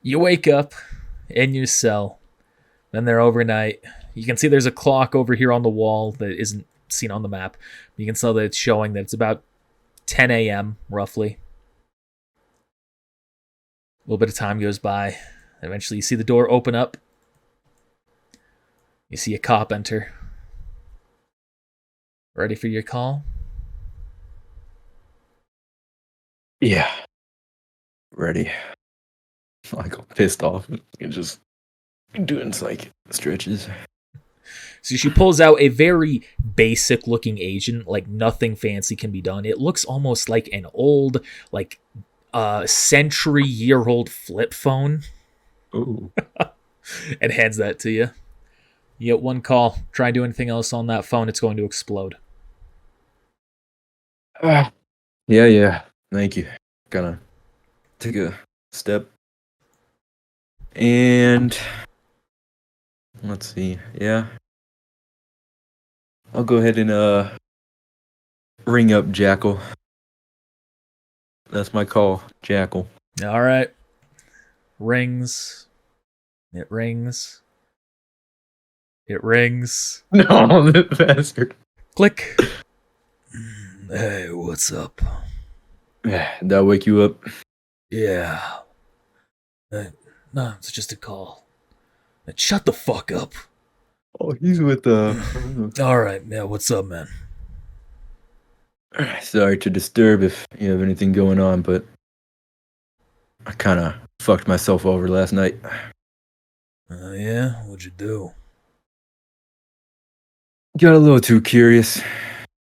You wake up in your cell. Been there overnight. You can see there's a clock over here on the wall that isn't seen on the map. You can tell that it's showing that it's about 10 a.m. roughly. A little bit of time goes by. Eventually, you see the door open up. You see a cop enter. Ready for your call? Yeah, ready. I got pissed off and just doing like stretches. So she pulls out a very basic looking agent, like nothing fancy can be done. It looks almost like an old, like century-year-old flip phone. Ooh. And hands that to you. You get one call. Try and do anything else on that phone, it's going to explode. Yeah. Thank you. Gonna take a step. And let's see. Yeah. I'll go ahead and ring up Jackal. That's my call, Jackal. All right. Rings. It rings. It rings. No, this bastard. Click. Hey, what's up? Did I wake you up? Yeah. No, it's just a call. Shut the fuck up. Oh, he's with All right, yeah, what's up, man? Sorry to disturb if you have anything going on, but I kind of fucked myself over last night. Yeah? What'd you do? Got a little too curious.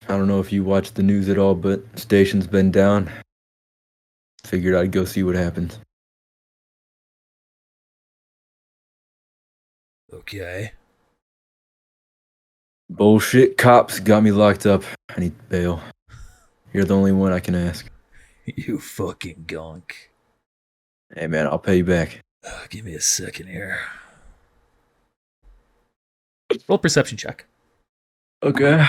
I don't know if you watch the news at all, but station's been down. Figured I'd go see what happens. Okay. Bullshit cops got me locked up. I need bail. You're the only one I can ask. You fucking gunk. Hey man, I'll pay you back. Give me a second here. Roll perception check. Okay.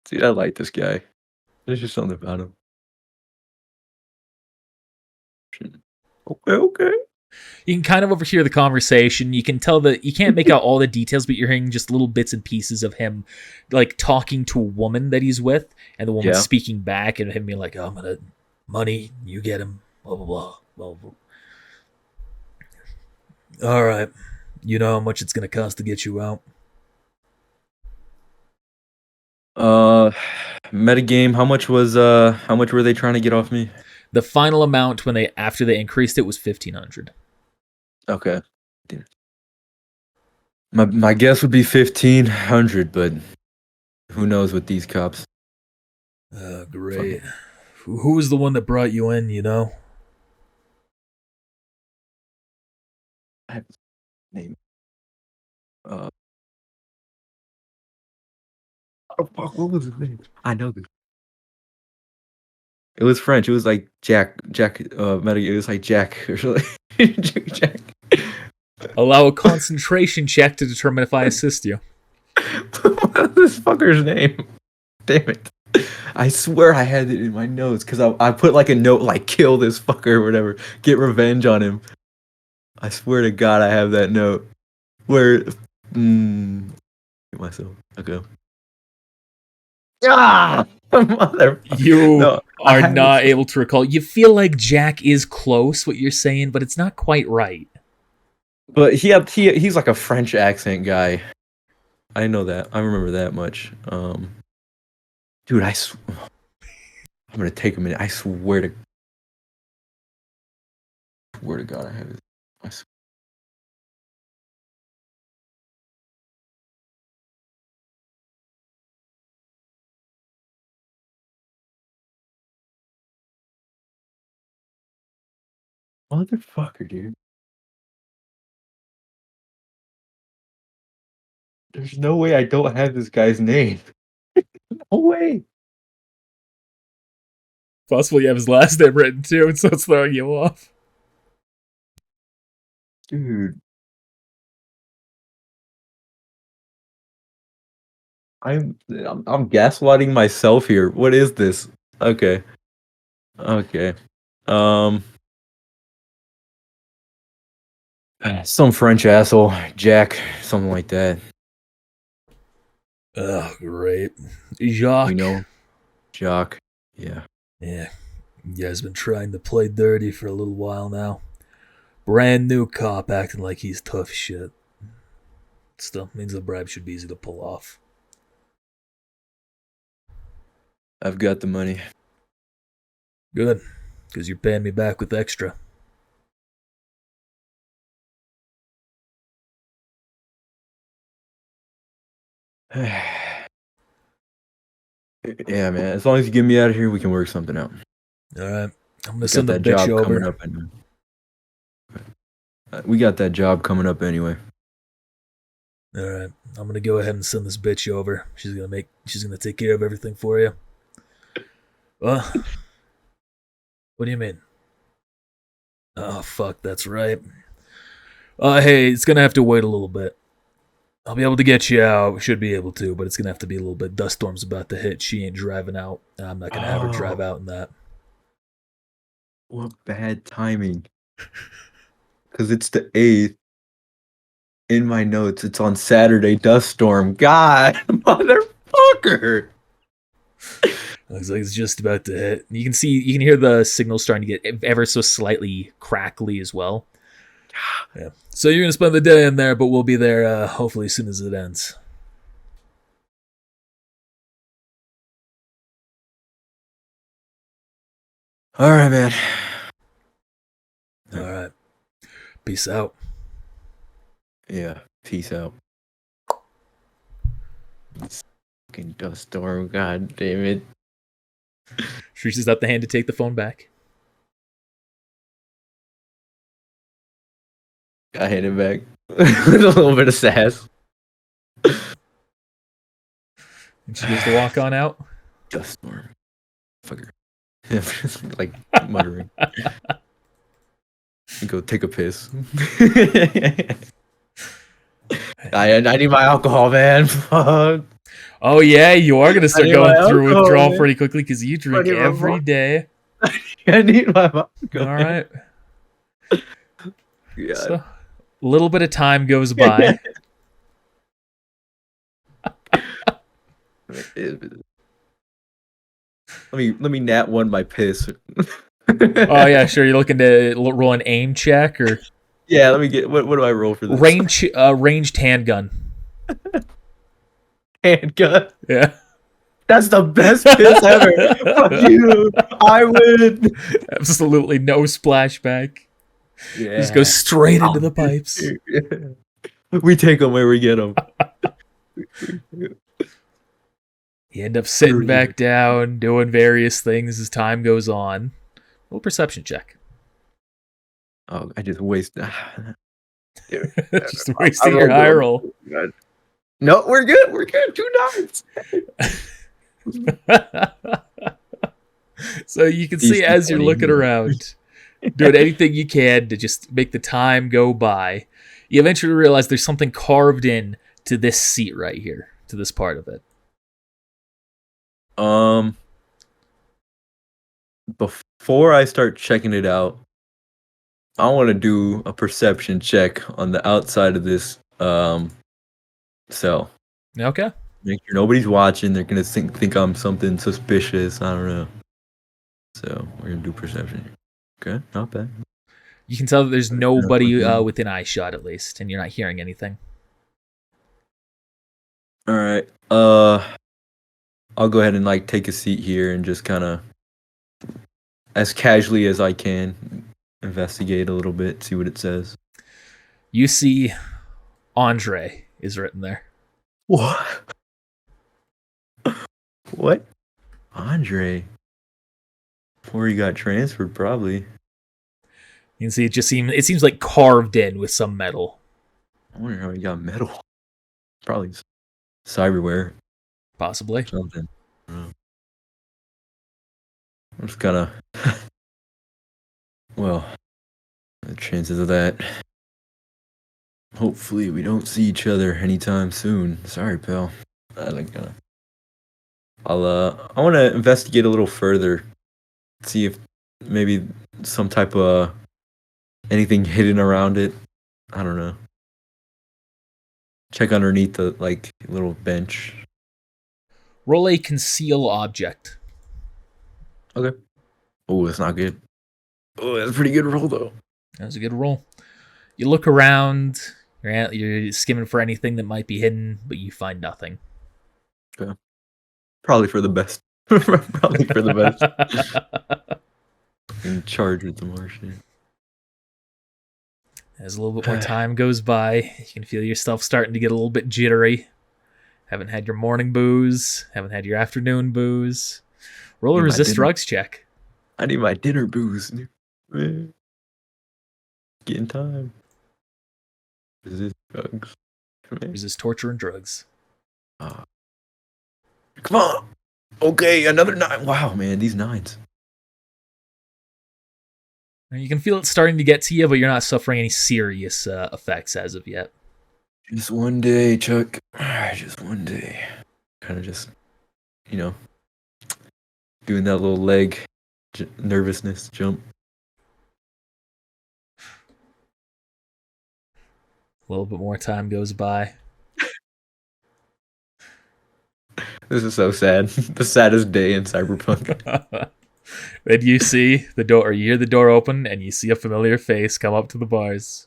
See, I like this guy. There's just something about him. Okay. You can kind of overhear the conversation. You can tell that you can't make out all the details, but you're hearing just little bits and pieces of him, like talking to a woman that he's with, and the woman speaking back, and him being like, "Oh, I'm gonna money, you get him, blah blah blah, blah blah." All right, you know how much it's gonna cost to get you out? Metagame. How much were they trying to get off me? The final amount after they increased it was 1,500. Okay. My guess would be 1,500, but who knows with these cops? Great. Who was the one that brought you in? You know. I have his name. Oh fuck! What was his name? I know this. It was French. It was like Jack. It was like Jack or something. Jack. Allow a concentration check to determine if I assist you. What's this fucker's name? Damn it. I swear I had it in my notes because I put like a note like kill this fucker or whatever. Get revenge on him. I swear to God I have that note. Where myself. Okay. Ah, mother. You are not able to recall. You feel like Jack is close, what you're saying, but it's not quite right. But he's like a French accent guy. I know that. I remember that much. Dude, I'm gonna take a minute. I swear to God, I have it. Motherfucker, dude. There's no way I don't have this guy's name. No way. Possible you have his last name written too, and so it's throwing you off. Dude. I'm gaslighting myself here. What is this? Okay. Okay. Um, some French asshole, Jack, something like that. Oh, great. We Jacques. know Jock. Yeah. Yeah. You guys been trying to play dirty for a little while now. Brand new cop acting like he's tough shit. Still, means the bribe should be easy to pull off. I've got the money. Good, because you're paying me back with extra. Yeah, man. As long as you get me out of here, we can work something out. All right, I'm gonna We send got the that bitch job coming over. up anyway. We got that job coming up anyway. All right, I'm gonna go ahead and send this bitch over. She's gonna take care of everything for you. What do you mean? Oh fuck, that's right. Hey, it's gonna have to wait a little bit. I'll be able to get you out. Should be able to, but it's gonna have to be a little bit. Dust storm's about to hit. She ain't driving out. I'm not gonna have her drive out in that. What bad timing. Because it's the 8th. In my notes, it's on Saturday, dust storm. God, motherfucker. Looks like it's just about to hit. You can hear the signal starting to get ever so slightly crackly as well. Yeah. So you're gonna spend the day in there, but we'll be there hopefully as soon as it ends. All right, man. All right. Peace out. Yeah. Peace out. Fucking dust storm. God damn it. She reaches out the hand to take the phone back. I hit it back with a little bit of sass. And she goes to walk on out. Dust storm. Fucker. Like muttering. Go take a piss. I need my alcohol, man. Fuck. Oh yeah, you are gonna start going through withdrawal man. pretty quickly because you drink every day. I need my alcohol. All right. Yeah. So, a little bit of time goes by. Let me nat one my piss. Oh yeah, sure. You're looking to roll an aim check or yeah. Let me get what do I roll for this? Ranged handgun. Handgun. Yeah. That's the best piss ever. Fuck you. I win. Absolutely no splashback. Yeah. Just go straight into the pipes. We take them where we get them. You end up sitting back down, doing various things as time goes on. Little perception check. Oh, I just waste. Just wasting your high roll. No, we're good. We're good. 2 nines. So you can see as you're looking around, doing anything you can to just make the time go by, you eventually realize there's something carved in to this seat right here, to this part of it. Before I start checking it out, I want to do a perception check on the outside of this cell. Okay. Make sure nobody's watching. They're gonna think I'm something suspicious. I don't know. So we're gonna do perception. Okay, not bad. You can tell that there's nobody within eyeshot at least, and you're not hearing anything. All right. I'll go ahead and like take a seat here and just kind of, as casually as I can, investigate a little bit, see what it says. You see, Andre is written there. What? What? Andre? Before he got transferred, probably. You can see it seems like carved in with some metal. I wonder how he got metal. Probably cyberware. Possibly. Something. I'm just kind of. Well, the chances of that. Hopefully, we don't see each other anytime soon. Sorry, pal. I like I want to investigate a little further, see if maybe some type of anything hidden around it. I don't know. Check underneath the like little bench. Roll a conceal object. Okay. Oh, that's not good. Oh, that's a pretty good roll though. That was a good roll. You look around. You're skimming for anything that might be hidden, but you find nothing. Okay. Probably for the best. Probably for the best. In charge with the Martian. As a little bit more time goes by, you can feel yourself starting to get a little bit jittery. Haven't had your morning booze. Haven't had your afternoon booze. Roll a resist drugs check. I need my dinner booze. Getting time. Resist drugs. Resist torture and drugs. Come on. Okay, another 9. Wow, man, these 9s. You can feel it starting to get to you, but you're not suffering any serious effects as of yet. Just one day, Chuck. Just one day. Kind of just, doing that little leg nervousness jump. A little bit more time goes by. This is so sad. The saddest day in Cyberpunk. Then you see the door, or you hear the door open, and you see a familiar face come up to the bars.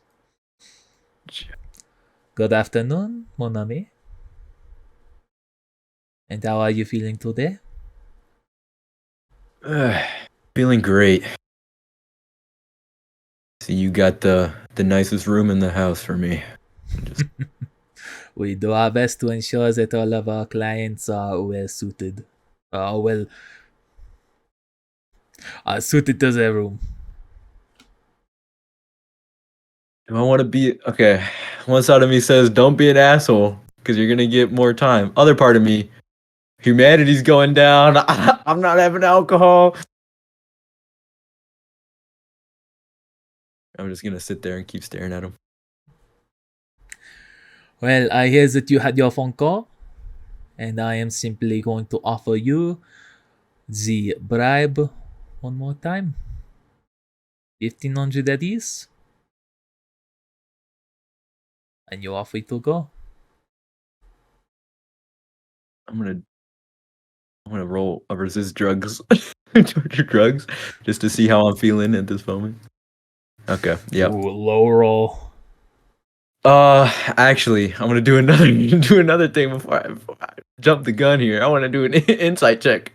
Good afternoon, mon ami. And how are you feeling today? Feeling great. See, you got the nicest room in the house for me. We do our best to ensure that all of our clients are well suited. Suited to their room. Do I want to be... Okay, one side of me says, don't be an asshole, because you're going to get more time. Other part of me, humanity's going down. I'm not having alcohol. I'm just going to sit there and keep staring at him. Well, I hear that you had your phone call, and I am simply going to offer you the bribe one more time. 1,500 eddies. And you are free to go. I'm gonna roll a resist drugs, torture drugs, just to see how I'm feeling at this moment. Okay, yeah. Low roll. Actually, I'm gonna do another thing before I jump the gun here. I want to do an insight check,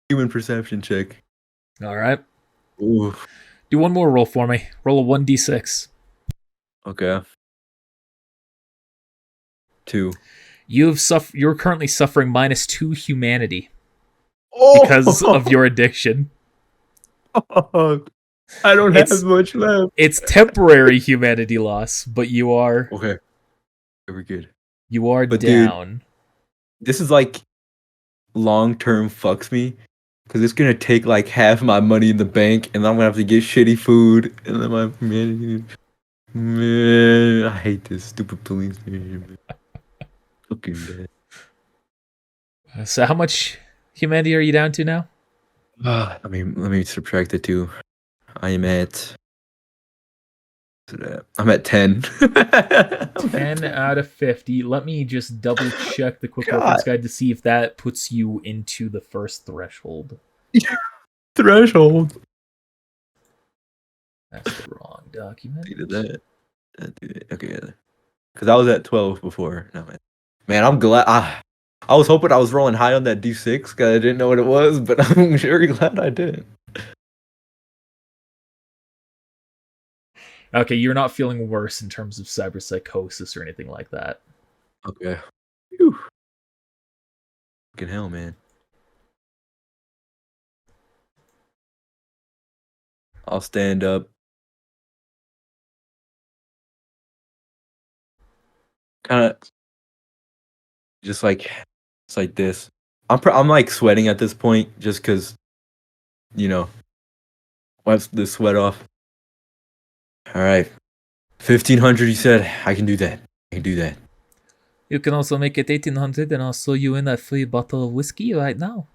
human perception check. All right. Ooh. Do one more roll for me. Roll a 1d6. Okay. 2. You're currently suffering -2 humanity Oh! because of your addiction. Oh, I don't have much left. It's temporary humanity loss, but you are okay. Very good. You are down. Dude, this is like long-term fucks me, because it's gonna take like half my money in the bank, and I'm gonna have to get shitty food, and then my humanity. Man, I hate this stupid police station. Fucking bad. So how much humanity are you down to now? I mean, let me subtract the 2. I am at... I'm at 10. 10 out of 50. Let me just double check the quick reference guide to see if that puts you into the first threshold. Threshold. That's the wrong document. That. Okay. Because I was at 12 before. No, man, I'm glad. I was hoping I was rolling high on that D6 because I didn't know what it was, but I'm very glad I did. Okay, you're not feeling worse in terms of cyberpsychosis or anything like that. Okay. Whew. Fucking hell, man. I'll stand up. Kind of just like it's like this. I'm like sweating at this point just because, wipes the sweat off. All right, 1,500. You said I can do that. I can do that. You can also make it 1800, and I'll throw you in a free bottle of whiskey right now.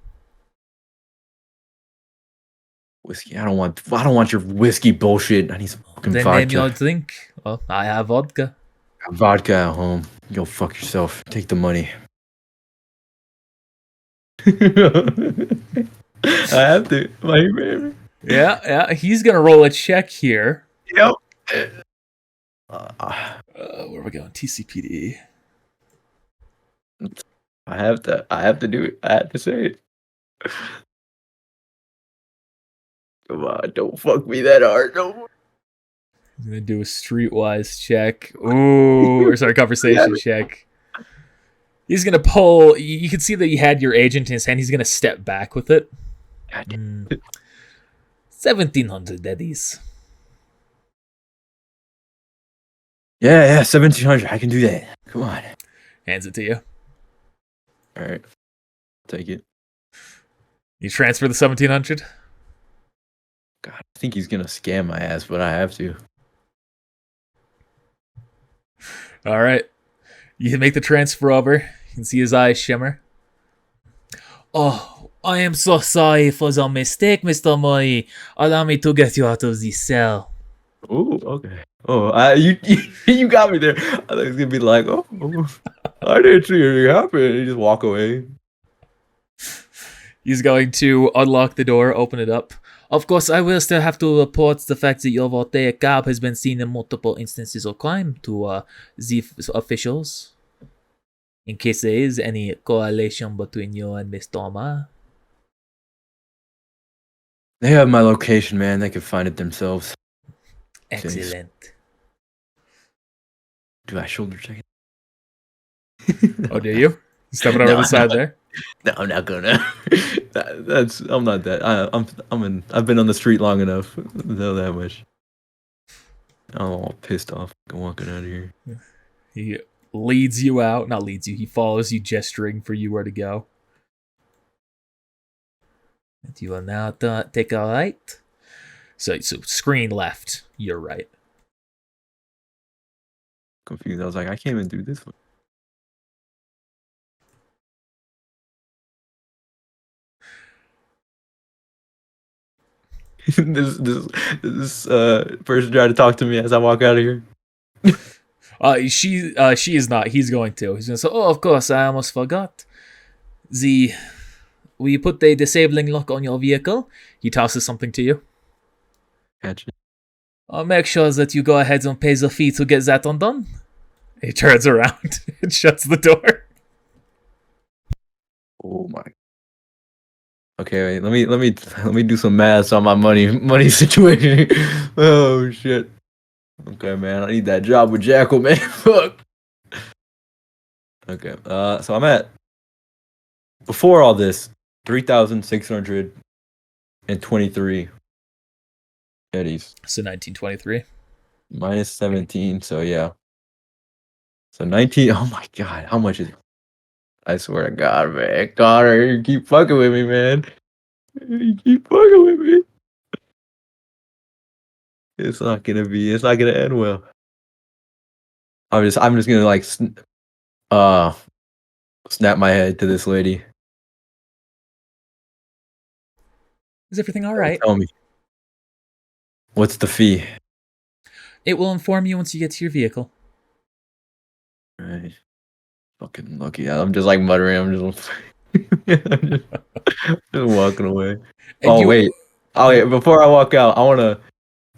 Whiskey. I don't want your whiskey bullshit. I need some fucking Then vodka. name your drink. Well, I have vodka. Vodka at home. Go fuck yourself. Take the money. I have to. My favorite. Yeah. He's gonna roll a check here. Yep. Where are we going? TCPD. I have to do it. I have to say it. Come on, don't fuck me that hard. No. I'm gonna do a streetwise check. Ooh, or sorry, conversation check. He's gonna pull. You can see that he had your agent in his hand. He's gonna step back with it. 1700 eddies. Yeah, 1700. I can do that. Come on. Hands it to you. All right, take it. You transfer the 1700. God, I think he's gonna scam my ass, but I have to. All right. You make the transfer over. You can see his eyes shimmer. Oh, I am so sorry for the mistake, Mr. Moi. Allow me to get you out of the cell. Oh, okay. Oh, you got me there. I thought it was gonna be like, oh, I didn't see anything happen. And you just walk away. He's going to unlock the door, open it up. Of course, I will still have to report the fact that your voltaic cab has been seen in multiple instances of crime to the officials. In case there is any correlation between you and Mr. Ma. They have my location, man. They can find it themselves. Excellent. Do I shoulder check it? Oh, do you? Stepping over the side there? No, I'm not gonna. I'm not that. I've been on the street long enough to know that much. I'm all pissed off walking out of here. He leads you out. Not leads you. He follows you, gesturing for you where to go. And you will now take a right. So screen left. You're right. Confused. I was like, I can't even do this one. this person tried to talk to me as I walk out of here. She is not. He's going to. He's going to say, oh, of course, I almost forgot. Will you put the disabling lock on your vehicle? He tosses something to you. Gotcha. I'll make sure that you go ahead and pay the fee to get that undone. He turns around and shuts the door. Oh my. Okay, wait, let me do some math on my money situation. Oh shit. Okay, man, I need that job with Jackal, man. Fuck. Okay, so I'm at, before all this, 3,623 eddies. So 1923. Minus 17, so yeah. So 19, oh my god, how much is it? I swear to God, man. Connor, you keep fucking with me, man. You keep fucking with me. It's not gonna end well. I'm just gonna like snap my head to this lady. Is everything all right? Tell me. What's the fee? It will inform you once you get to your vehicle. Right. Fucking lucky. I'm just like muttering. I'm just walking away. Wait. Oh, wait. Before I walk out,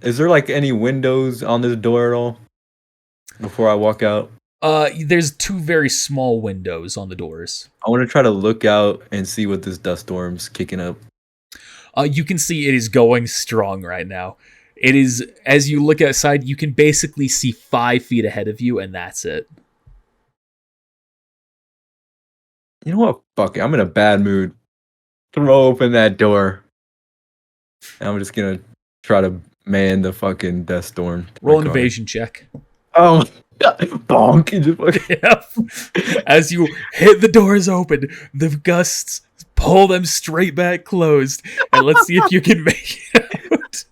is there like any windows on this door at all? Before I walk out? There's two very small windows on the doors. I want to try to look out and see what this dust storm's kicking up. You can see it is going strong right now. It is, as you look outside, you can basically see 5 feet ahead of you, and that's it. You know what? Fuck it. I'm in a bad mood. Throw open that door. And I'm just gonna try to man the fucking death storm. Roll an evasion check. Oh, bonk! You just fucking... Yep. As you hit the doors open, the gusts pull them straight back closed, and let's see if you can make it out.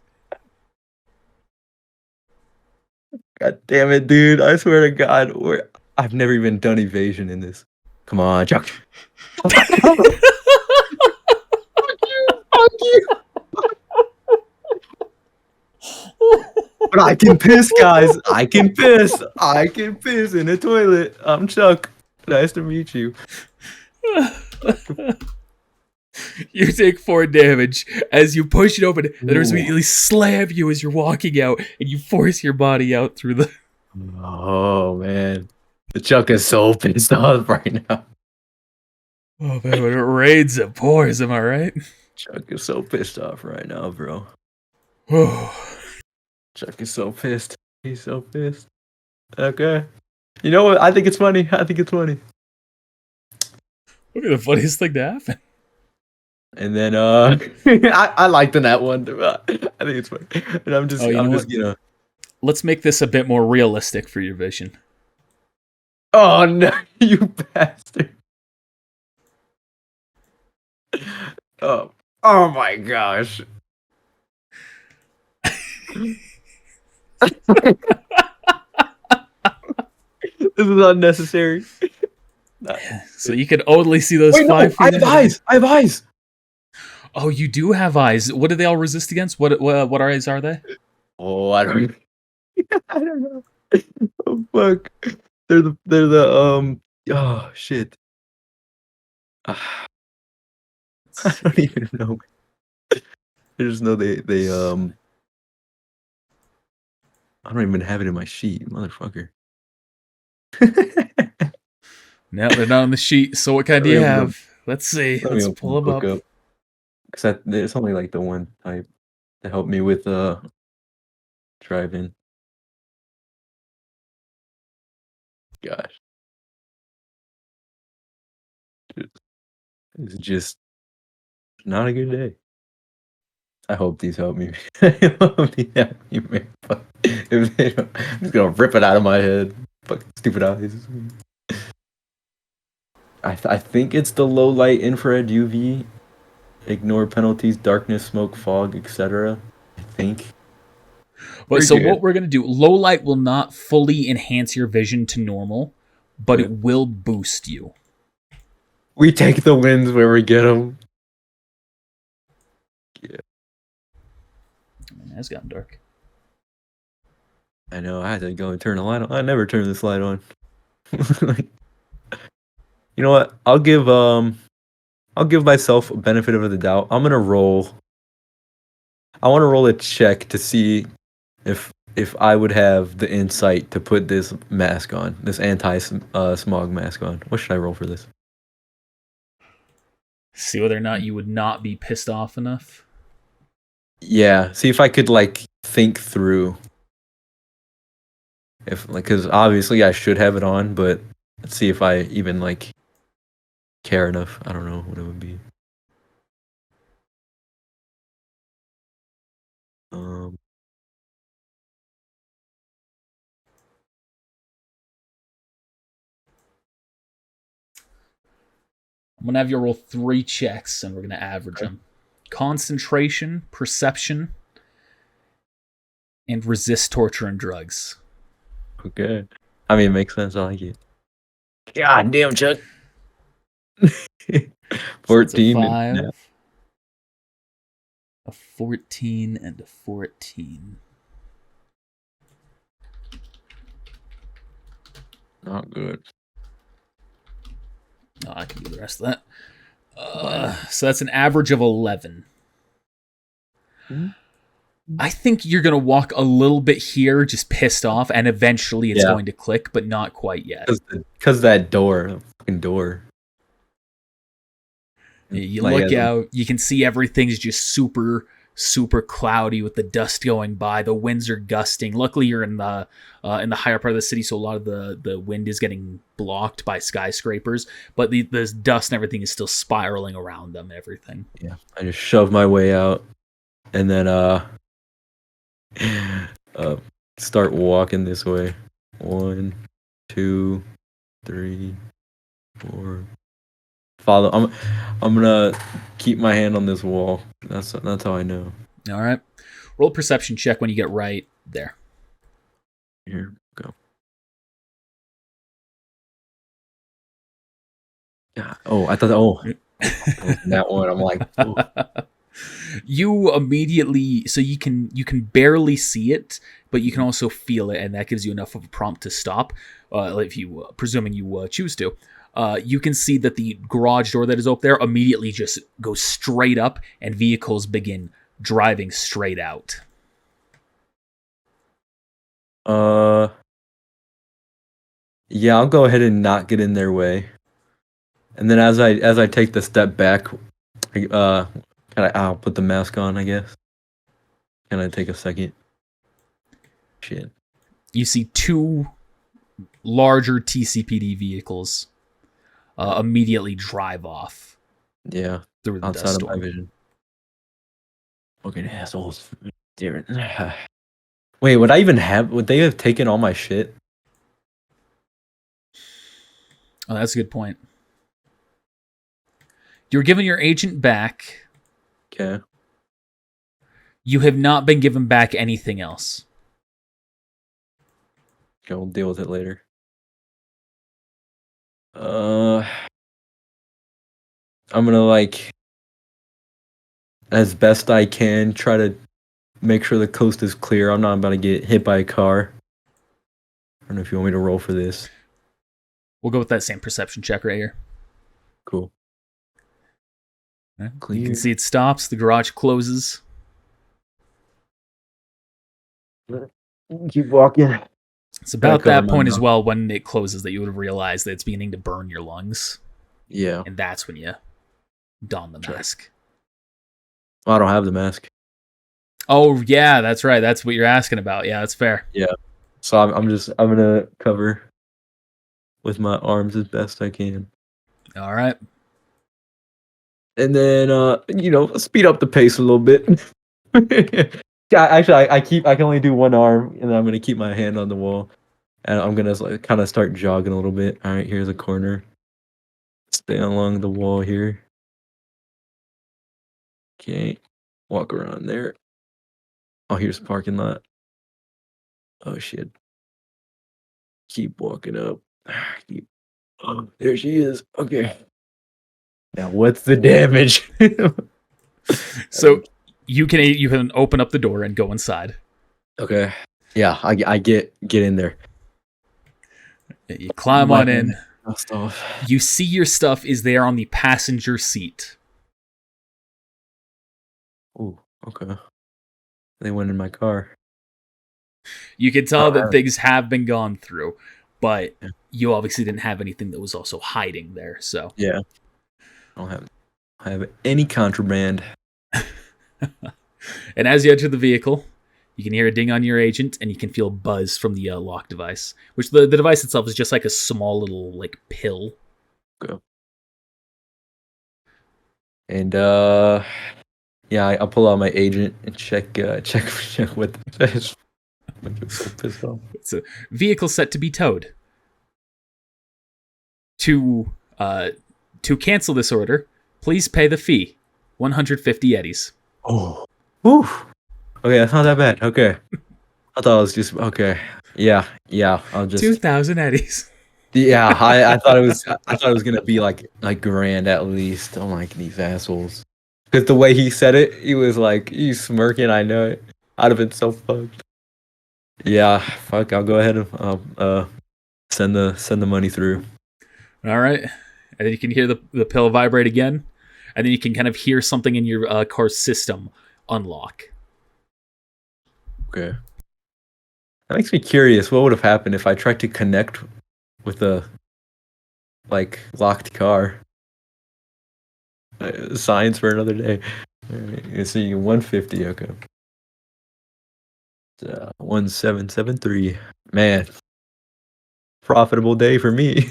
God damn it, dude! I swear to God, I've never even done evasion in this. Come on, Chuck. Fuck you. But I can piss, guys. I can piss. I can piss in the toilet. I'm Chuck. Nice to meet you. You take 4 damage as you push it open. The doors immediately slam you as you're walking out, and you force your body out through the... Oh, man. The Chuck is so pissed off right now. Oh, man, when it rains, it pours. Am I right? Chuck is so pissed off right now, bro. Chuck is so pissed. He's so pissed. Okay. You know what? I think it's funny. I think it's funny. What would be the funniest thing to happen? And then I liked in that one. I think it's funny. And I'm just gonna let's make this a bit more realistic for your vision. Oh no, you bastard. Oh my gosh. This is unnecessary. So you can only see those 5 feet. I have eyes. I have eyes. Oh, you do have eyes. What do they all resist against? What eyes are they? Oh, I don't know. Oh fuck. They're the oh shit. I don't even know. I just know they I don't even have it in my sheet, motherfucker. No, they're not on the sheet. So what kind do you have? Let's see. Let's pull them up. Because it's only like the one type to help me with driving. Gosh. It's just not a good day. I hope these help me. I hope these help me, man. If they don't, I'm just gonna rip it out of my head. Fucking stupid eyes. I think it's the low light infrared UV. Ignore penalties, darkness, smoke, fog, etc. I think. Well, so what we're gonna do? Low light will not fully enhance your vision to normal, but it will boost you. We take the wins where we get them. Yeah. It's gotten dark. I know. I had to go and turn the light on. I never turn this light on. You know what? I'll give myself a benefit of the doubt. I'm gonna roll. I want to roll a check to see if I would have the insight to put this mask on, this anti-smog mask on. What should I roll for this? See whether or not you would not be pissed off enough. Yeah. See if I could think through. Because obviously I should have it on, but let's see if I even care enough. I don't know what it would be. I'm gonna have you roll 3 checks, and we're gonna average them: concentration, perception, and resist torture and drugs. Okay. I mean, it makes sense. I like it. God damn, Chuck. 14. So a 14 and a 14. Not good. Oh, I can do the rest of that. So that's an average of 11. Mm-hmm. I think you're going to walk a little bit here, just pissed off, and eventually it's going to click, but not quite yet. Because that door, fucking door. You look out, you can see everything's just super, super cloudy with the dust going by. The winds are gusting. Luckily, you're in the higher part of the city, so a lot of the wind is getting blocked by skyscrapers. But the dust and everything is still spiraling around them. Everything. Yeah, I just shove my way out, and then start walking this way. 1, 2, 3, 4. Follow. I'm gonna keep my hand on this wall. That's how I know. All right. Roll a perception check when you get right there. Here, go. Oh, I thought. That was that one. I'm like, oh. You immediately, so you can barely see it, but you can also feel it, and that gives you enough of a prompt to stop. If you, presuming you choose to, you can see that the garage door that is open there immediately just goes straight up, and vehicles begin driving straight out. Yeah, I'll go ahead and not get in their way. And then as I take the step back, I'll put the mask on, I guess. Can I take a second? Shit. You see two larger TCPD vehicles immediately drive off. Yeah, through the outside dust of my storm. vision. Fucking assholes. Damn it. Wait, would they have taken all my shit? Oh, that's a good point. You're given your agent back. Okay. You have not been given back anything else. Okay, we'll deal with it later. I'm gonna as best I can, try to make sure the coast is clear. I'm not about to get hit by a car. I don't know if you want me to roll for this. We'll go with that same perception check right here. Cool. You can see it stops. The garage closes. Keep walking. It's about that point as well when it closes that you would have realized that it's beginning to burn your lungs. Yeah. And that's when you don the mask. Well, I don't have the mask. Oh, yeah, that's right. That's what you're asking about. Yeah, that's fair. Yeah. So I'm gonna cover with my arms as best I can. All right. And then speed up the pace a little bit. Actually, I can only do one arm, and then I'm gonna keep my hand on the wall, and I'm gonna kind of start jogging a little bit. All right, here's a corner. Stay along the wall here. Okay, walk around there. Oh, here's the parking lot. Oh shit. Keep walking up. Oh, there she is. Okay. Now what's the damage? So you can open up the door and go inside. Okay. Yeah, I get in there. You climb on in. You see your stuff is there on the passenger seat. Oh, okay. They went in my car. You can tell that things have been gone through, but you obviously didn't have anything that was also hiding there. So yeah, I don't have any contraband. And as you enter the vehicle, you can hear a ding on your agent, and you can feel a buzz from the lock device, which the device itself is just like a small little pill. Go. And yeah, I'll pull out my agent and check what the fish. It's a vehicle set to be towed. To cancel this order, please pay the fee, 150 eddies. Oh, whew. Okay, that's not that bad. Okay, I thought it was just okay. Yeah, I'll just 2,000 eddies. Yeah, I thought it was gonna be like grand at least. I'm like, these assholes. Because the way he said it, he was like, he's smirking. I know it. I'd have been so fucked. Yeah, fuck. I'll go ahead and send the money through. All right, and then you can hear the pill vibrate again, and then you can kind of hear something in your car's system unlock. Okay. That makes me curious. What would have happened if I tried to connect with a locked car? Science for another day. All right, you see 150. Okay. 1773. Man, profitable day for me.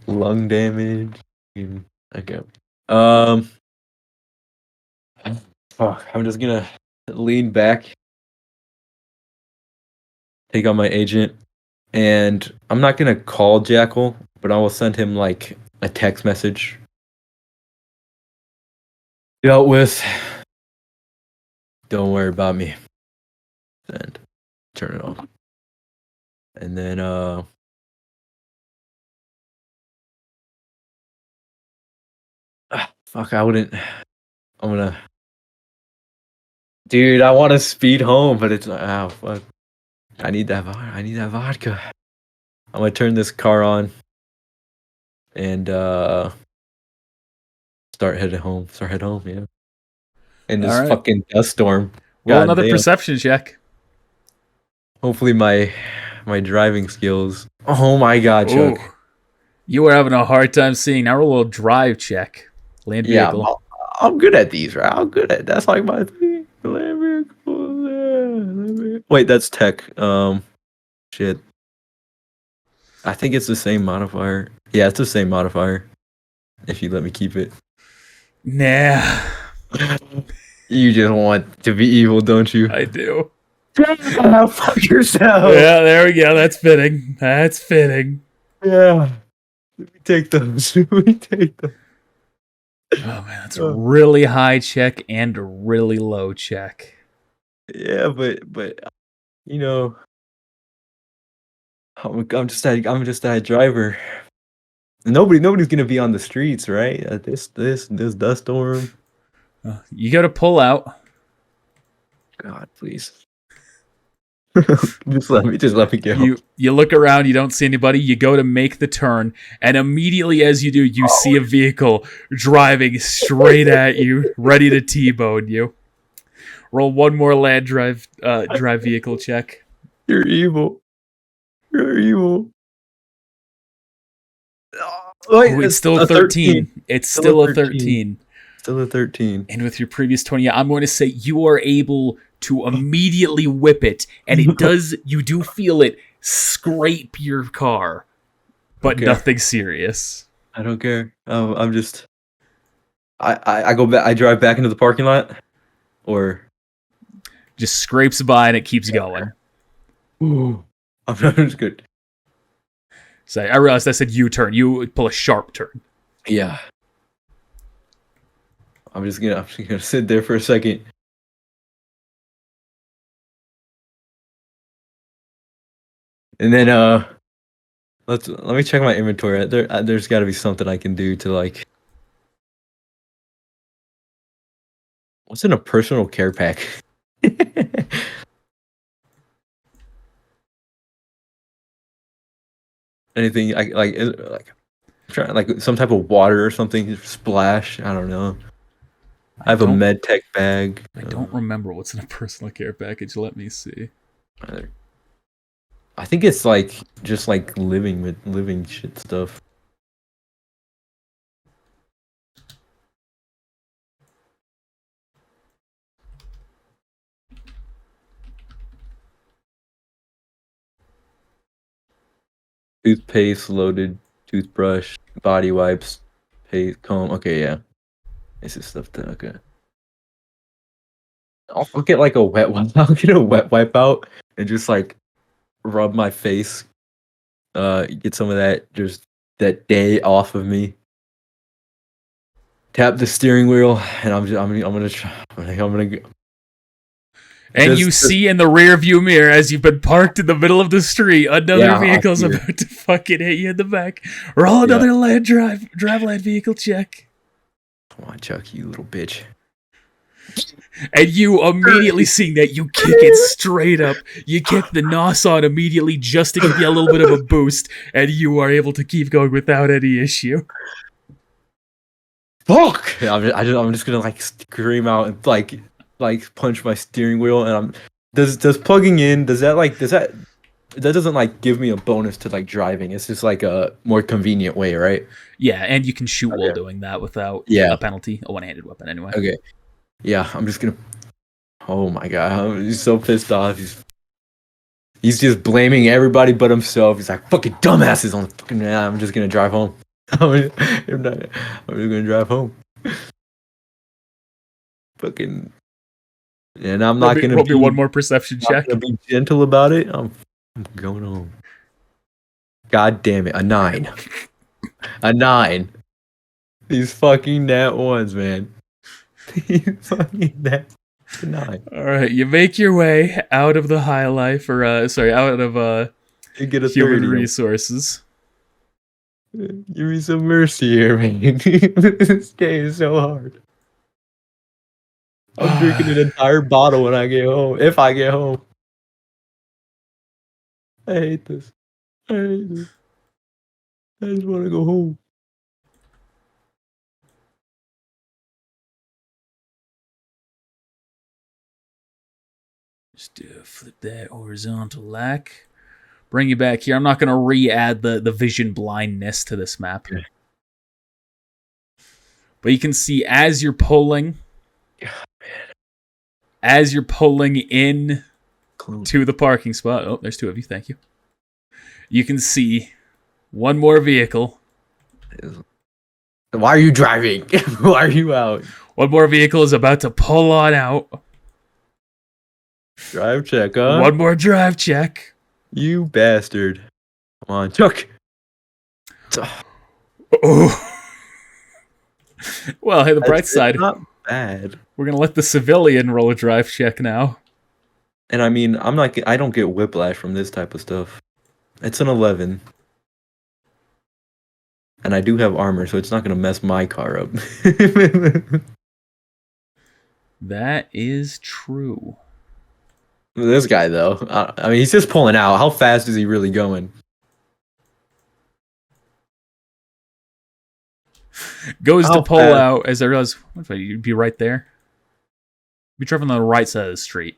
Lung damage. Okay. I'm just gonna lean back, take out my agent, and I'm not gonna call Jackal, but I will send him a text message. Dealt with. Don't worry about me. And turn it off. And then Fuck, I wouldn't. I'm gonna. Dude, I want to speed home, but it's oh fuck. I need that. I need that vodka. I'm gonna turn this car on and start heading home. Start heading home, yeah. In this fucking dust storm. Roll another perception check. Hopefully my driving skills. Oh my god, Chuck. Ooh. You were having a hard time seeing. Now roll a drive check. Land vehicle. Yeah, I'm good at these, right? I'm good at that's like my thing. Land vehicle. Yeah. Wait, that's tech. Shit. I think it's the same modifier. Yeah, it's the same modifier. If you let me keep it. Nah. You just want to be evil, don't you? I do. Fuck yourself. Yeah, there we go. That's fitting. That's fitting. Yeah. Let me take those. Let me take them. Oh man, that's a really high check and a really low check. Yeah, but you know, I'm just that driver. Nobody's gonna be on the streets, right? This dust storm. You got to pull out. God, please. just let me go. You look around, you don't see anybody, you go to make the turn, and immediately as you do, you see a vehicle driving straight at you, ready to T-bone you. Roll one more land drive vehicle check. You're evil. You're evil. Wait, it's still a 13. It's still a 13. Still a 13. And with your previous 20, I'm going to say you are able to immediately whip it, and it does. You do feel it scrape your car, but nothing serious. I don't care. I'm just. I go back. I drive back into the parking lot, or just scrapes by and it keeps going. Ooh, I'm just good. So I realized I said U-turn. You pull a sharp turn. Yeah. I'm just gonna sit there for a second. And then let me check my inventory. There's got to be something I can do to like. What's in a personal care pack? Anything like some type of water or something? Splash? I don't know. I have a med tech bag. I don't remember what's in a personal care package. Let me see. I think it's like just like living shit stuff. Toothpaste, loaded toothbrush, body wipes, paste, comb. Okay, yeah. This is stuff that okay. I'll get like a wet wipe. I'll get a wet wipe out and just like rub my face. Get some of that that day off of me. Tap the steering wheel, and I'm gonna try. I'm gonna. And you see in the rear view mirror as you've been parked in the middle of the street, another vehicle's about to fucking hit you in the back. Roll another drive land vehicle check. Come on, Chuck, you little bitch. And you immediately seeing that, you kick it straight up. You kick the NOS on immediately just to give you a little bit of a boost, and you are able to keep going without any issue. Fuck! I'm just gonna like scream out and like punch my steering wheel, and does plugging in that doesn't like give me a bonus to like driving. It's just like a more convenient way, right? Yeah, and you can shoot while doing that without a penalty. A one-handed weapon anyway. Okay. Yeah, I'm just gonna. Oh my god, he's so pissed off. He's just blaming everybody but himself. He's like, fucking dumbasses on the fucking. Yeah, I'm just gonna drive home. I'm just gonna drive home. Fucking. And I'm not gonna be one more perception check. I'm gonna be gentle about it. I'm going home. God damn it, a 9. A 9. These fucking nat ones, man. These fucking nat 9. All right, you make your way out of the high life, or out of you get a human 30. resources. Give me some mercy here, man. This game is so hard. I'm drinking an entire bottle when I get home. If I get home. I hate this. I hate this. I just want to go home. Just flip that horizontal lack. Bring you back here. I'm not going to re-add the vision blindness to this map. Okay. But you can see as you're pulling... As you're pulling in to the parking spot... Oh, there's two of you. Thank you. You can see one more vehicle. Why are you driving? Why are you out? One more vehicle is about to pull on out. Drive check, huh? One more drive check. You bastard. Come on, Chuck. Oh. Well, hey, the bright side. Not bad. We're going to let the civilian roll a drive check now. And I mean, I don't get whiplash from this type of stuff. It's an 11. And I do have armor, so it's not going to mess my car up. That is true. This guy, though. I mean, he's just pulling out. How fast is he really going? Goes to pull out as I realize, what if you'd be right there? Be driving on the right side of the street.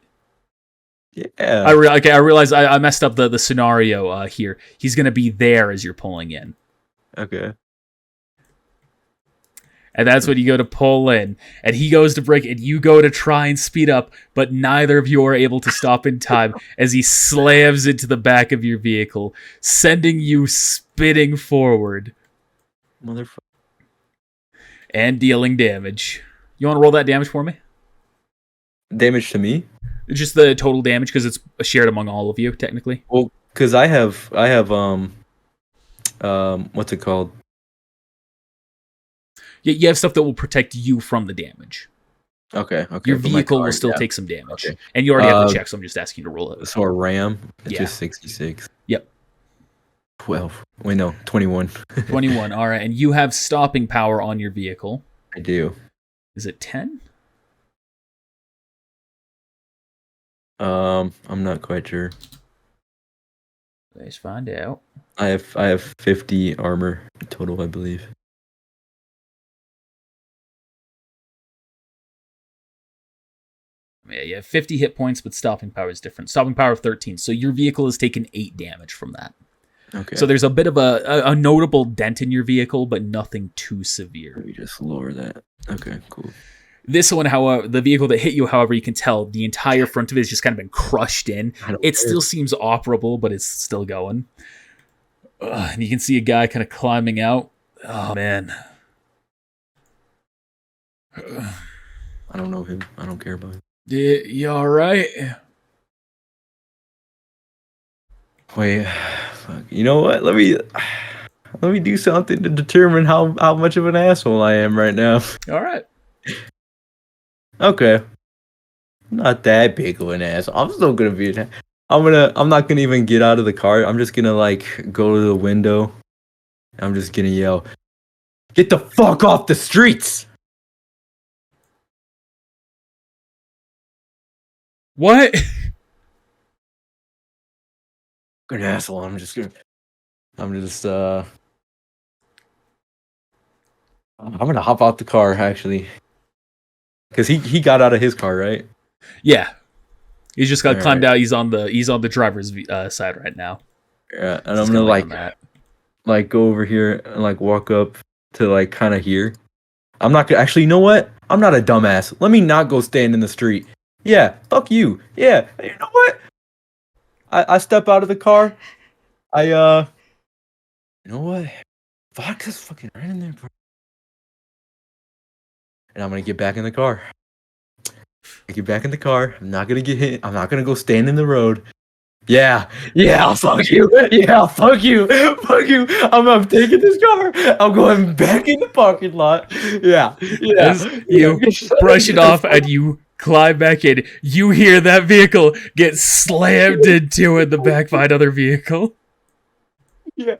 Yeah. I realize I messed up the scenario here. He's going to be there as you're pulling in. Okay. And that's when you go to pull in. And he goes to brake, and you go to try and speed up, but neither of you are able to stop in time as he slams into the back of your vehicle, sending you spinning forward. Motherfucker. And dealing damage. You want to roll that damage for me? Damage to me? Just the total damage, because it's shared among all of you, technically. Well, because I have what's it called? You have stuff that will protect you from the damage. Okay. Your vehicle will still take some damage. Okay. And you already have the check, so I'm just asking you to roll it. So a RAM? It's just 66. Yep. 12. Wait, no. 21. 21, all right. And you have stopping power on your vehicle. I do. Is it 10? I'm not quite sure. Let's find out. I have 50 armor total, I believe. Yeah, you have 50 hit points, but stopping power is different. Stopping power of 13. So your vehicle has taken 8 damage from that. Okay. So there's a bit of a notable dent in your vehicle, but nothing too severe. Let me just lower that. Okay, cool. This one, however, the vehicle that hit you, however, you can tell the entire front of it has just kind of been crushed in. It still seems operable, but it's still going. And you can see a guy kind of climbing out. Oh, man. I don't know him. I don't care about him. You all right? Wait, fuck. You know what? Let me do something to determine how much of an asshole I am right now. All right. Okay. Not that big of an asshole. I'm still gonna be an. I'm not gonna even get out of the car. I'm just gonna go to the window. I'm just gonna yell, "Get the fuck off the streets!" What? Good asshole. I'm gonna hop out the car actually, because he got out of his car, right? Yeah, he's just got climbed out. He's on the driver's side right now. Yeah, and I'm gonna go over here and walk up to kind of here. I'm not gonna actually. You know what? I'm not a dumbass. Let me not go stand in the street. Yeah, fuck you. Yeah, you know what? I step out of the car. You know what? Fuck, this fucking right in there, bro. And I'm gonna get back in the car. I get back in the car. I'm not gonna get hit. I'm not gonna go stand in the road. Yeah, fuck you. Yeah, fuck you. Fuck you. I'm taking this car. I'm going back in the parking lot. Yeah. As you brush it off and you climb back in, you hear that vehicle get slammed into in the back by another vehicle. Yeah.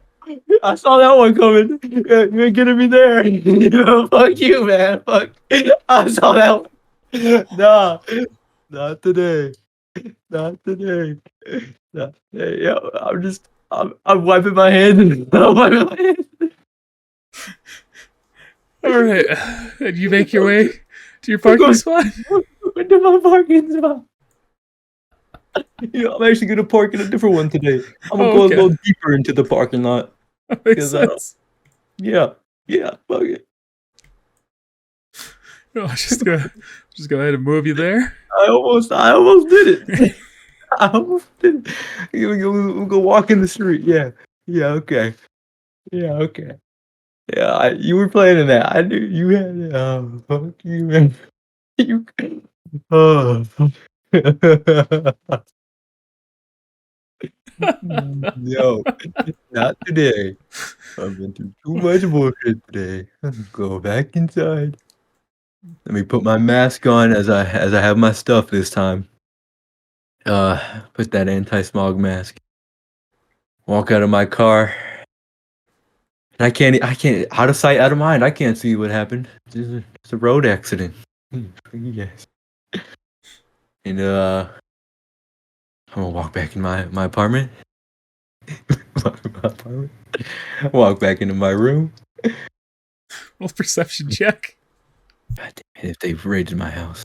I saw that one coming. You ain't getting me there. Fuck you, man. Fuck. I saw that one. Nah, not today. Not today. Not today. Yo, I'm wiping my hands. I'm wiping my hands. All right, and you make your way to your parking spot. Into my parking spot. I'm actually gonna park in a different one today. I'm gonna go a little deeper into the parking lot. That makes sense. Yeah, fuck it. No, just go ahead and move you there. I almost did it. I almost did it. We'll go walk in the street. Yeah, okay. Yeah, you were planning that. I knew you had it. Oh, fuck you, man. You. Oh. No, not today. I've been through too much bullshit today. Go back inside. Let me put my mask on as I have my stuff this time. Put that anti-smog mask. Walk out of my car. And I can't out of sight, out of mind. I can't see what happened. It's a road accident. Yes. And I'm gonna walk back in my apartment. Walk back into my room. Roll perception check. God damn it, if they've raided my house.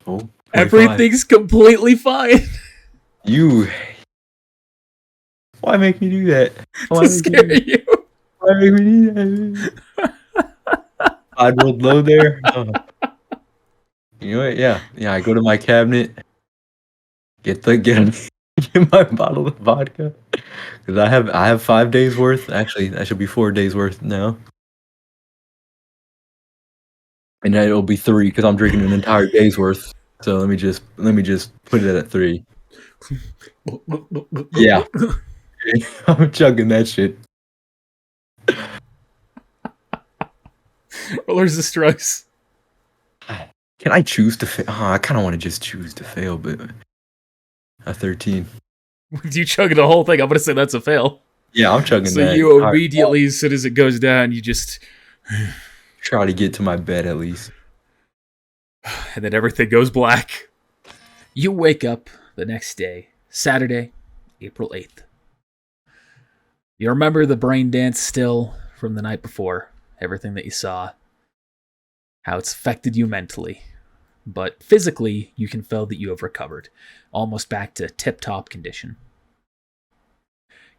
Oh. Everything's completely fine. Why make me do that? To scare you. Why make me do that? I'd roll low there. Oh. You know what? Yeah. I go to my cabinet, get my bottle of vodka, because I have 5 days worth. Actually, that should be 4 days worth now, and then it'll be 3 because I'm drinking an entire day's worth. So let me just put it at 3. Yeah, I'm chugging that shit. Rollers the strikes. Can I choose to fail? Oh, I kind of want to just choose to fail, but a 13. Do you chug the whole thing? I'm gonna say that's a fail. Yeah, I'm chugging that. So you immediately, as soon as it goes down, you just try to get to my bed at least. And then everything goes black. You wake up the next day, Saturday, April 8th. You remember the brain dance still from the night before, everything that you saw, how it's affected you mentally. But physically, you can feel that you have recovered, almost back to tip-top condition.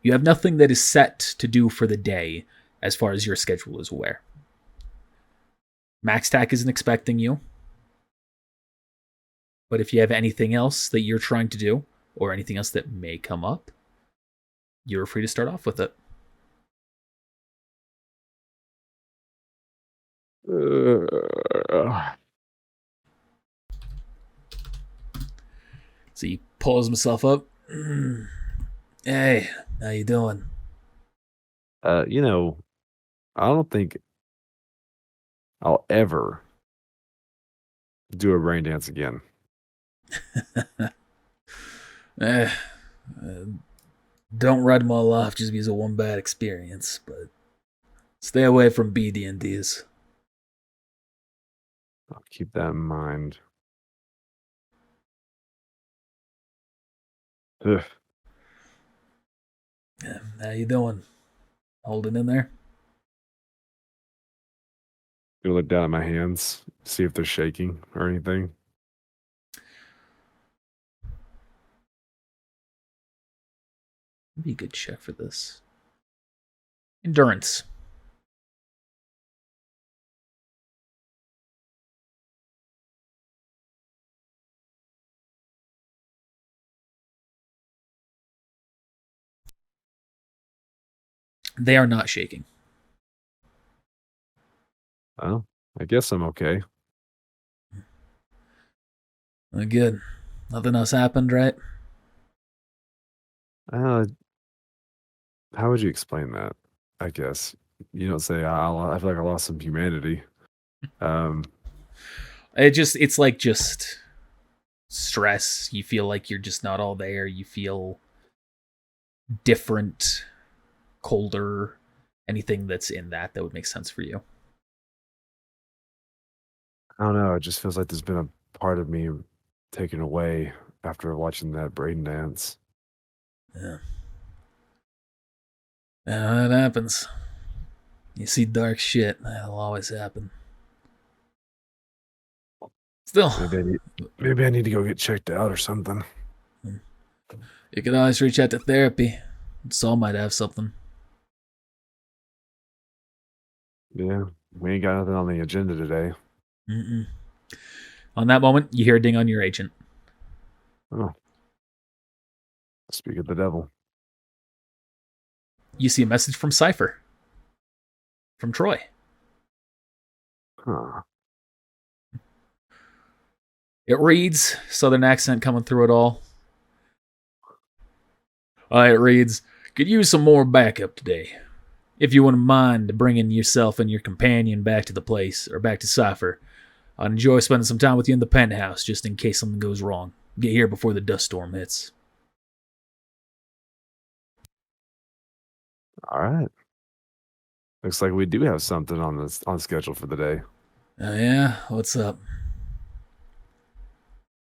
You have nothing that is set to do for the day, as far as your schedule is aware. MaxTac isn't expecting you. But if you have anything else that you're trying to do, or anything else that may come up, you're free to start off with it. So he pulls himself up. Hey, how you doing? I don't think I'll ever do a brain dance again. Don't write them all off just because of one bad experience, but stay away from BD&Ds. I'll keep that in mind. Ugh. Yeah, how you doing? Holding in there? You look down at my hands, see if they're shaking or anything. Be a good check for this. Endurance. They are not shaking. Oh, I guess I'm okay. Good. Nothing else happened, right? How would you explain that? I guess you don't say I feel like I lost some humanity. It's like just stress. You feel like you're just not all there. You feel different, colder, anything that's in that would make sense for you. I don't know. It just feels like there's been a part of me taken away after watching that Braden dance. Yeah. Yeah, that happens. You see dark shit, that'll always happen. Still, maybe I need to go get checked out or something. You can always reach out to therapy. Saul might have something. Yeah, we ain't got nothing on the agenda today. Mm-mm. On that moment, you hear a ding on your agent. Oh. Speak of the devil. You see a message from Cypher. From Troy. Huh. It reads, Southern accent coming through it all. It reads, could use some more backup today. If you wouldn't mind bringing yourself and your companion back to the place, or back to Cypher, I'd enjoy spending some time with you in the penthouse, just in case something goes wrong. Get here before the dust storm hits. All right. Looks like we do have something on schedule for the day. Yeah? What's up?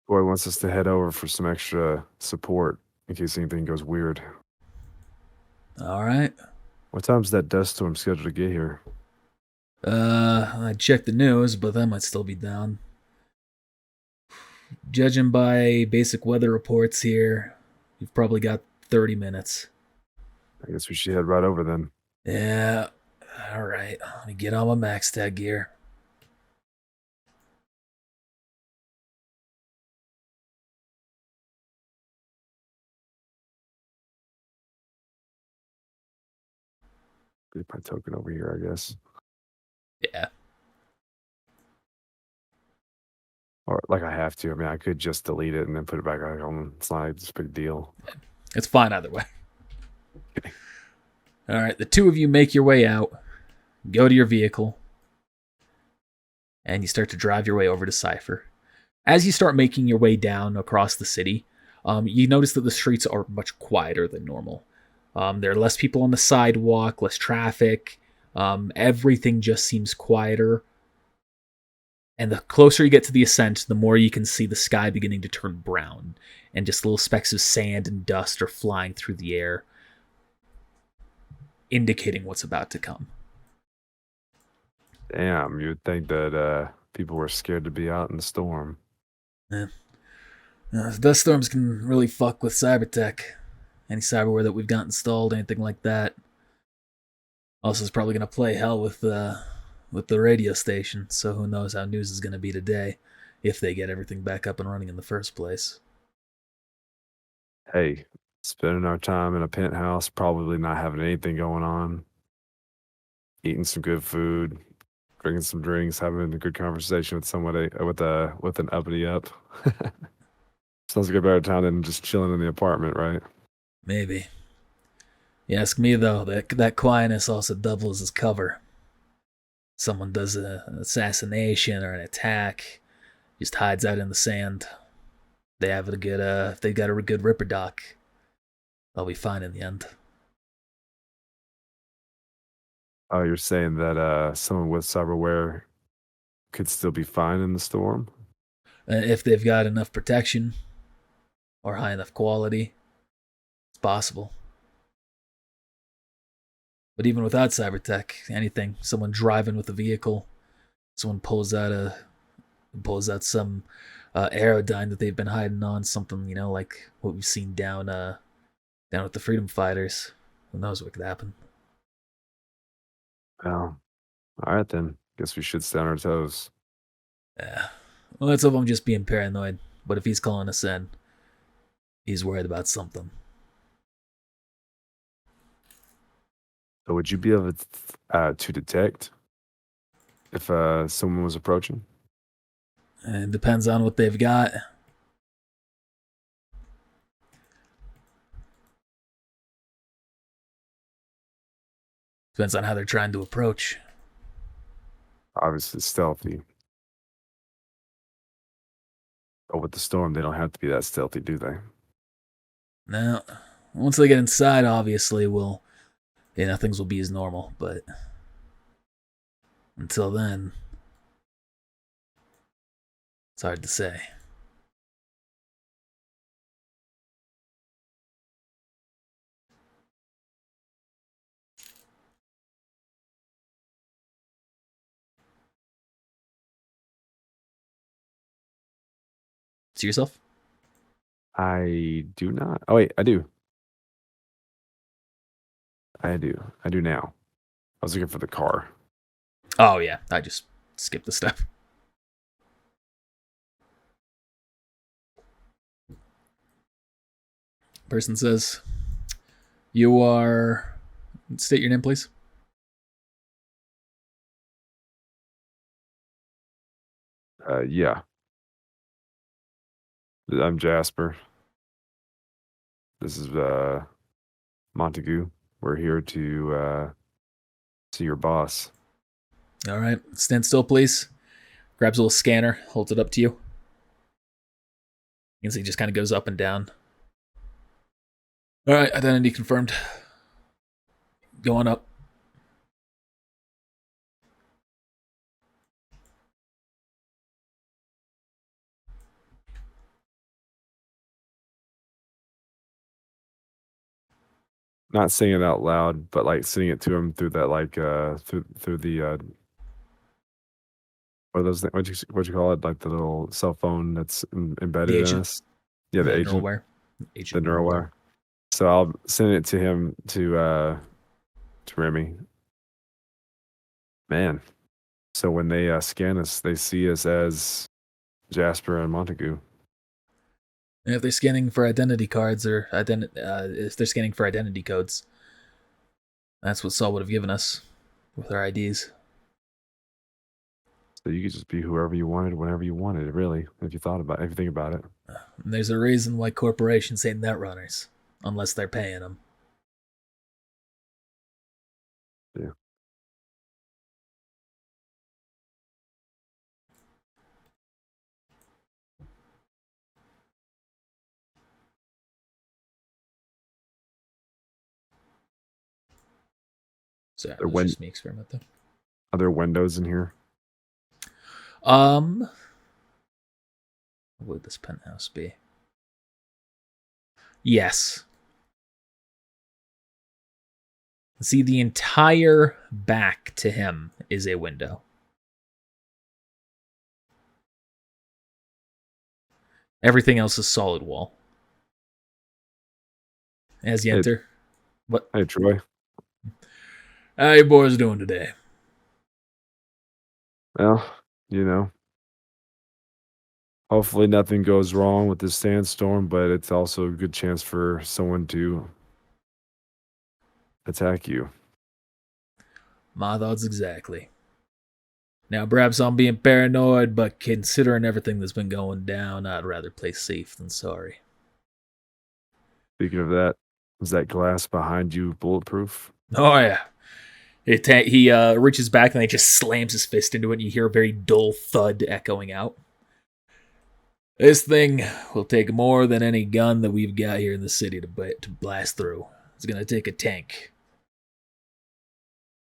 Boy wants us to head over for some extra support in case anything goes weird. All right. What time's that dust storm scheduled to get here? I checked the news, but that might still be down. Judging by basic weather reports here, you've probably got 30 minutes. I guess we should head right over then. Yeah. All right. Let me get on my max tag gear. Get my token over here, I guess. Yeah. Or like I have to. I mean, I could just delete it and then put it back on. It's not a big deal. It's fine either way. Okay. All right. The two of you make your way out, go to your vehicle, and you start to drive your way over to Cypher. As you start making your way down across the city, you notice that the streets are much quieter than normal. There are less people on the sidewalk, less traffic. Everything just seems quieter. And the closer you get to the ascent, the more you can see the sky beginning to turn brown. And just little specks of sand and dust are flying through the air, indicating what's about to come. Damn, you would think that people were scared to be out in the storm. Yeah. Dust storms can really fuck with cybertech. Any cyberware that we've got installed, anything like that. Also, it's probably going to play hell with the radio station, so who knows how news is going to be today, if they get everything back up and running in the first place. Hey, spending our time in a penthouse, probably not having anything going on, eating some good food, drinking some drinks, having a good conversation with somebody with an uppity up. Sounds like a better time than just chilling in the apartment, right? Maybe. You ask me though, that quietness also doubles as cover. Someone does an assassination or an attack, just hides out in the sand. They have a good if they got a good ripper doc, they'll be fine in the end. Oh, you're saying that someone with cyberware could still be fine in the storm? If they've got enough protection or high enough quality, it's possible. But even without cybertech, anything, someone driving with a vehicle, someone pulls out some aerodyne that they've been hiding on, something, like what we've seen down with the freedom fighters. Who knows what could happen? Well, all right then. Guess we should stay on our toes. Yeah. Well, let's hope I'm just being paranoid. But if he's calling us in, he's worried about something. So would you be able to detect if someone was approaching? It depends on what they've got. Depends on how they're trying to approach. Obviously stealthy. But with the storm, they don't have to be that stealthy, do they? No. Once they get inside, obviously, things will be as normal. But until then, it's hard to say. To yourself? I do not. Oh wait, I do. I do now. I was looking for the car. Oh yeah, I just skipped the step. Person says, "You are." State your name, please. Yeah. I'm Jasper. This is Montague. We're here to see your boss. All right, stand still, please. Grabs a little scanner, holds it up to you. You can see he just kind of goes up and down. All right, identity confirmed. Going up. Not saying it out loud, but like sending it to him through that through the what are those things? What you call it? Like the little cell phone that's embedded in us. Yeah, the agent. Neuralware. The neuralware. So I'll send it to him to Remy. Man. So when they scan us, they see us as Jasper and Montague. And if they're scanning for identity cards or if they're scanning for identity codes, that's what Saul would have given us with our IDs. So you could just be whoever you wanted, whenever you wanted, really, if you think about it. And there's a reason why corporations ain't net runners, unless they're paying them. Yeah. So yeah, it's just me experimenting. Are there windows in here? What would this penthouse be? Yes. See, the entire back to him is a window. Everything else is solid wall. As you enter. What? Hey, Troy. How you boys doing today? Well, hopefully nothing goes wrong with this sandstorm, but it's also a good chance for someone to attack you. My thoughts exactly. Now, perhaps I'm being paranoid, but considering everything that's been going down, I'd rather play safe than sorry. Speaking of that, is that glass behind you bulletproof? Oh, yeah. He reaches back and he just slams his fist into it, and you hear a very dull thud echoing out. This thing will take more than any gun that we've got here in the city to blast through. It's going to take a tank.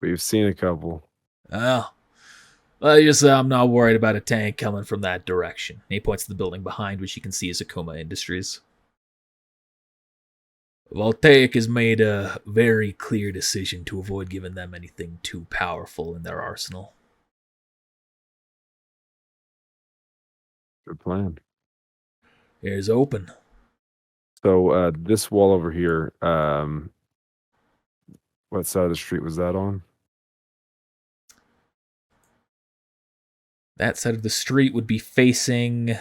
We've seen a couple. I'm not worried about a tank coming from that direction. He points to the building behind, which you can see is Akuma Industries. Voltaic has made a very clear decision to avoid giving them anything too powerful in their arsenal. Good plan. Here's open. So this wall over here, what side of the street was that on? That side of the street would be facing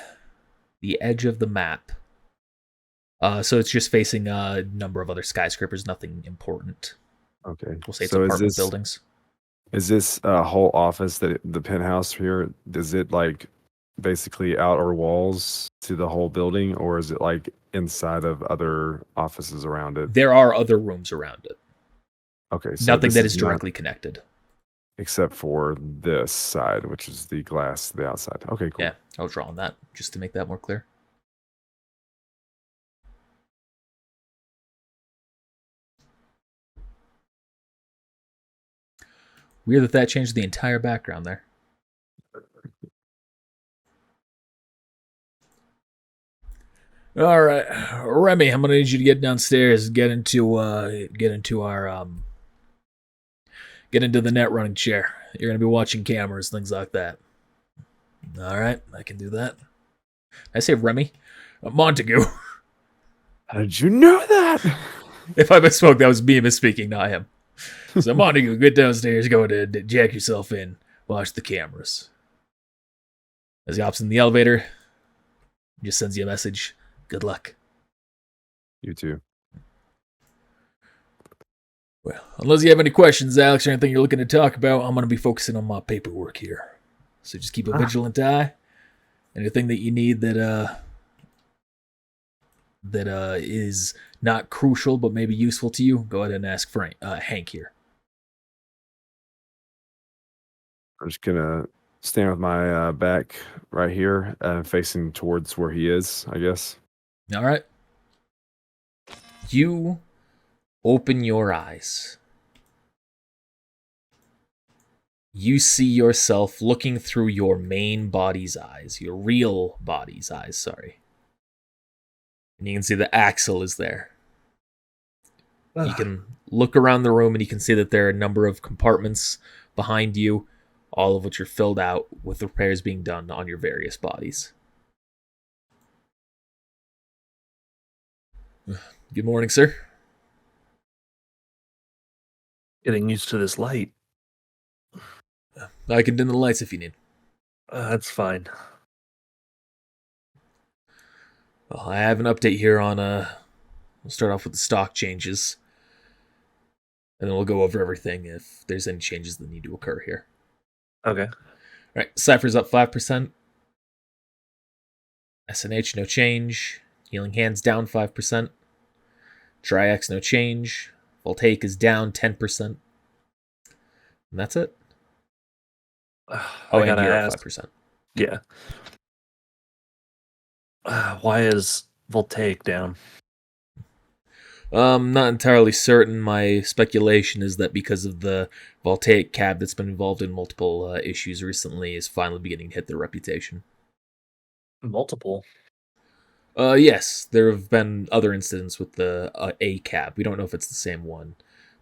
the edge of the map. So it's just facing a number of other skyscrapers, nothing important. Okay. We'll say it's apartment buildings. Is this whole office, the penthouse here, is it like basically outer walls to the whole building, or is it like inside of other offices around it? There are other rooms around it. Okay. So nothing that is directly connected. Except for this side, which is the glass, the outside. Okay, cool. Yeah, I was drawing that just to make that more clear. Weird that changed the entire background there. All right, Remy, I'm gonna need you to get downstairs, get into the net running chair. You're gonna be watching cameras, things like that. All right, I can do that. I say Remy, Montague. How did you know that? If I misspoke, that was me misspeaking, not him. So Montague, get downstairs, go to jack yourself in, watch the cameras. As he hops in the elevator, just sends you a message. Good luck. You too. Well, unless you have any questions, Alex, or anything you're looking to talk about, I'm going to be focusing on my paperwork here. So just keep a vigilant eye. Anything that you need that is not crucial but maybe useful to you, go ahead and ask for Hank here. I'm just gonna stand with my back right here, facing towards where he is, I guess. All right. You open your eyes. You see yourself looking through your main body's eyes, your real body's eyes, sorry. And you can see the Axel is there. You can look around the room and you can see that there are a number of compartments behind you, all of which are filled out with repairs being done on your various bodies. Good morning, sir. Getting used to this light. I can dim the lights if you need. That's fine. Well, I have an update here on, we'll start off with the stock changes. And then we'll go over everything if there's any changes that need to occur here. Okay. All right, Cypher's up 5%. SNH, no change. Healing Hands down 5%. Triax, no change. Voltaic is down 10%. And that's it. I and gotta you're ask. up 5%. Yeah. Why is Voltaic down? Not entirely certain. My speculation is that because of the Voltaic cab that's been involved in multiple issues recently is finally beginning to hit their reputation. Multiple? Yes, there have been other incidents with the A cab. We don't know if it's the same one.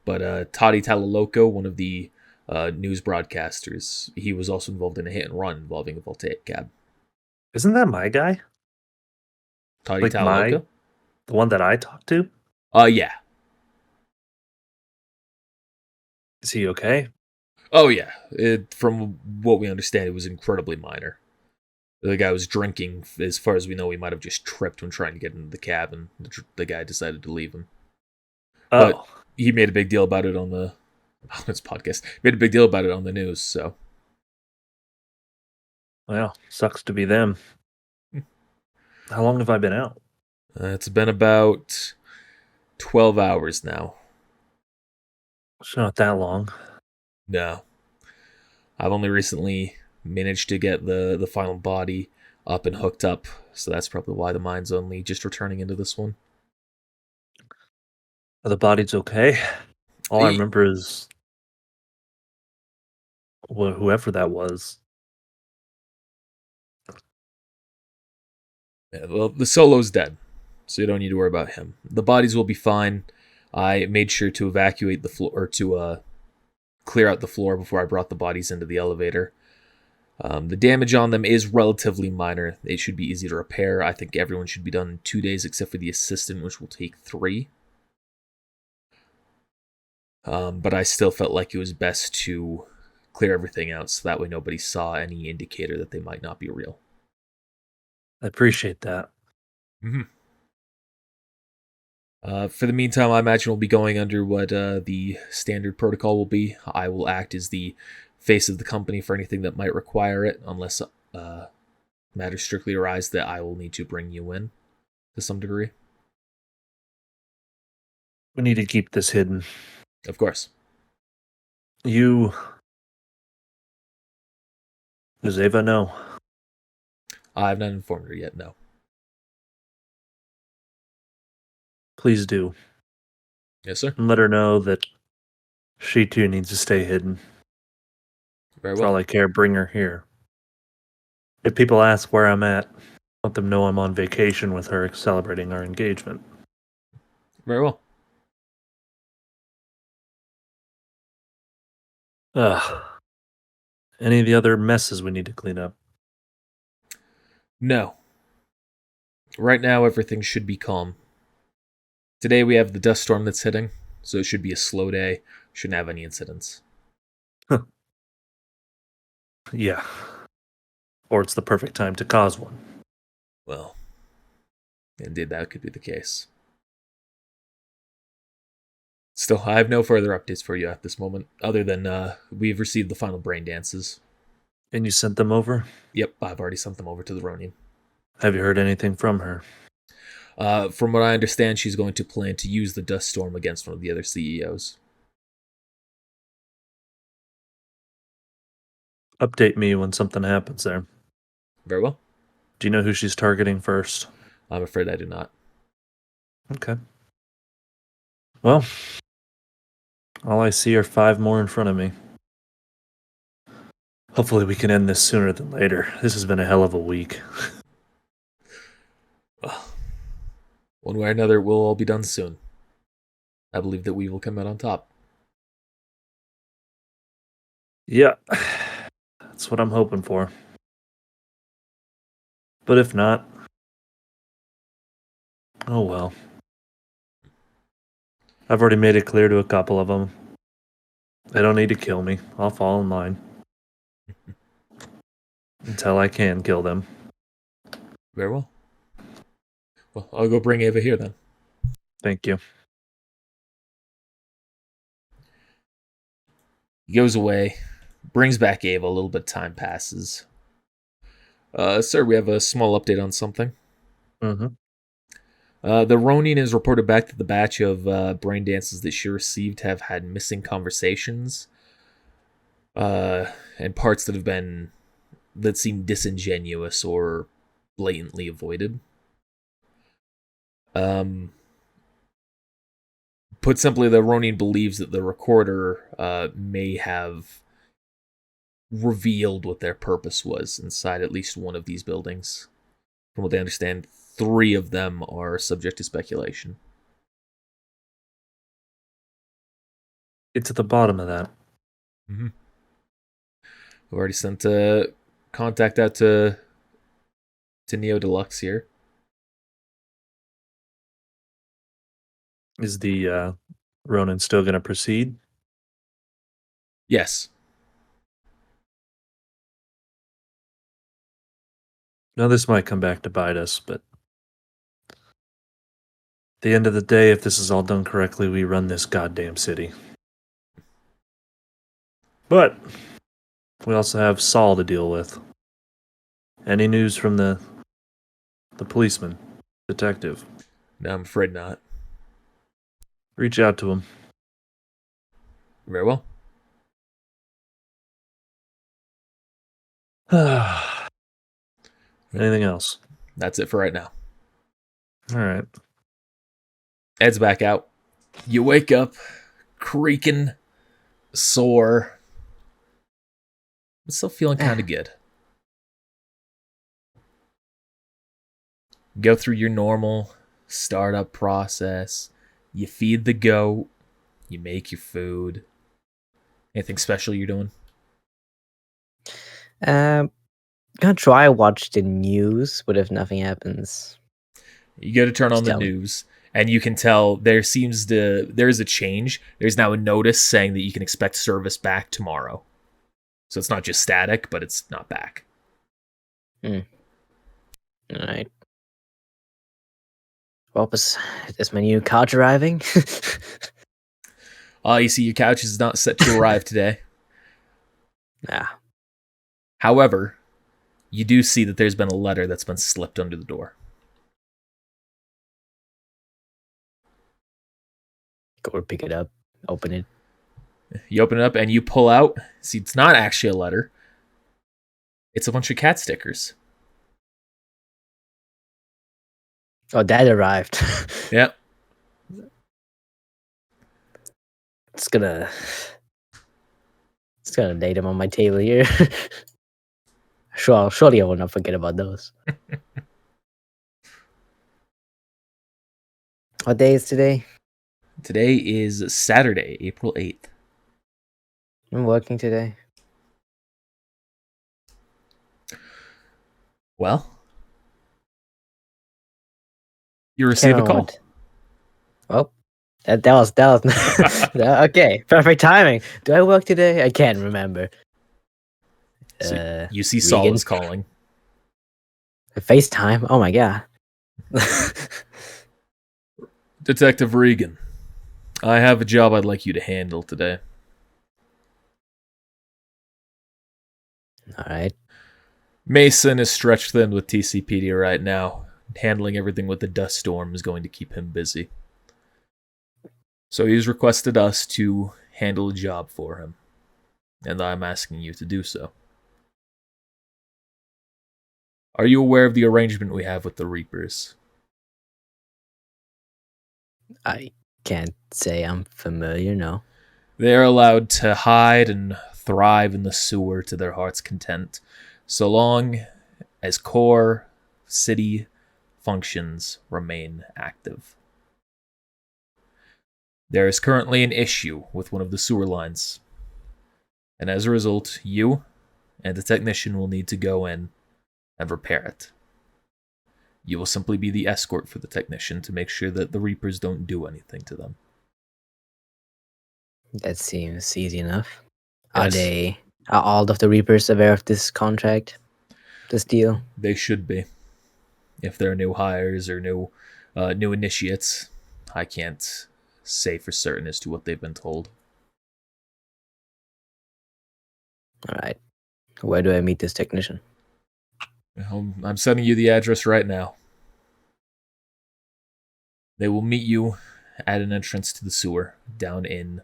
But Toddy Talaloco, one of the news broadcasters, he was also involved in a hit and run involving a Voltaic cab. Isn't that my guy? Toddy Talaloco? The one that I talked to? Yeah. Is he okay? Oh, yeah. From what we understand, it was incredibly minor. The guy was drinking. As far as we know, he might have just tripped when trying to get into the cab, and the guy decided to leave him. Oh. But he made a big deal about it on his podcast. Made a big deal about it on the news, so. Well, sucks to be them. How long have I been out? It's been about 12 hours now. It's not that long. No. I've only recently managed to get the final body up and hooked up, so that's probably why the mind's only just returning into this one. Are the bodies okay? All I remember is whoever that was. Yeah, well, the Solo's dead, so you don't need to worry about him. The bodies will be fine. I made sure to evacuate the floor, or to clear out the floor before I brought the bodies into the elevator. The damage on them is relatively minor. It should be easy to repair. I think everyone should be done in 2 days except for the assistant, which will take 3. But I still felt like it was best to clear everything out so that way nobody saw any indicator that they might not be real. I appreciate that. Mm-hmm. For the meantime, I imagine we'll be going under what the standard protocol will be. I will act as the face of the company for anything that might require it, unless matters strictly arise that I will need to bring you in to some degree. We need to keep this hidden. Of course. Does Ava know? I've not informed her yet, no. Please do. Yes, sir. And let her know that she too needs to stay hidden. Very For well. all I care, bring her here. If people ask where I'm at, let them know I'm on vacation with her celebrating our engagement. Very well. Any of the other messes we need to clean up? No. Right now, everything should be calm. Today we have the dust storm that's hitting, so it should be a slow day. Shouldn't have any incidents. Yeah. Or it's the perfect time to cause one. Well, indeed, that could be the case. Still, I have no further updates for you at this moment, other than we've received the final brain dances. And you sent them over? Yep, I've already sent them over to the Ronin. Have you heard anything from her? From what I understand, she's going to plan to use the dust storm against one of the other CEOs. Update me when something happens there. Very well. Do you know who she's targeting first? I'm afraid I do not. Okay. Well, all I see are 5 more in front of me. Hopefully we can end this sooner than later. This has been a hell of a week. One way or another, it will all be done soon. I believe that we will come out on top. Yeah, that's what I'm hoping for. But if not, oh well. I've already made it clear to a couple of them. They don't need to kill me. I'll fall in line. Until I can kill them. Very well. Well, I'll go bring Ava here then. Thank you. He goes away, brings back Ava. A little bit of time passes. Sir, we have a small update on something. Mm-hmm. The Ronin has reported back that the batch of brain dances that she received have had missing conversations and parts that seem disingenuous or blatantly avoided. Put simply, the Ronin believes that the recorder may have revealed what their purpose was inside at least one of these buildings. From what they understand, 3 of them are subject to speculation. Get to the bottom of that. Mm-hmm. I've already sent a contact out to Neo Deluxe here. Is the Ronin still going to proceed? Yes. Now this might come back to bite us, but at the end of the day, if this is all done correctly, we run this goddamn city. But we also have Saul to deal with. Any news from the policeman, detective? No, I'm afraid not. Reach out to him. Very well. Anything else? That's it for right now. All right. Ed's back out. You wake up, creaking, sore, but still feeling kind of good. Go through your normal startup process. You feed the goat. You make your food. Anything special you're doing? Gonna try watch the news, but if nothing happens, You go to turn on the Still. news, and you can tell there is a change. There's now a notice saying that you can expect service back tomorrow. So it's not just static, but it's not back. all right. Well, is my new couch arriving? You see, your couch is not set to arrive today. Nah. However, you do see that there's been a letter that's been slipped under the door. Go pick it up, open it. You open it up and you pull out. See, it's not actually a letter. It's a bunch of cat stickers. Oh, that arrived. Yep. It's gonna Just gonna lay them on my table here. Surely I will not forget about those. What day is today? Today is Saturday, April 8th. I'm working today. Well, you receive a call. Oh, that was okay. Perfect timing. Do I work today? I can't remember. So you see Saul Regan? is calling. FaceTime. Oh my god. Detective Regan, I have a job I'd like you to handle today. All right. Mason is stretched thin with TCPD right now. Handling everything with the dust storm is going to keep him busy. So he's requested us to handle a job for him. And I'm asking you to do so. Are you aware of the arrangement we have with the Reapers? I can't say I'm familiar, no. They are allowed to hide and thrive in the sewer to their heart's content, so long as core city functions remain active. There is currently an issue with one of the sewer lines, and as a result, you and the technician will need to go in and repair it. You will simply be the escort for the technician to make sure that the Reapers don't do anything to them. That seems easy enough. Yes. Are all of the Reapers aware of this contract? This deal? They should be. If they're new hires or new initiates, I can't say for certain as to what they've been told. Alright. Where do I meet this technician? I'm sending you the address right now. They will meet you at an entrance to the sewer down in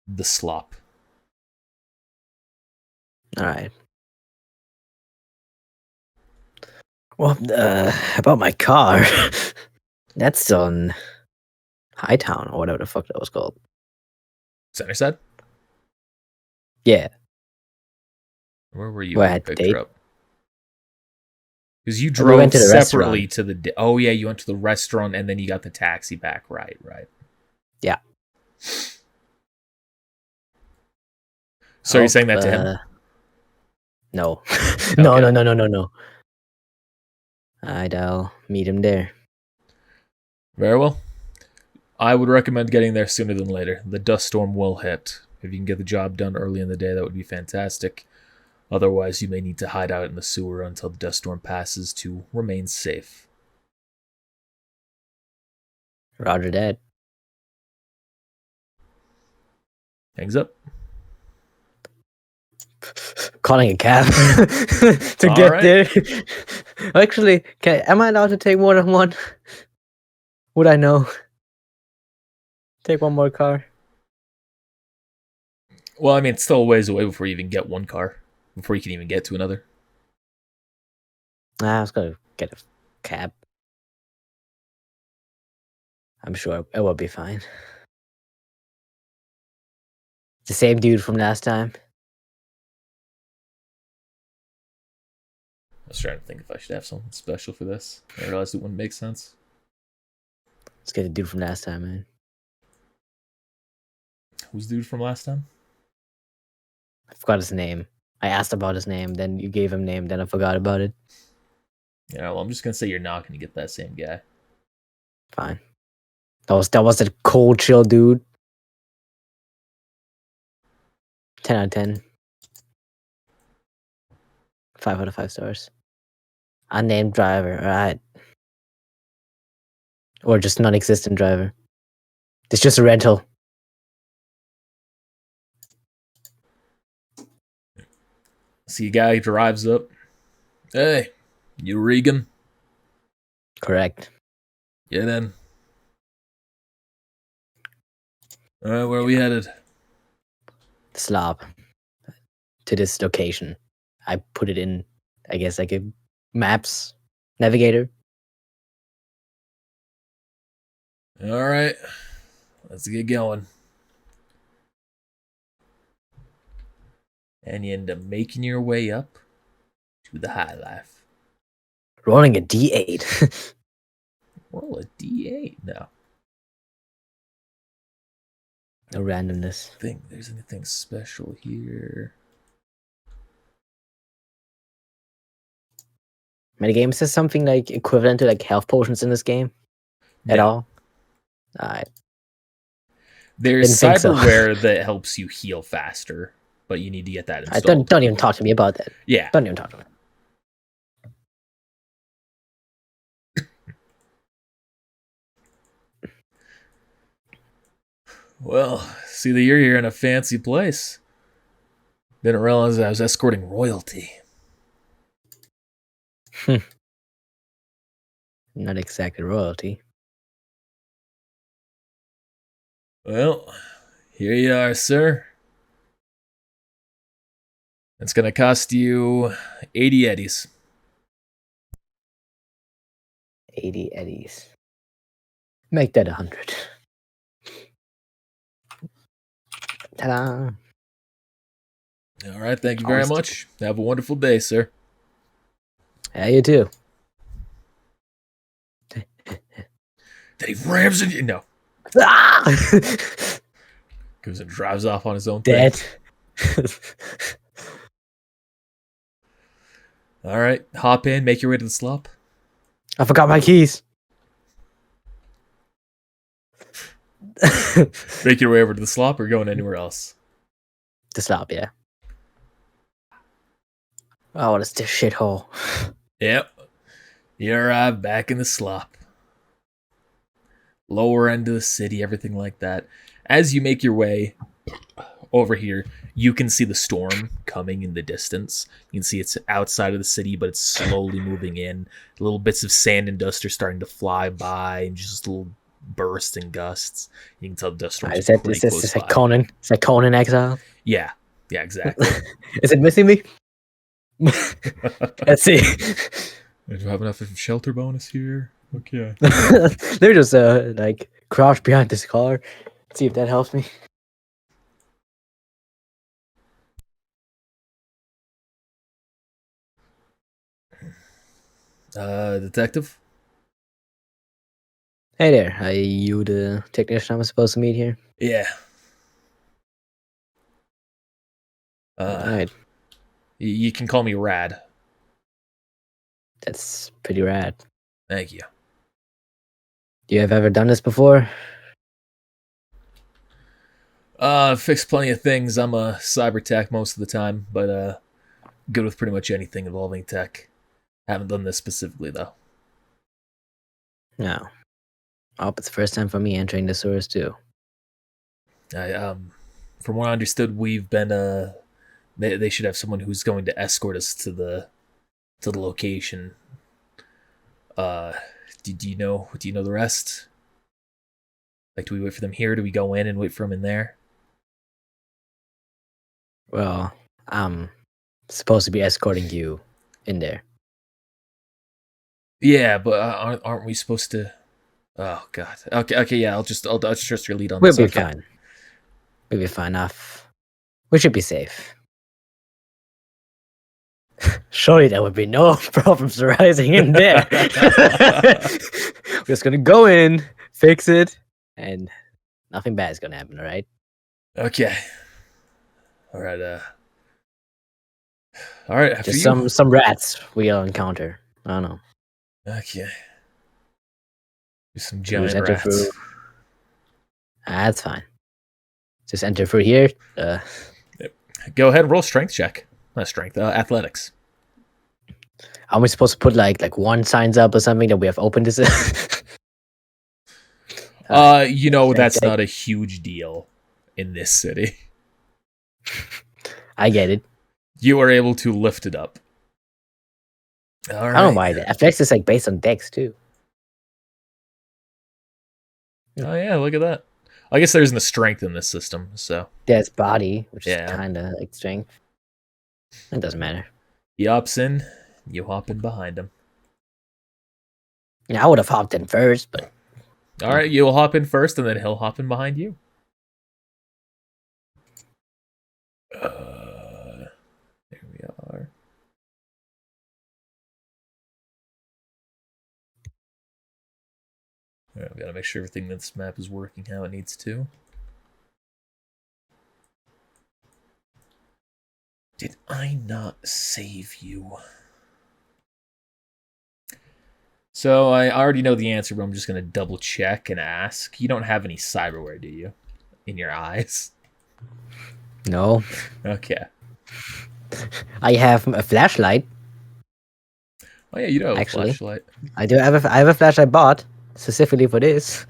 the slop. Alright. Well, about my car. That's on Hightown or whatever the fuck that was called. Center side? Yeah. Where were you Where when I you had to picked date? her up? Because you We drove went to the separately restaurant. to the... Oh, yeah, you went to the restaurant and then you got the taxi back. Right. Yeah. So you're saying that to him? No. Okay. No. I'll meet him there. Very well. I would recommend getting there sooner than later. The dust storm will hit. If you can get the job done early in the day, that would be fantastic. Otherwise, you may need to hide out in the sewer until the dust storm passes to remain safe. Roger that. Hangs up. Calling a cab to All get right. there. Actually, am I allowed to take more than one? Would I know? Take one more car. Well, I mean, it's still a ways away before you even get one car. Before you can even get to another. I was gonna get a cab. I'm sure it will be fine. The same dude from last time. I was trying to think if I should have something special for this. I realized it wouldn't make sense. Let's get the dude from last time, man. Who's the dude from last time? I forgot his name. I asked about his name, then you gave him name, then I forgot about it. Yeah, well, I'm just gonna say you're not gonna get that same guy. Fine. That was that cold chill dude. 10 out of 10. 5 out of 5 stars. Unnamed driver, alright. Or just non-existent driver. It's just a rental. See a guy drives up. Hey, you Regan? Correct. Get in. Alright, where are we headed? Slop. To this location. I put it in, I guess, like a maps navigator. Alright. Let's get going. and you end up making your way up to the high life. Rolling a D8. Roll a D8 now. No randomness. I think there's anything special here. Metagame, is there something like equivalent to like health potions in this game? At No. all? Alright. There's Didn't think so. cyberware that helps you heal faster, but you need to get that installed. Don't even talk to me about that. Yeah. Don't even talk to me. Well, see that you're here in a fancy place. Didn't realize I was escorting royalty. Not exactly royalty. Well, here you are, sir. It's gonna cost you 80 eddies. 80 eddies. Make that 100. Ta-da! All right, thank you very much. Have a wonderful day, sir. Yeah, you too. That he rams in you. No. Ah! Goes and drives off on his own Dead. thing. All right, hop in, make your way to the slop. I forgot my keys. Make your way over to the slop or going anywhere else? To stop, yeah. Oh, what is this shithole? Yep. You arrive back in the slop. Lower end of the city, everything like that. As you make your way over here, you can see the storm coming in the distance. You can see it's outside of the city, but it's slowly moving in. Little bits of sand and dust are starting to fly by, and just little bursts and gusts. You can tell the dust storms are pretty close is by. like Conan? Is that Conan Exile? Yeah, exactly. Is it missing me? Let's see. Do you have enough of a shelter bonus here? Okay. Let me just like crouch behind this car. See if that helps me. Detective? Hey there, are you the technician I'm supposed to meet here? Yeah. Alright, You can call me Rad. that's pretty rad. Thank you. You have ever done this before? Fixed plenty of things. I'm a cyber tech most of the time, but good with pretty much anything involving tech. Haven't done this specifically though. No. I hope it's the first time for me entering the sewers too. From what I understood, we've been they should have someone who's going to escort us to the location. Do you know the rest? Like, do we wait for them here? Do we go in and wait for them in there? Well, I'm supposed to be escorting you in there. Yeah, but aren't we supposed to? Oh God. Okay. Yeah, I'll just trust your lead on We'll this. be Okay. fine. We'll be fine enough. We should be safe. Surely there would be no problems arising in there. We're just gonna go in, fix it, and nothing bad is gonna happen, alright? Okay. All right. All right. After Just you. some rats we'll encounter. I don't know. Okay. There's some Can we giant just enter rats. through? That's fine. Just enter through here. Go ahead and roll strength check. Not strength. Athletics. Are we supposed to put like one signs up or something that we have opened this? That's check. not a huge deal in this city. I get it. You are able to lift it up. All right. I don't mind it. Athletics is like based on dex too. Oh yeah, look at that. I guess there isn't a strength in this system, so There's body, which Yeah. is kind of like strength. It doesn't matter. he hops in. You hop in behind him. Yeah, I would have hopped in first, but All right, you'll hop in first, and then he'll hop in behind you. I've got to make sure everything in this map is working how it needs to. Did I not save you? So I already know the answer, but I'm just going to double check and ask. You don't have any cyberware, do you? In your eyes? No. Okay. I have a flashlight. Oh yeah, you do have Actually, a flashlight. I have a flashlight bought specifically for this.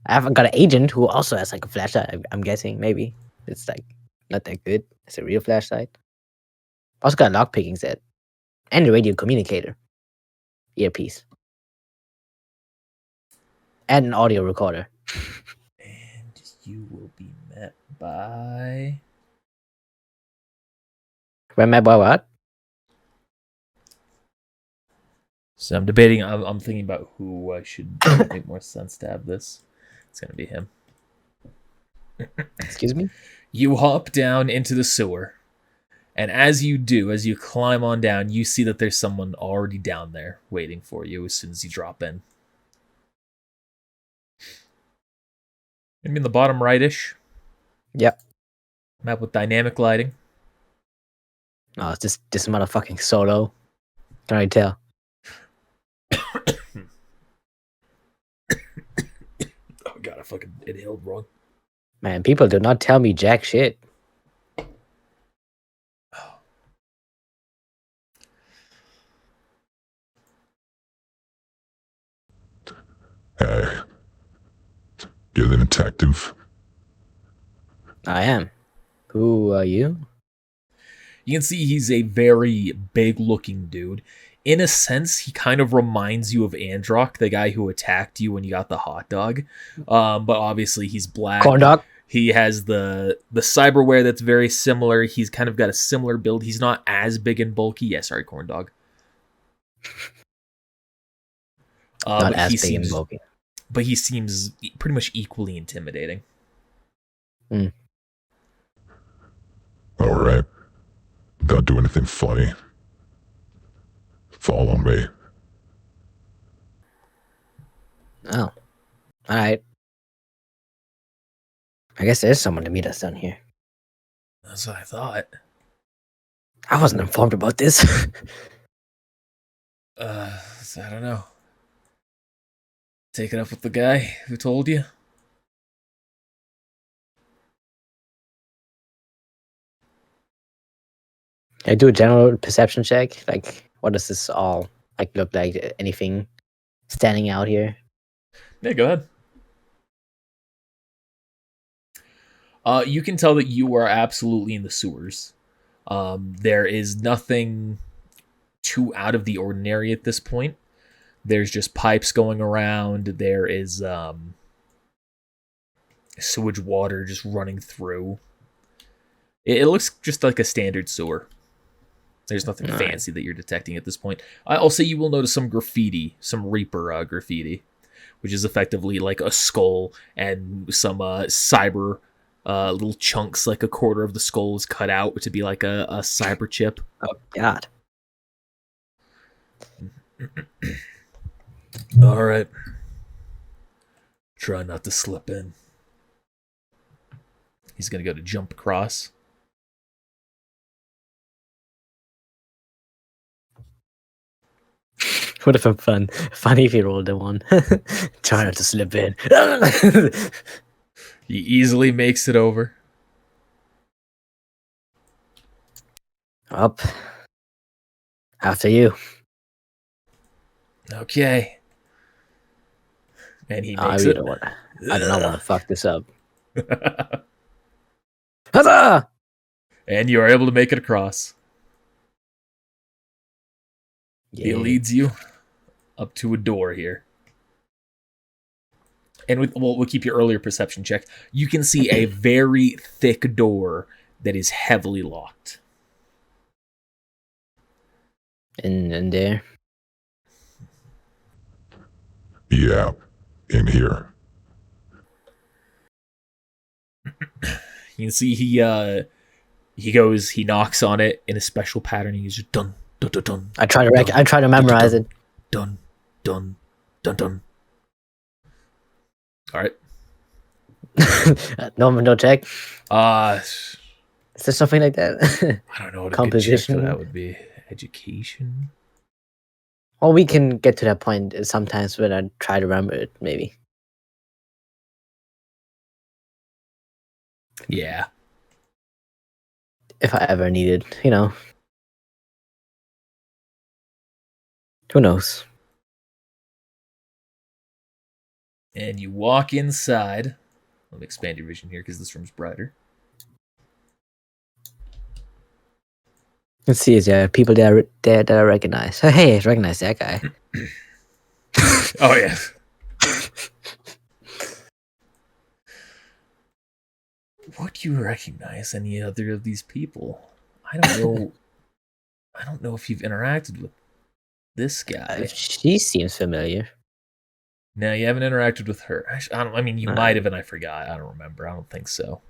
I've got an agent who also has like a flashlight. I'm guessing maybe it's like not that good. It's a real flashlight. Also got a lockpicking set and a radio communicator, earpiece, and an audio recorder. And you will be met by. Remember what? So I'm debating. I'm thinking about who I should make more sense to have this. It's gonna be him. Excuse me? You hop down into the sewer, and as you do, as you climb on down, you see that there's someone already down there waiting for you as soon as you drop in. Maybe in the bottom rightish. Yep. Map with dynamic lighting. Oh, it's just this motherfucking solo. Can I tell? Oh god, I fucking inhaled wrong. Man, people do not tell me jack shit. Hey, you're the detective. I am. Who are you? You can see he's a very big-looking dude. In a sense, he kind of reminds you of Androck, the guy who attacked you when you got the hot dog. But obviously, he's black. Corn dog? He has the cyberware that's very similar. He's kind of got a similar build. He's not as big and bulky. Yeah, sorry, corn dog. Not as big and bulky. But he seems pretty much equally intimidating. All right. Don't do anything funny. Follow me. Oh. Alright. I guess there's someone to meet us down here. That's what I thought. I wasn't informed about this. So I don't know. Take it up with the guy who told you. I do a general perception check. Like, what does this all like look like? Anything standing out here? Yeah, go ahead. You can tell that you are absolutely in the sewers. There is nothing too out of the ordinary at this point. There's just pipes going around. There is sewage water just running through. It looks just like a standard sewer. There's nothing fancy that you're detecting at this point. I'll say you will notice some graffiti, some Reaper graffiti, which is effectively like a skull and some cyber little chunks, like a quarter of the skull is cut out to be like a cyber chip. Oh, God. All right. Try not to slip in. He's going to go to jump across. Would have been fun. Funny if he rolled a one. Try not to slip in. He easily makes it over. Up. After you. Okay. And he makes I it. do not want to fuck this up. Huzzah! And you are able to make it across. Yeah. He leads you up to a door here. And we'll keep your earlier perception check. You can see a very thick door that is heavily locked. In there. Yeah, in here. You can see he knocks on it in a special pattern. He's just dun dun dun dun. I try to memorize it. Dun dun dun dun All right. No check. Is Is there something like that? I don't know what a good check Composition? for that would be. Education. Well, we can get to that point sometimes when I try to remember it, maybe. Yeah. If I ever needed, you know. Who knows? And you walk inside. Let me expand your vision here because this room's brighter. Let's see, is there people there that I recognize? Oh, hey, I recognize that guy. Oh, yeah. What do you recognize any other of these people? I don't know. I don't know if you've interacted with this guy. She seems familiar. No, you haven't interacted with her. I mean, you Alright. might have, and I forgot. I don't remember. I don't think so.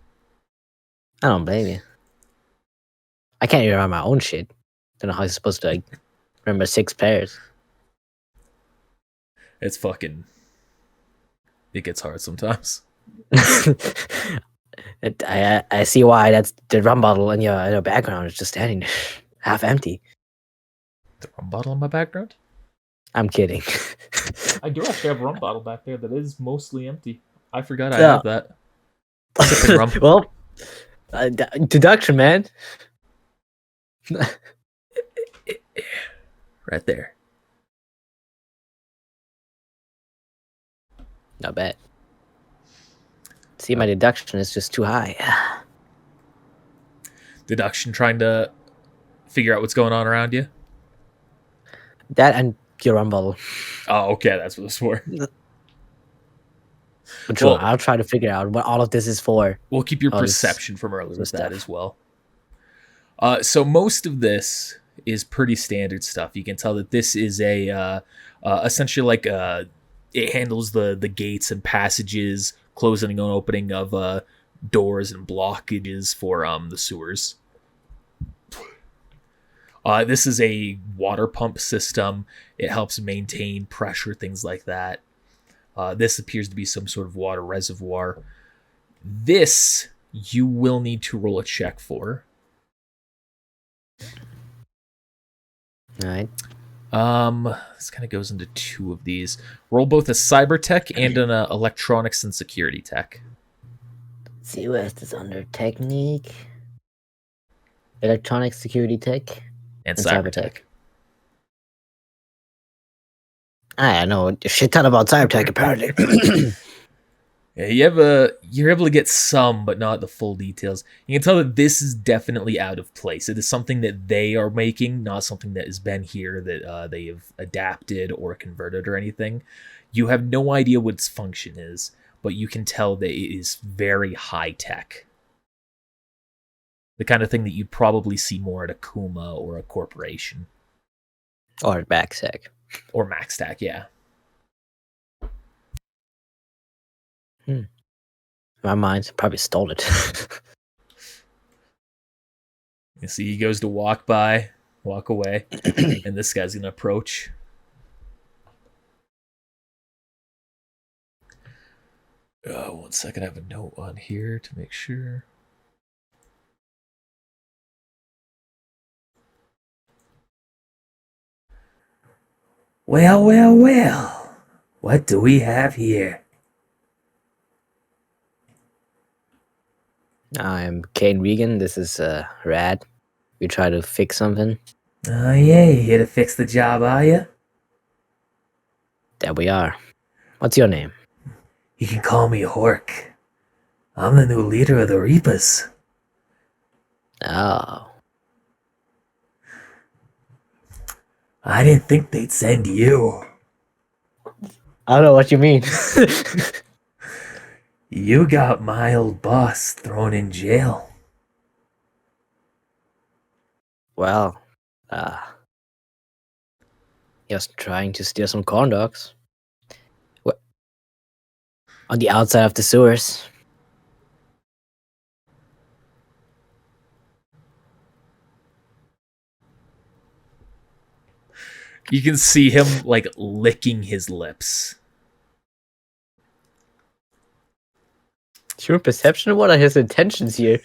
I don't blame you. I can't even remember my own shit. Don't know how I'm supposed to remember 6 pairs. It's fucking. It gets hard sometimes. I see why that's the rum bottle in your background is just standing there, half empty. The rum bottle in my background? I'm kidding. I do actually have a rum bottle back there that is mostly empty. I forgot I Yeah. have that. Sipping rum. Well, deduction, man. Right there. Not bad. See, my deduction is just too high. Deduction trying to figure out what's going on around you? That and your rum bottle. Oh, okay. That's what it's for. But Well- I'll try to figure out what all of this is for. We'll keep your All this perception from earlier with that stuff. as well. So most of this is pretty standard stuff. You can tell that this is a essentially like it handles the gates and passages, closing and opening of doors and blockages for the sewers. This is a water pump system. It helps maintain pressure, things like that. This appears to be some sort of water reservoir. This you will need to roll a check for. All right. This kind of goes into 2 of these. Roll both a cyber tech and an electronics and security tech. Let's see what is this under technique, electronic security tech, And and cyber tech. I know a shit ton about cyber tech apparently. Yeah, you're able to get some, but not the full details. You can tell that this is definitely out of place. It is something that they are making, not something that has been here that they have adapted or converted or anything. You have no idea what its function is, but you can tell that it is very high tech. The kind of thing that you'd probably see more at a Kuma or a corporation. Or backsec. Or MaxTac, yeah. My mind probably stole it. You see, he goes to walk away, and this guy's gonna approach. One second, I have a note on here to make sure. Well. What do we have here? I'm Kane Regan. This is Rad. We try to fix something. Oh, yeah, you here to fix the job, are you? There we are. What's your name? You can call me Hork. I'm the new leader of the Reapers. Oh. I didn't think they'd send you. I don't know what you mean. You got my old boss thrown in jail. Well, he was trying to steal some corn dogs. What? On the outside of the sewers. You can see him, like, licking his lips. Human perception? What are his intentions here?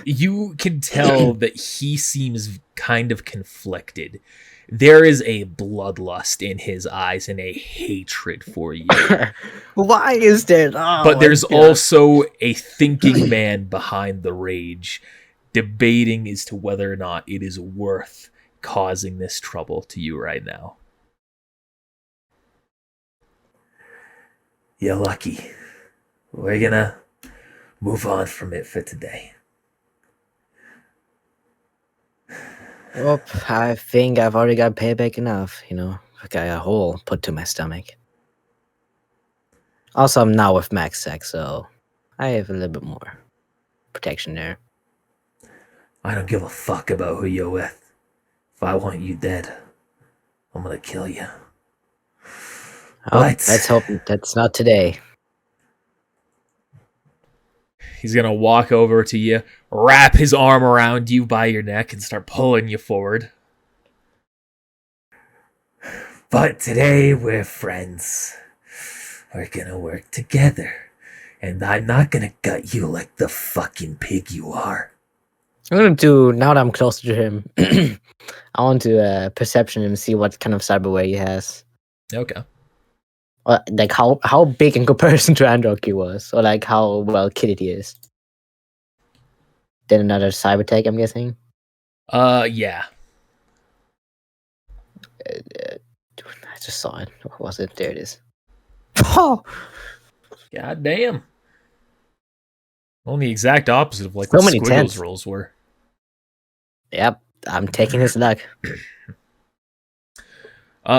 You can tell that he seems kind of conflicted. There is a bloodlust in his eyes and a hatred for you. Why is there? Oh, But there's also a thinking man behind the rage, debating as to whether or not it is worth causing this trouble to you right now. You're lucky. We're gonna move on from it for today. Well, I think I've already got payback enough, you know. I got a hole put to my stomach. Also, I'm now with Max Sec, so I have a little bit more protection there. I don't give a fuck about who you're with. If I want you dead, I'm gonna kill you. Oh, let's hope that's not today. He's gonna walk over to you, wrap his arm around you by your neck, and start pulling you forward. But today we're friends. We're gonna work together. And I'm not gonna gut you like the fucking pig you are. I'm gonna do, now that I'm closer to him, I want to perception him and see what kind of cyberware he has. Okay. Like how big in comparison to Android he was, or like how well kitted he is. Then another cyber tech, I'm guessing. Yeah. I just saw it. What was it? There it is. Oh, God damn. Only exact opposite of like So what many Squiggle's tens. rolls were. yep. I'm taking his luck.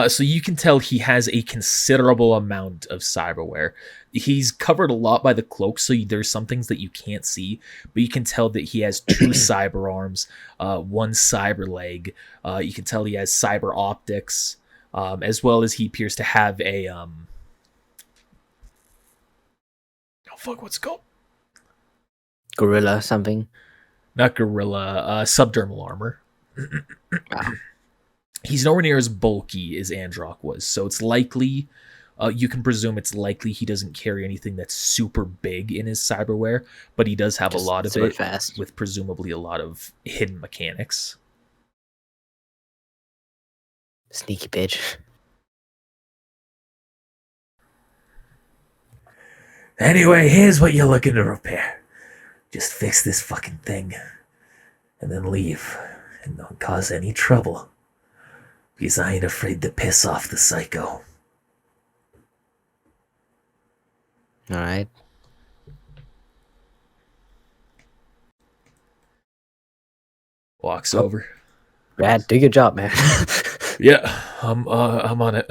So you can tell he has a considerable amount of cyberware. He's covered a lot by the cloak, so there's some things that you can't see, but you can tell that he has 2 cyber arms, 1 cyber leg. You can tell he has cyber optics, as well as he appears to have a oh fuck, what's it called? Gorilla something. Not gorilla, subdermal armor. Wow. He's nowhere near as bulky as Androck was, so it's likely, you can presume it's likely he doesn't carry anything that's super big in his cyberware, but he does have Just a lot of super it, fast. with presumably a lot of hidden mechanics. Sneaky bitch. Anyway, here's what you're looking to repair. Just fix this fucking thing, and then leave, and don't cause any trouble. Because I ain't afraid to piss off the psycho. Alright. Walks Oh. over. Brad, do your job, man. Yeah, I'm on it.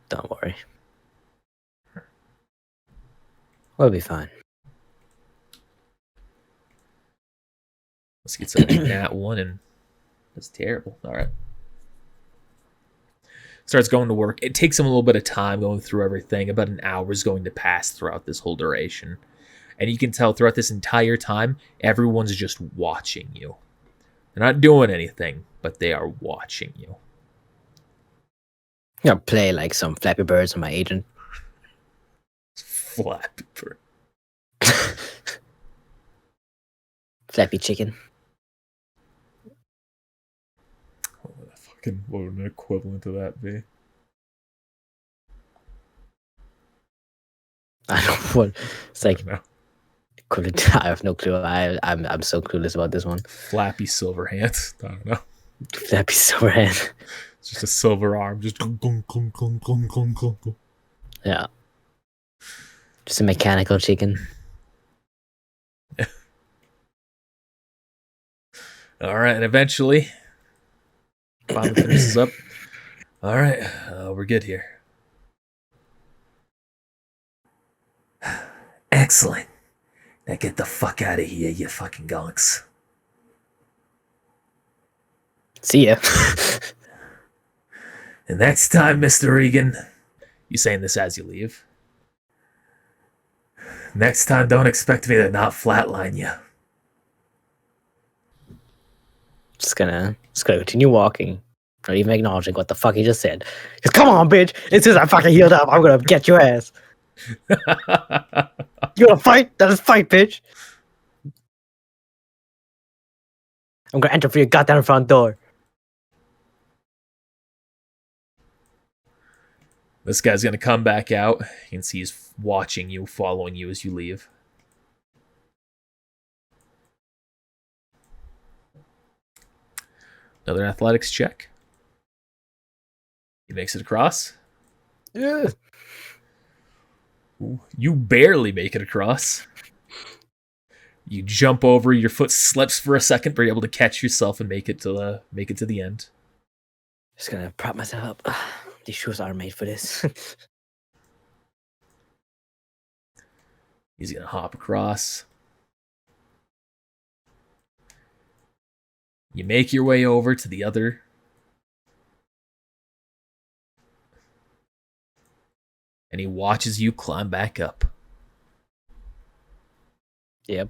Don't worry. We'll be fine. Let's get something nat 1, and that's terrible. All right. Starts going to work. It takes him a little bit of time going through everything. About an hour is going to pass throughout this whole duration. And you can tell throughout this entire time, everyone's just watching you. They're not doing anything, but they are watching you. I'm gonna play like some Flappy Birds on my agent. Flappy bird. Flappy chicken. What would an equivalent to that be? I don't know what it's like. No. I have no clue. I'm so clueless about this one. Flappy silver hands. I don't know. Flappy Silverhand. It's just a silver arm. Just clunk, clunk, clunk, clunk, clunk, clunk, clunk. Yeah. Just a mechanical chicken. All right, and eventually, finally finishes up. All right, we're good here. Excellent. Now get the fuck out of here, you fucking gonks. See ya. And next time, Mr. Regan, you saying this as you leave. Next time, don't expect me to not flatline you. Just gonna continue walking. Not even acknowledging what the fuck he just said. Because come on, bitch! As soon as I fucking healed up, I'm gonna get your ass. You wanna fight? Let us fight, bitch! I'm gonna enter through your goddamn front door. This guy's gonna come back out. You can see he's watching you, following you as you leave. Another athletics check. He makes it across. Yeah. Ooh, you barely make it across. You jump over, your foot slips for a second, but you're able to catch yourself and make it to the end. Just gonna prop myself up. These shoes are made for this. He's gonna hop across. You make your way over to the other. And he watches you climb back up. Yep.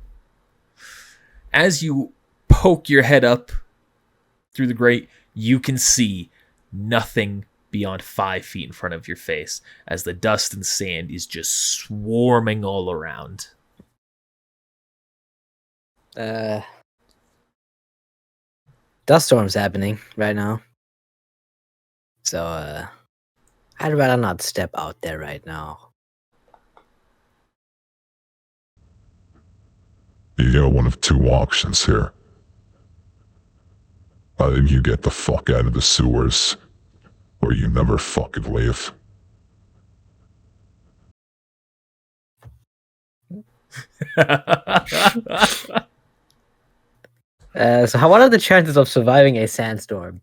As you poke your head up through the grate, you can see nothing beyond 5 feet in front of your face as the dust and sand is just swarming all around. Dust storm's happening right now. So, I'd rather not step out there right now. You got one of two options here. Either you get the fuck out of the sewers, or you never fucking leave. So what are the chances of surviving a sandstorm?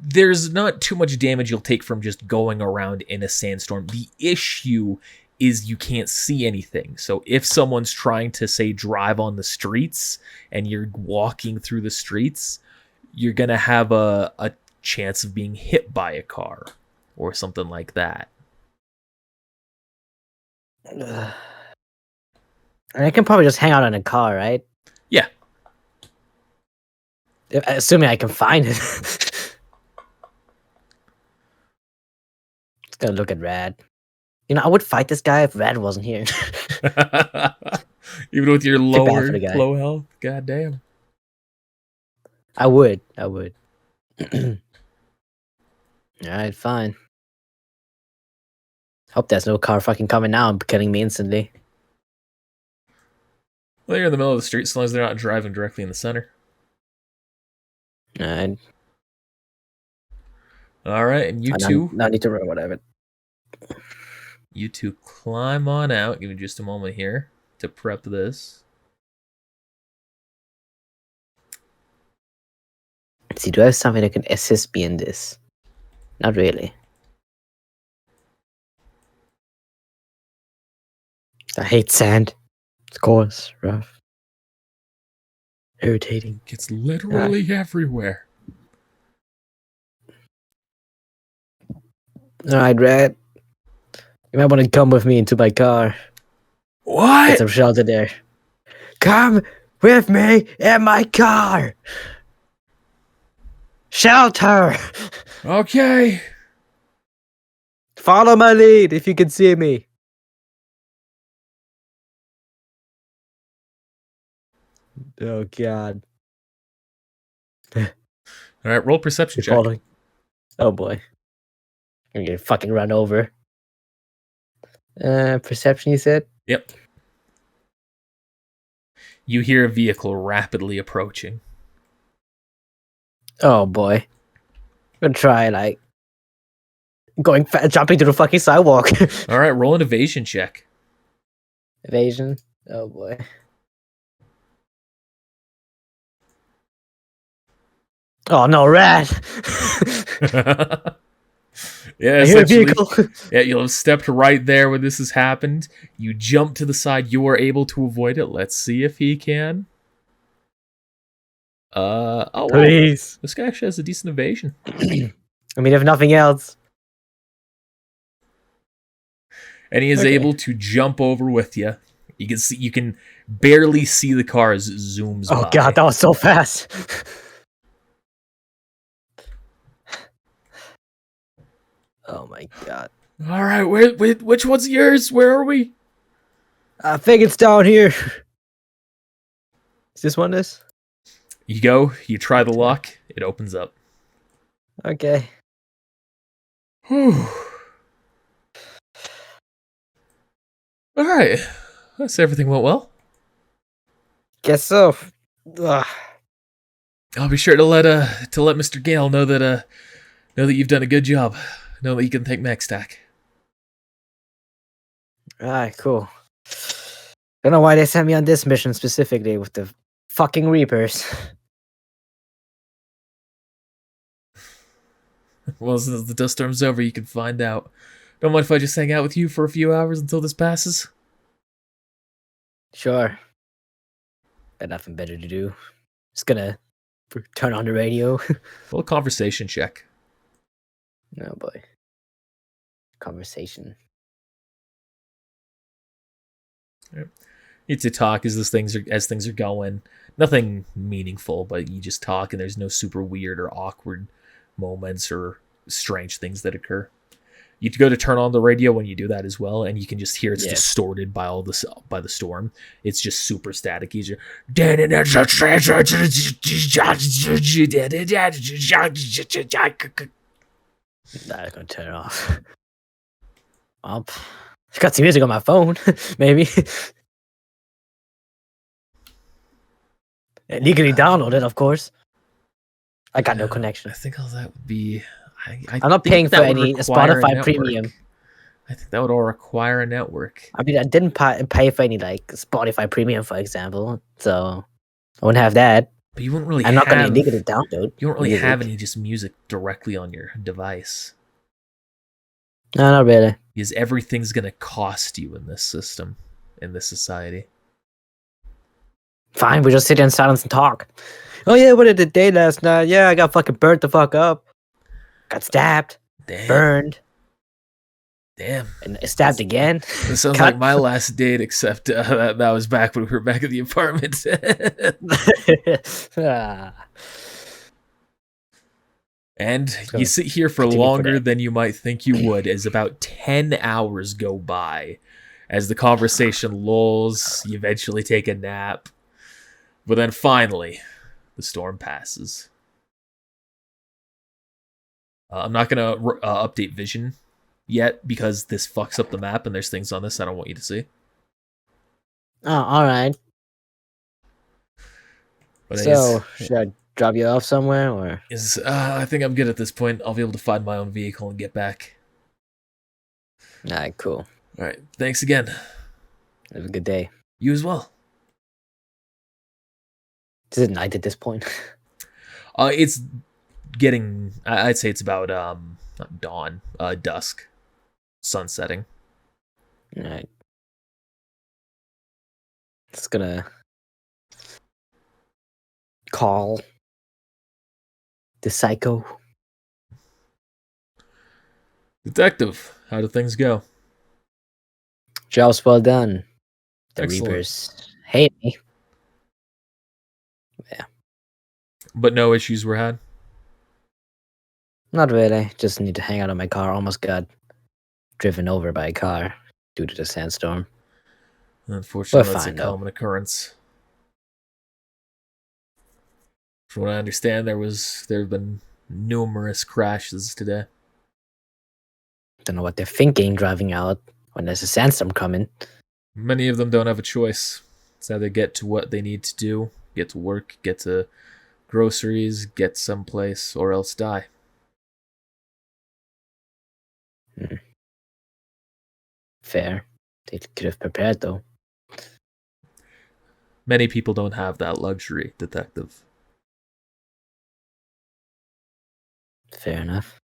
There's not too much damage you'll take from just going around in a sandstorm. The issue is you can't see anything. So if someone's trying to, say, drive on the streets and you're walking through the streets, you're going to have a chance of being hit by a car or something like that. I can probably just hang out in a car, right? Yeah. Assuming I can find it. Just gonna look at Rad. You know, I would fight this guy if Rad wasn't here. Even with your Too bad for the guy. low health? God damn. I would. Alright, fine. Hope there's no car fucking coming now and killing me instantly. Well, you're in the middle of the street as long as they're not driving directly in the center. Alright. Alright, and you two... No need to run whatever. You two climb on out. Give me just a moment here to prep this. Let's see, do I have something that can assist me in this? Not really. I hate sand. It's coarse, rough, irritating. It's literally everywhere. Alright, Red. You might want to come with me into my car. What? Get some shelter there. Come with me in my car! Shelter! Okay. Follow my lead if you can see me. Oh god. Alright, roll perception check. Following. Oh boy. I'm gonna get fucking run over. Perception, you said? Yep. You hear a vehicle rapidly approaching. Oh boy. I'm gonna try, like, jumping to the fucking sidewalk. Alright, roll an evasion check. Evasion? Oh boy. Oh no, rat! Yeah, I hear a essentially, vehicle. yeah, you'll have stepped right there when this has happened. You jump to the side. You are able to avoid it. Let's see if he can. Oh, wow. Please. This guy actually has a decent evasion. I mean, if nothing else. And he is able to jump over with you. You can barely see the car as it zooms by. Oh god, that was so fast. Oh my god. All right, which one's yours? Where are we? I think it's down here. Is this one this? You go, you try the lock, it opens up. Okay. Whew. All right, so everything went well. Guess so. Ugh. I'll be sure to let Mr. Gale know that you've done a good job. Know that you can thank MaxTac. Alright, cool. Don't know why they sent me on this mission specifically with the fucking Reapers. Well, since the dust storm's over, you can find out. Don't mind if I just hang out with you for a few hours until this passes? Sure. Got nothing better to do. Just gonna turn on the radio. Well, conversation check. Oh boy. Conversation. You to talk as things are going. Nothing meaningful, but you just talk, and there's no super weird or awkward moments or strange things that occur. You go to turn on the radio when you do that as well, and you can just hear it's distorted by the storm. It's just super static. Easier. I'm gonna turn it off. I got some music on my phone, maybe. Legally downloaded, of course. I got no connection. I think all that would be. I'm not paying for any Spotify Premium. I think that would all require a network. I mean, I didn't pay for any like Spotify Premium, for example, so I wouldn't have that. But you wouldn't really. I'm not going to legally download. You don't really have any just music directly on your device. No, not really. Because everything's going to cost you in this system, in this society. Fine, we just sit here in silence and talk. Oh yeah, what did the day last night? Yeah, I got fucking burnt the fuck up. Got stabbed. Damn. Burned. Damn. And stabbed again. It sounds like my last date, except that was back when we were back at the apartment. And you sit here for longer than you might think you would, as about 10 hours go by. As the conversation lulls, you eventually take a nap. But then finally, the storm passes. I'm not going to update vision yet, because this fucks up the map and there's things on this I don't want you to see. Oh, alright. So, should I drop you off somewhere, or? I think I'm good at this point. I'll be able to find my own vehicle and get back. Alright, cool. Alright, thanks again. Have a good day. You as well. Is it night at this point? It's getting, I'd say it's about, not dawn, dusk. Sun setting. Alright. Just gonna call the psycho. Detective, how do things go? Job's well done. The Excellent. Reapers hate me. Yeah. But no issues were had? Not really. Just need to hang out in my car. Almost got driven over by a car due to the sandstorm. Unfortunately, that's a common occurrence. From what I understand, there have been numerous crashes today. Don't know what they're thinking driving out when there's a sandstorm coming. Many of them don't have a choice. It's either get to what they need to do, get to work, get to groceries, get someplace, or else die. Fair. They could have prepared, though. Many people don't have that luxury, Detective. Fair enough.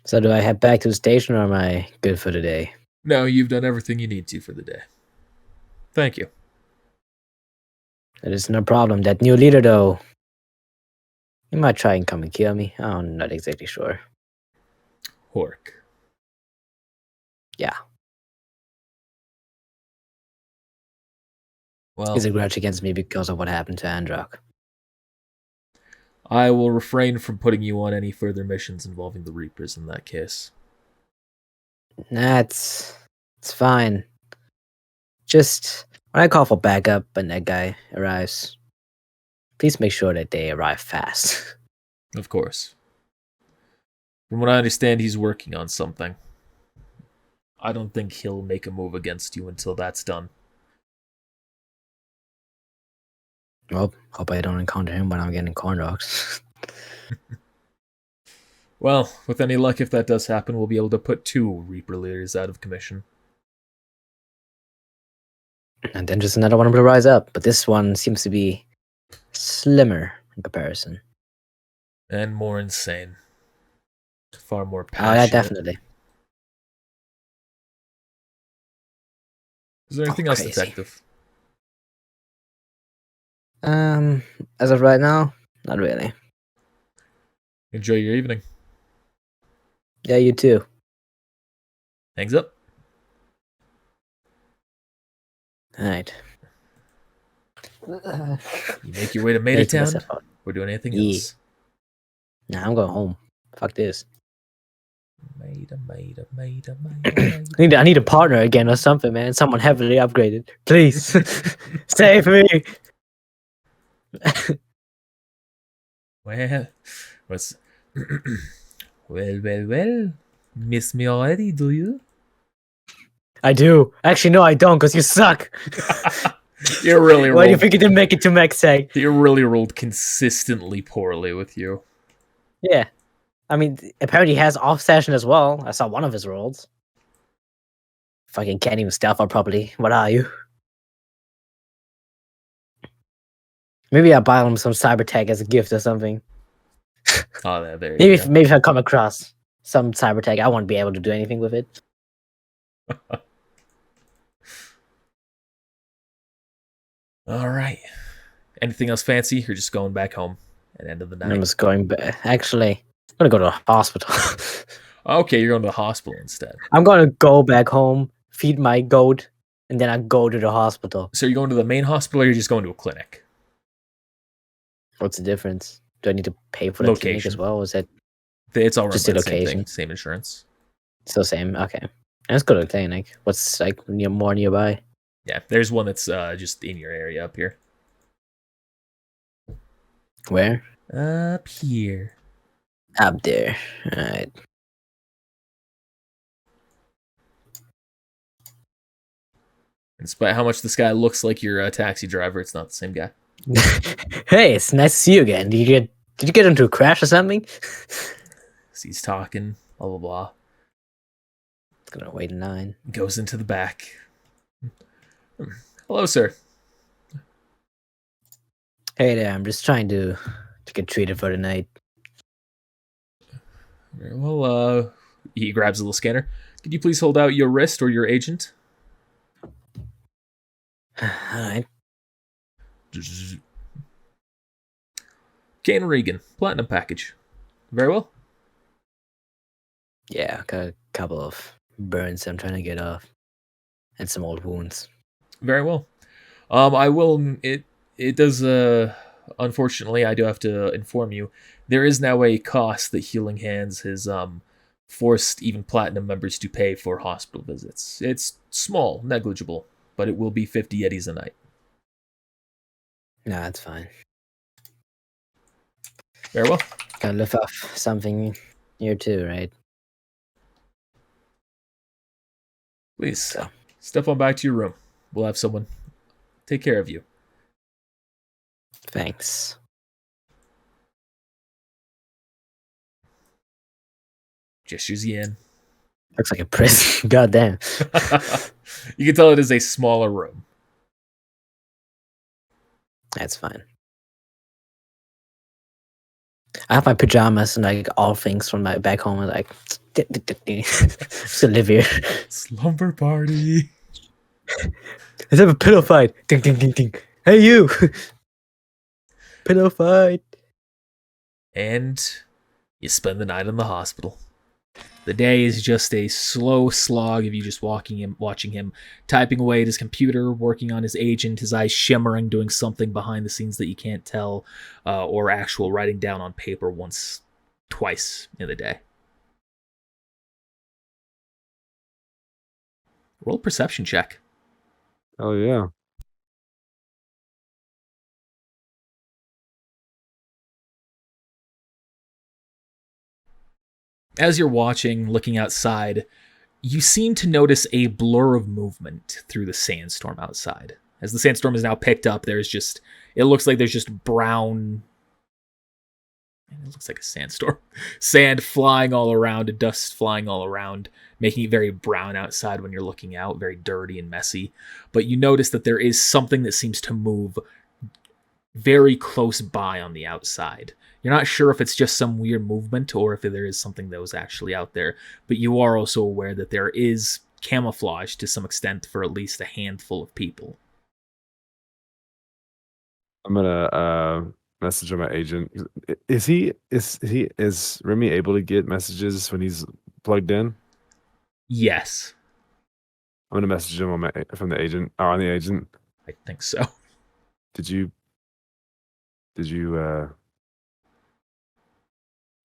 So do I head back to the station, or am I good for the day? No, you've done everything you need to for the day. Thank you. That is no problem. That new leader, though, he might try and come and kill me. I'm not exactly sure. Hork. Yeah. Well, he's a grudge against me because of what happened to Androck. I will refrain from putting you on any further missions involving the Reapers in that case. Nah, it's fine. Just when I call for backup and that guy arrives, please make sure that they arrive fast. Of course. From what I understand, he's working on something. I don't think he'll make a move against you until that's done. Well, hope I don't encounter him when I'm getting corn dogs. Well, with any luck, if that does happen, we'll be able to put 2 Reaper leaders out of commission. And then just another one will rise up, but this one seems to be slimmer in comparison. And more insane. Far more Oh, passionate. yeah, definitely. Is there anything else, crazy. Detective? As of right now, not really. Enjoy your evening. Yeah, you too. Hangs up. All right. You make your way to Making Town. myself out. Or doing anything Yeah. else? Nah, I'm going home. Fuck this. Maida. I need a partner again or something, man. Someone heavily upgraded. Please. Save me. Well, what's... well. Miss me already, do you? I do. Actually, no, I don't, because you suck. You really Why do you rolled... think you didn't make it to Mexag? You really rolled consistently poorly with you. Yeah. I mean, apparently he has off session as well. I saw one of his rolls. Fucking can't even stealth out properly. What are you? Maybe I'll buy him some cyber tag as a gift or something. Oh, there you Maybe go. maybe if I come across some cyber tag, I won't be able to do anything with it. All right. Anything else fancy? You're just going back home at the end of the night. I'm just going back. Actually, I'm gonna go to the hospital. Okay, you're going to the hospital instead. I'm gonna go back home, feed my goat, and then I go to the hospital. So you're going to the main hospital, or you're just going to a clinic? What's the difference? Do I need to pay for the clinic as Location. well? Or is it It's all Just run the by the same thing, location. same insurance. still same? Okay, let's go to the clinic. What's like more nearby? Yeah, there's one that's just in your area up here. Where? Up here. Up there. All right. Despite how much this guy looks like your taxi driver, it's not the same guy. Hey, it's nice to see you again. Did you get into a crash or something? So he's talking, blah, blah, blah. Gonna wait in line. Goes into the back. Hello, sir. Hey there, I'm just trying to get treated for the night. Very well, he grabs a little scanner. Could you please hold out your wrist or your agent? Alright. Kane Regan, platinum package. Very well. Yeah, got a couple of burns I'm trying to get off. And some old wounds. Very well. I will. It does. Unfortunately, I do have to inform you. There is now a cost that Healing Hands has forced even platinum members to pay for hospital visits. It's small, negligible, but it will be 50 Yetis a night. Nah, that's fine. Very well. Gotta lift off something here too, right? Please So. step on back to your room. We'll have someone take care of you. Thanks. Gestures you in. Looks like a prison. Goddamn. You can tell it is a smaller room. That's fine. I have my pajamas and like all things from my back home and like just to live here. Slumber party. Let's have a pillow fight. Ding ding ding ding. Hey you. Pillow fight. And you spend the night in the hospital. The day is just a slow slog of you just watching him, typing away at his computer, working on his agent, his eyes shimmering, doing something behind the scenes that you can't tell, or actual writing down on paper twice in the day. Roll a perception check. Oh yeah. As you're watching, looking outside, you seem to notice a blur of movement through the sandstorm outside. As the sandstorm is now picked up, it looks like there's just brown, it looks like a sandstorm, sand flying all around and dust flying all around, making it very brown outside when you're looking out, very dirty and messy. But you notice that there is something that seems to move very close by on the outside. You're not sure if it's just some weird movement or if there is something that was actually out there, but you are also aware that there is camouflage to some extent for at least a handful of people. I'm gonna message on my agent. Is Remy able to get messages when he's plugged in? Yes, I'm gonna message him from the agent or on the agent. I think so. Did you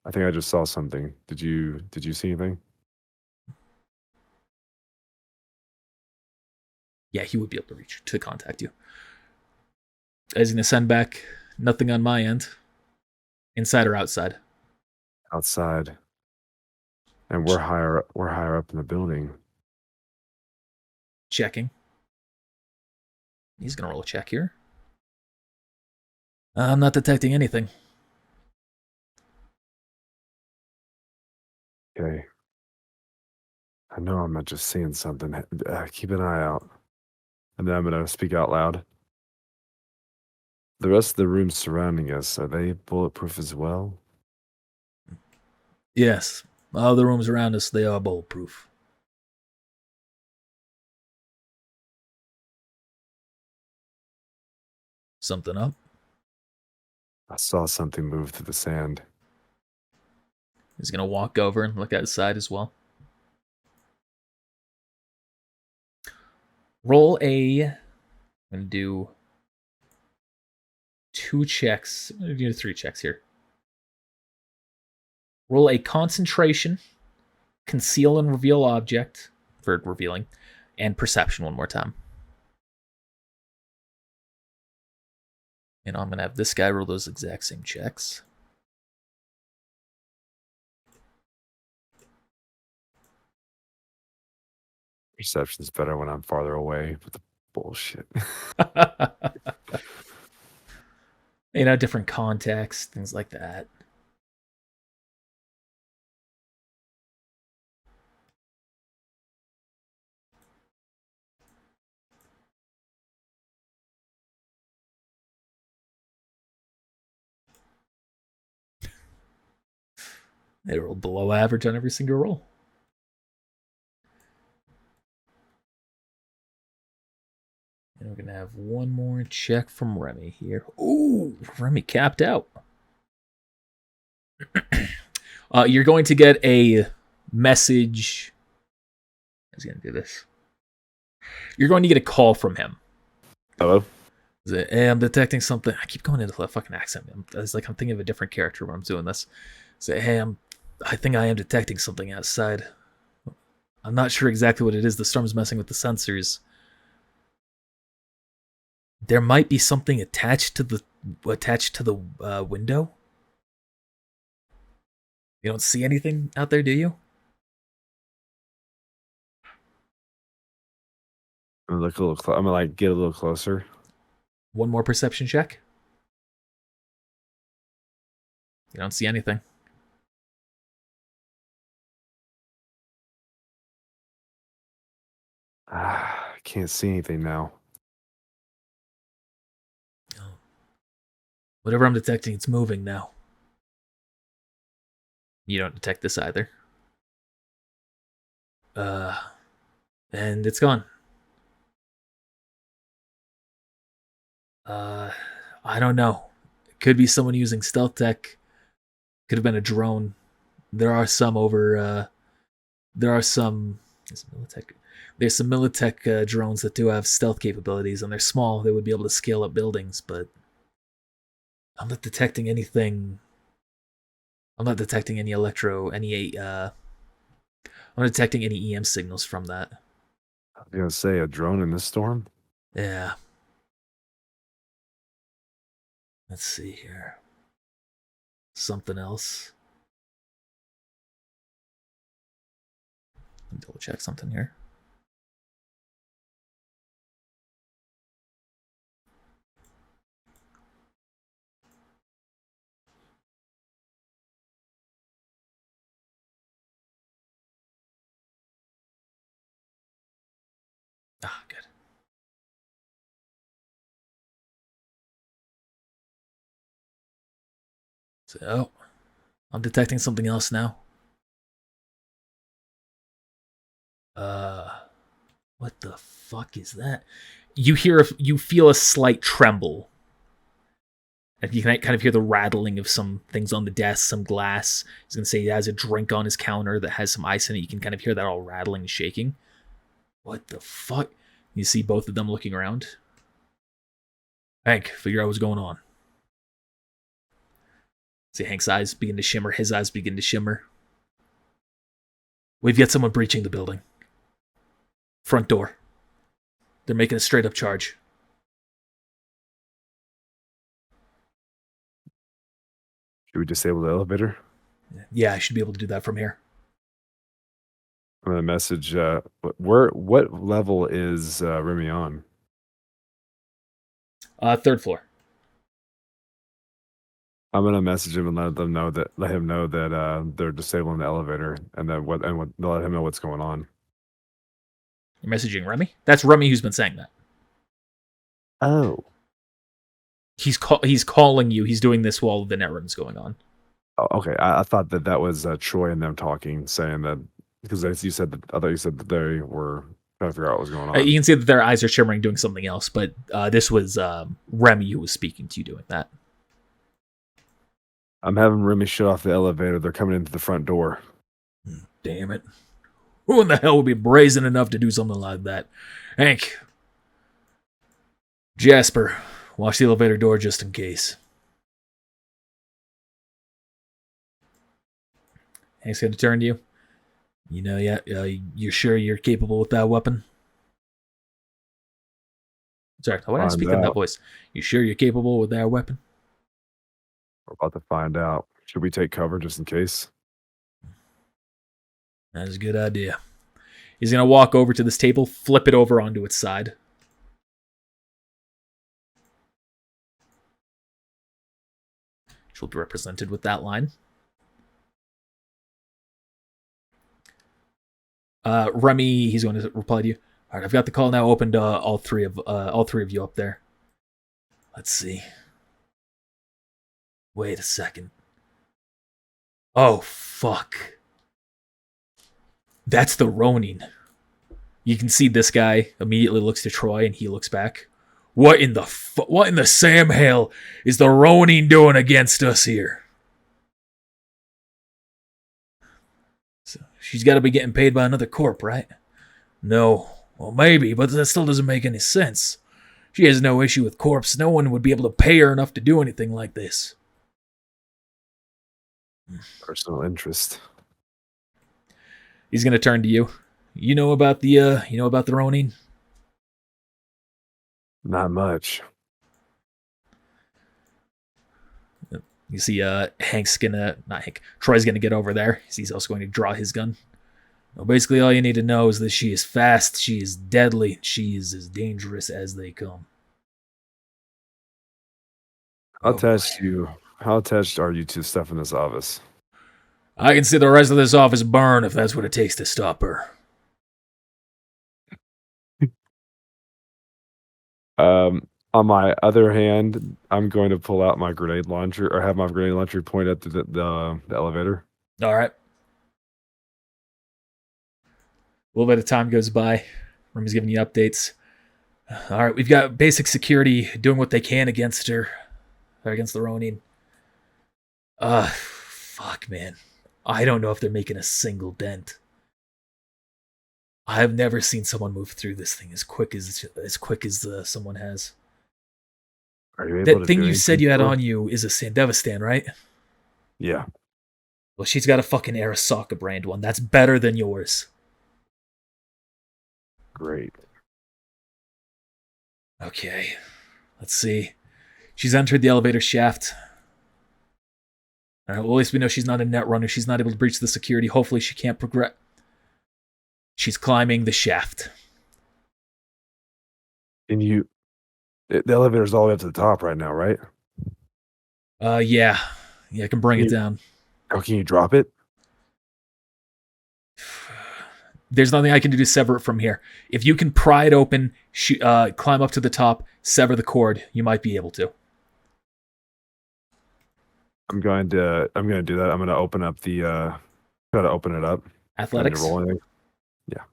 I think I just saw something. Did you see anything? Yeah, he would be able to contact you. He's gonna send back nothing on my end. Inside or outside? Outside. And we're higher up in the building. Checking. He's gonna roll a check here. I'm not detecting anything. Okay. I know I'm not just seeing something. Keep an eye out. And then I'm going to speak out loud. The rest of the rooms surrounding us, are they bulletproof as well? Yes. All the rooms around us, they are bulletproof. Something up? I saw something move through the sand. He's going to walk over and look outside as well. Roll I'm going to do 2 checks. I'm going to do 3 checks here. Roll a concentration, conceal and reveal object for revealing, and perception one more time. And I'm going to have this guy roll those exact same checks. Perception's better when I'm farther away with the bullshit. Different context, things like that. They rolled below average on every single roll. And we're going to have one more check from Remy here. Ooh, Remy capped out. You're going to get a message. How's he going to do this? You're going to get a call from him. Hello? Hey, I'm detecting something. I keep going into the fucking accent. It's like I'm thinking of a different character when I'm doing this. Hey, I think I am detecting something outside. I'm not sure exactly what it is. The storm's messing with the sensors. There might be something attached to the window. You don't see anything out there, do you? I'm gonna look a little. I'm gonna get a little closer. One more perception check. You don't see anything. I can't see anything now. Whatever I'm detecting, it's moving now. You don't detect this either. And it's gone. I don't know. It could be someone using stealth tech. Could have been a drone. There are some over There are some. There's some Militech drones that do have stealth capabilities, and they're small. They would be able to scale up buildings, but I'm not detecting anything. I'm not detecting any I'm not detecting any EM signals from that. I was gonna say a drone in this storm. Yeah. Let's see here. Something else. Let me double check something here. Ah, good. So, I'm detecting something else now. What the fuck is that? You feel a slight tremble. And you can kind of hear the rattling of some things on the desk, some glass. He's going to say he has a drink on his counter that has some ice in it. You can kind of hear that all rattling and shaking. What the fuck? You see both of them looking around. Hank, figure out what's going on. See Hank's eyes begin to shimmer. His eyes begin to shimmer. We've got someone breaching the building. Front door. They're making a straight up charge. Should we disable the elevator? Yeah, I should be able to do that from here. I'm gonna message. What level is Remy on? 3rd floor. I'm gonna message him and let him know that they're disabling the elevator, and then let him know what's going on. You're messaging Remy? That's Remy who's been saying that. Oh. He's calling you. He's doing this while the net run's going on. Oh, okay. I thought that was Troy and them talking, saying that because I thought you said that they were trying to figure out what was going on. You can see that their eyes are shimmering, doing something else. But this was Remy who was speaking to you, doing that. I'm having Remy shut off the elevator. They're coming into the front door. Damn it! Who in the hell would be brazen enough to do something like that? Hank, Jasper, watch the elevator door just in case. Hank's going to turn to you. You know, you're sure you're capable with that weapon? Sorry, why did I speak in that voice? You sure you're capable with that weapon? We're about to find out. Should we take cover just in case? That's a good idea. He's going to walk over to this table, flip it over onto its side. Which will be represented with that line. Remy, he's going to reply to you. All right, I've got the call now opened. All three of you up there. Let's see. Wait a second. Oh fuck! That's the Ronin. You can see this guy immediately looks to Troy, and he looks back. What in the Sam hell is the Ronin doing against us here? So she's got to be getting paid by another corp, right? No. Well, maybe, but that still doesn't make any sense. She has no issue with corpse. No one would be able to pay her enough to do anything like this. Personal interest. He's gonna turn to you. You know about the Ronin? Not much. You see, Troy's gonna get over there. He's also going to draw his gun. Well, basically, all you need to know is that she is fast, she is deadly, she is as dangerous as they come. How attached are you to stuff in this office? I can see the rest of this office burn if that's what it takes to stop her. On my other hand, I'm going to pull out my grenade launcher, or have my grenade launcher point at the elevator. All right. A little bit of time goes by. Remy's giving you updates. All right, we've got basic security doing what they can against her, or against the Ronin. Fuck, man. I don't know if they're making a single dent. I've never seen someone move through this thing as quick as someone has. Are you able That to thing do you said anything you had for her? on you is a Sandevistan, right? Yeah. Well, she's got a fucking Arasaka brand one. That's better than yours. Great. Okay. Let's see. She's entered the elevator shaft. All right, well, at least we know she's not a net runner. She's not able to breach the security. Hopefully she can't progress. She's climbing the shaft. And the elevator's all the way up to the top right now, right? Yeah. Yeah, I can bring it down. How can you drop it? There's nothing I can do to sever it from here. If you can pry it open, climb up to the top, sever the cord, you might be able to. I'm going to do that. I'm going to open up try to open it up. Athletics? Roll anything? Yeah.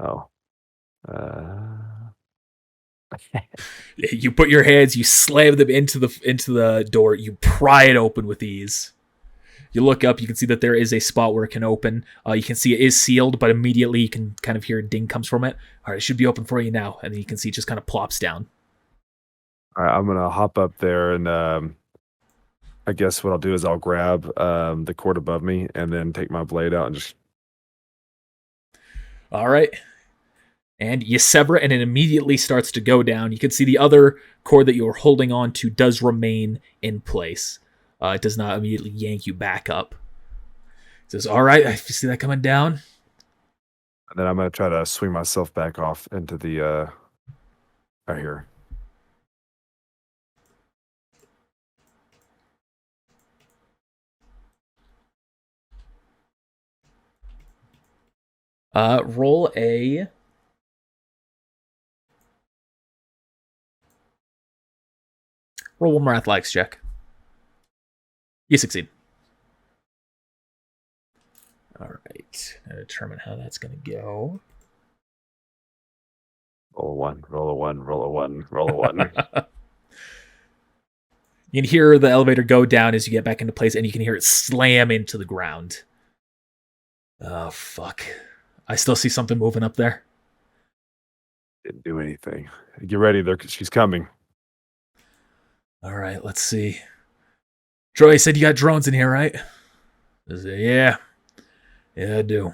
Oh. You put your hands, you slam them into the door, you pry it open with ease. You look up, you can see that there is a spot where it can open. You can see it is sealed, but immediately you can kind of hear a ding comes from it. All right, it should be open for you now. And then you can see it just kind of plops down. All right, I'm going to hop up there, and I guess what I'll do is I'll grab the cord above me and then take my blade out and just... All right. And you sever it, and it immediately starts to go down. You can see the other cord that you're holding on to does remain in place. It does not immediately yank you back up. It says, all right, I see that coming down. And then I'm going to try to swing myself back off into the... right here. Roll one more athletics check. You succeed. All right. Now determine how that's going to go. Roll a 1, roll a 1, roll a 1, roll a 1. You can hear the elevator go down as you get back into place, and you can hear it slam into the ground. Oh, fuck. I still see something moving up there. Didn't do anything. Get ready, she's coming. All right, let's see. Troy said you got drones in here, right? I said, yeah. Yeah, I do.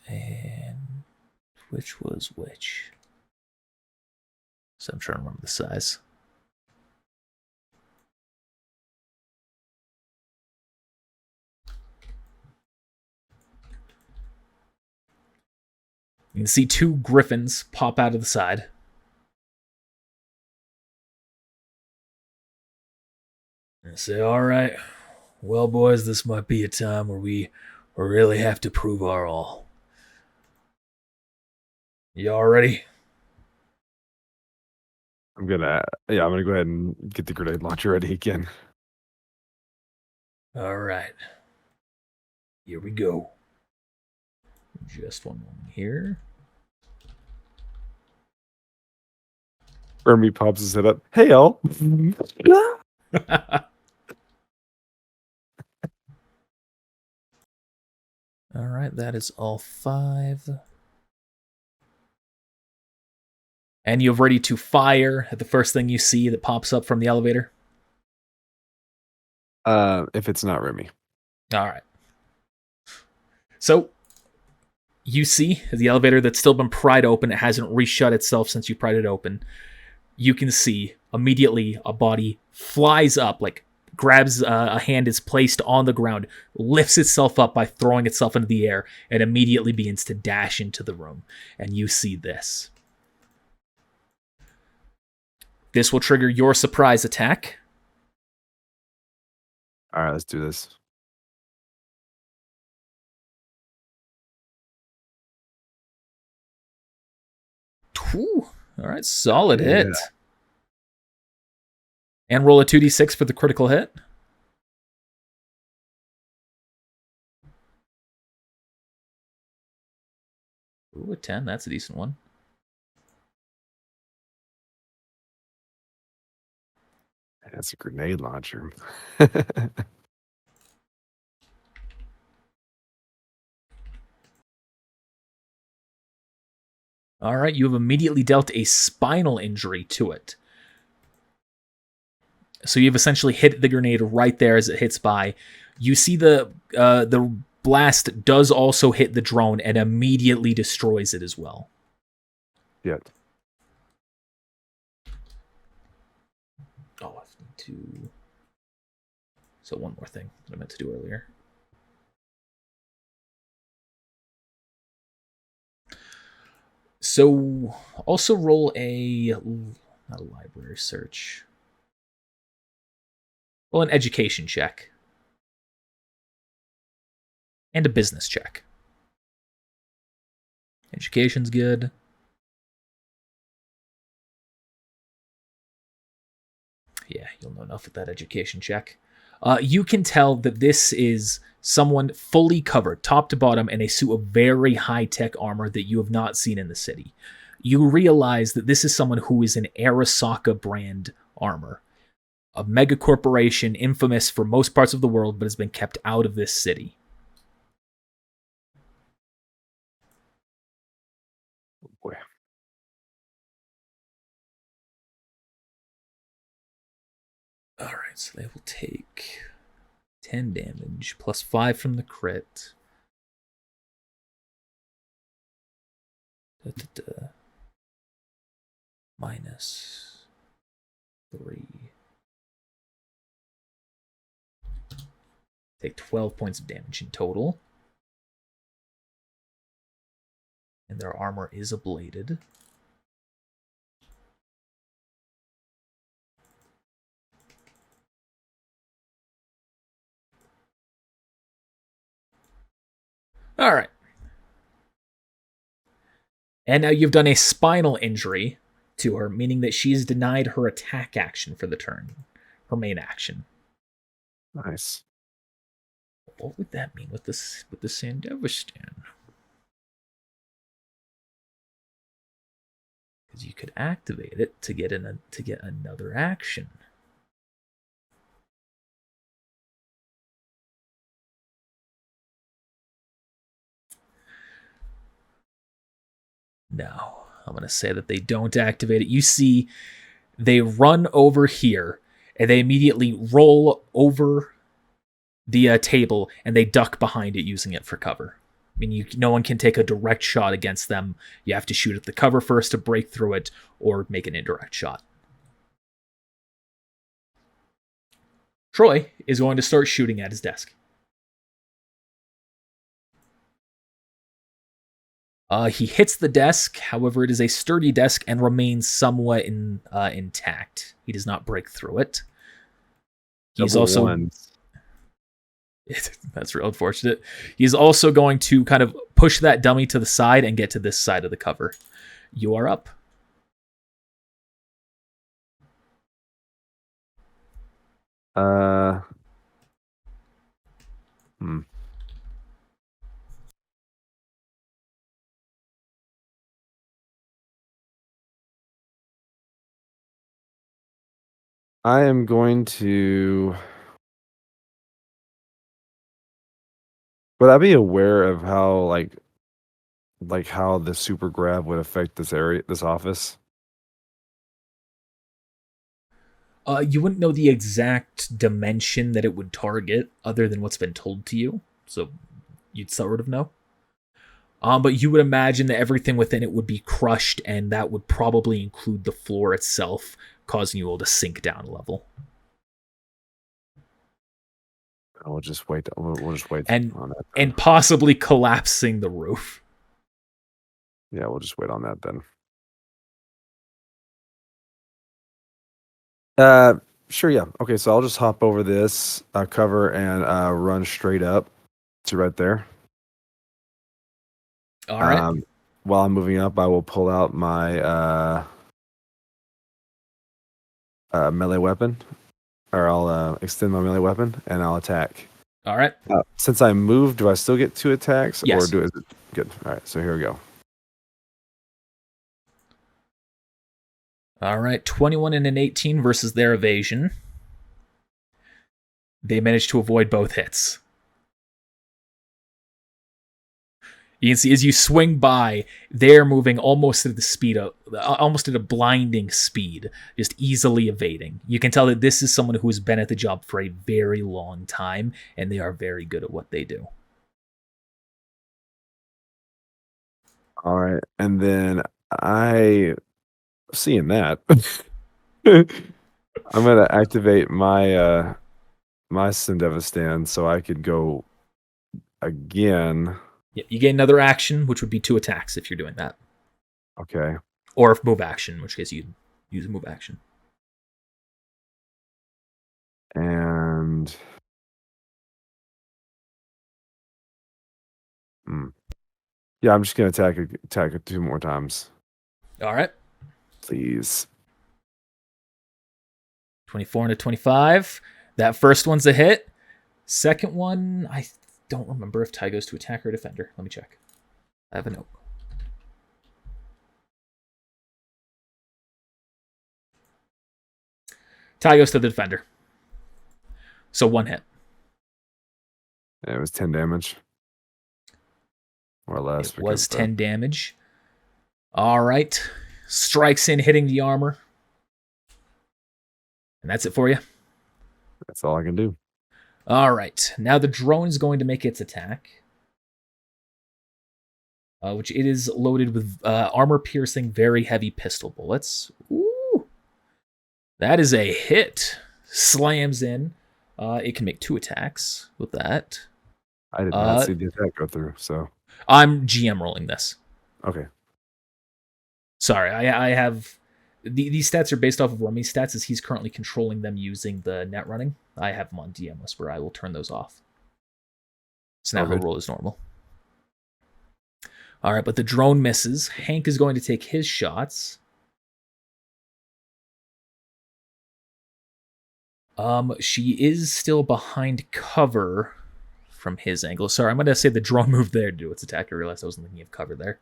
And which was which? So I'm trying to remember the size. You can see two griffins pop out of the side. And say, all right, well, boys, this might be a time where we really have to prove our all. Y'all ready? I'm gonna go ahead and get the grenade launcher ready again. All right. Here we go. Just one moment here. Ermi pops his head up. Hey, y'all. All right, that is all 5. And you're ready to fire at the first thing you see that pops up from the elevator? If it's not Remy. All right. So, you see the elevator that's still been pried open. It hasn't reshut itself since you pried it open. You can see immediately a body flies up, like grabs a hand is placed on the ground, lifts itself up by throwing itself into the air, and immediately begins to dash into the room. And you see this. This will trigger your surprise attack. All right, let's do this. Whew. All right, solid hit. And roll a 2d6 for the critical hit. Ooh, a 10. That's a decent one. That's a grenade launcher. All right, you have immediately dealt a spinal injury to it. So you've essentially hit the grenade right there as it hits by. You see the blast does also hit the drone and immediately destroys it as well. Yet. Oh, I need to. So one more thing that I meant to do earlier. So also roll not a library search. Roll an education check. And a business check. Education's good. Yeah, you'll know enough with that education check. You can tell that this is someone fully covered, top to bottom, in a suit of very high-tech armor that you have not seen in the city. You realize that this is someone who is in Arasaka brand armor. A mega corporation infamous for most parts of the world, but has been kept out of this city. Boy. Alright, so they will take 10 damage, plus 5 from the crit. Minus 3. Take 12 points of damage in total. And their armor is ablated. All right. And now you've done a spinal injury to her, meaning that she is denied her attack action for the turn. Her main action. Nice. What would that mean with the Sandevistan? Because you could activate it to get another action. No, I'm going to say that they don't activate it. You see, they run over here, and they immediately roll over the table, and they duck behind it using it for cover. I mean, no one can take a direct shot against them. You have to shoot at the cover first to break through it, or make an indirect shot. Troy is going to start shooting at his desk. He hits the desk, however, it is a sturdy desk and remains somewhat intact. He does not break through it. He's Double also... ones. That's real unfortunate. He's also going to kind of push that dummy to the side and get to this side of the cover. You are up. I am going to... Would I be aware of how, like how the super grab would affect this area, this office? You wouldn't know the exact dimension that it would target other than what's been told to you. So you'd sort of know. But you would imagine that everything within it would be crushed, and that would probably include the floor itself, causing you all to sink down a level. We'll just wait. We'll just wait and on that. And possibly collapsing the roof. Yeah, we'll just wait on that then. Sure, yeah. Okay, so I'll just hop over this cover and run straight up to right there. All right. While I'm moving up, I will pull out my melee weapon, or I'll extend my melee weapon and I'll attack. All right. Since I moved, do I still get 2 attacks? Yes. Or is it good? All right, so here we go. All right, 21 and an 18 versus their evasion. They managed to avoid both hits. You can see as you swing by, they're moving almost at the speed of, almost at a blinding speed, just easily evading. You can tell that this is someone who has been at the job for a very long time, and they are very good at what they do. All right, and then seeing that, I'm gonna activate my my Sendevistan so I could go again. Yeah, you gain another action, which would be 2 attacks if you're doing that. Okay. Or if move action, in which case you'd use a move action. And yeah, I'm just gonna attack it 2 more times. All right. Please. 24 and a 25. That first one's a hit. Second one, I don't remember if tie goes to attacker or defender. Let me check. I have a note. Tie goes to the defender. So 1 hit. It was 10 damage. More or less. It was 10 damage. All right. Strikes in, hitting the armor. And that's it for you. That's all I can do. All right. Now the drone is going to make its attack. Which it is loaded with armor-piercing, very heavy pistol bullets. Ooh. That is a hit. Slams in. It can make 2 attacks with that. I did not see the attack go through, so... I'm GM rolling this. Okay. Sorry, I have... These stats are based off of Rummy's stats, as he's currently controlling them using the net running. I have them on DM list where I will turn those off. So now he'll roll as normal. All right, but the drone misses. Hank is going to take his shots. She is still behind cover from his angle. Sorry, I'm going to say the drone moved there to do its attack. I realized I wasn't thinking of cover there.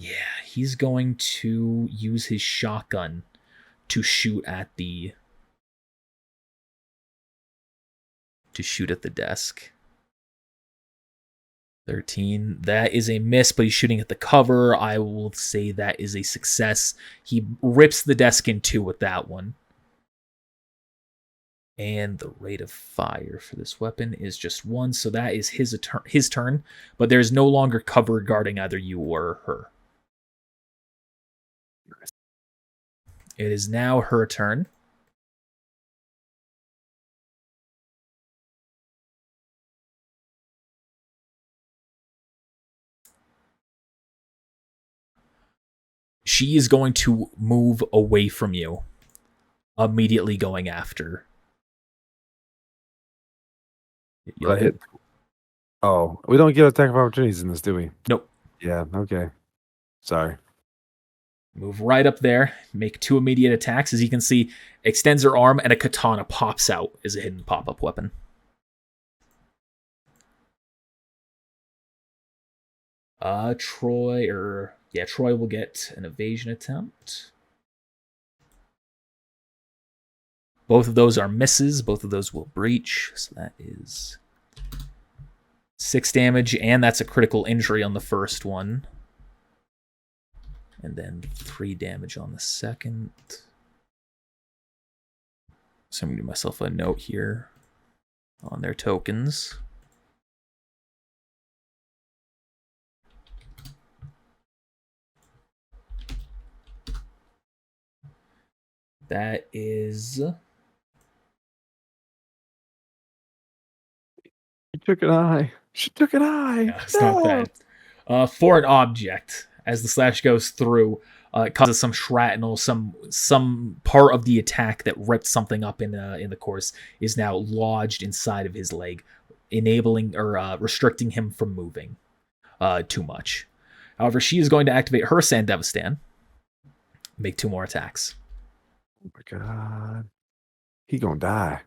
Yeah, he's going to use his shotgun to shoot at the desk. 13. That is a miss, but he's shooting at the cover. I will say that is a success. He rips the desk in 2 with that one. And the rate of fire for this weapon is just 1, so that is his turn. But there's no longer cover guarding either you or her. It is now her turn. She is going to move away from you, immediately going after. Oh, we don't get attack of opportunities in this, do we? Nope. Yeah, okay. Sorry. Move right up there, make 2 immediate attacks. As you can see, extends her arm and a katana pops out as a hidden pop-up weapon. Troy will get an evasion attempt. Both of those are misses. Both of those will breach. So that is 6 damage, and that's a critical injury on the first one. And then 3 damage on the second. So I'm going to give myself a note here on their tokens. That is... She took an eye. She took an eye. Yeah, it's not bad. For an object, as the slash goes through, it causes some shrapnel, some part of the attack that ripped something up in the course is now lodged inside of his leg, enabling or restricting him from moving too much. However, she is going to activate her Sandevistan, make 2 more attacks. Oh my god, he gonna die.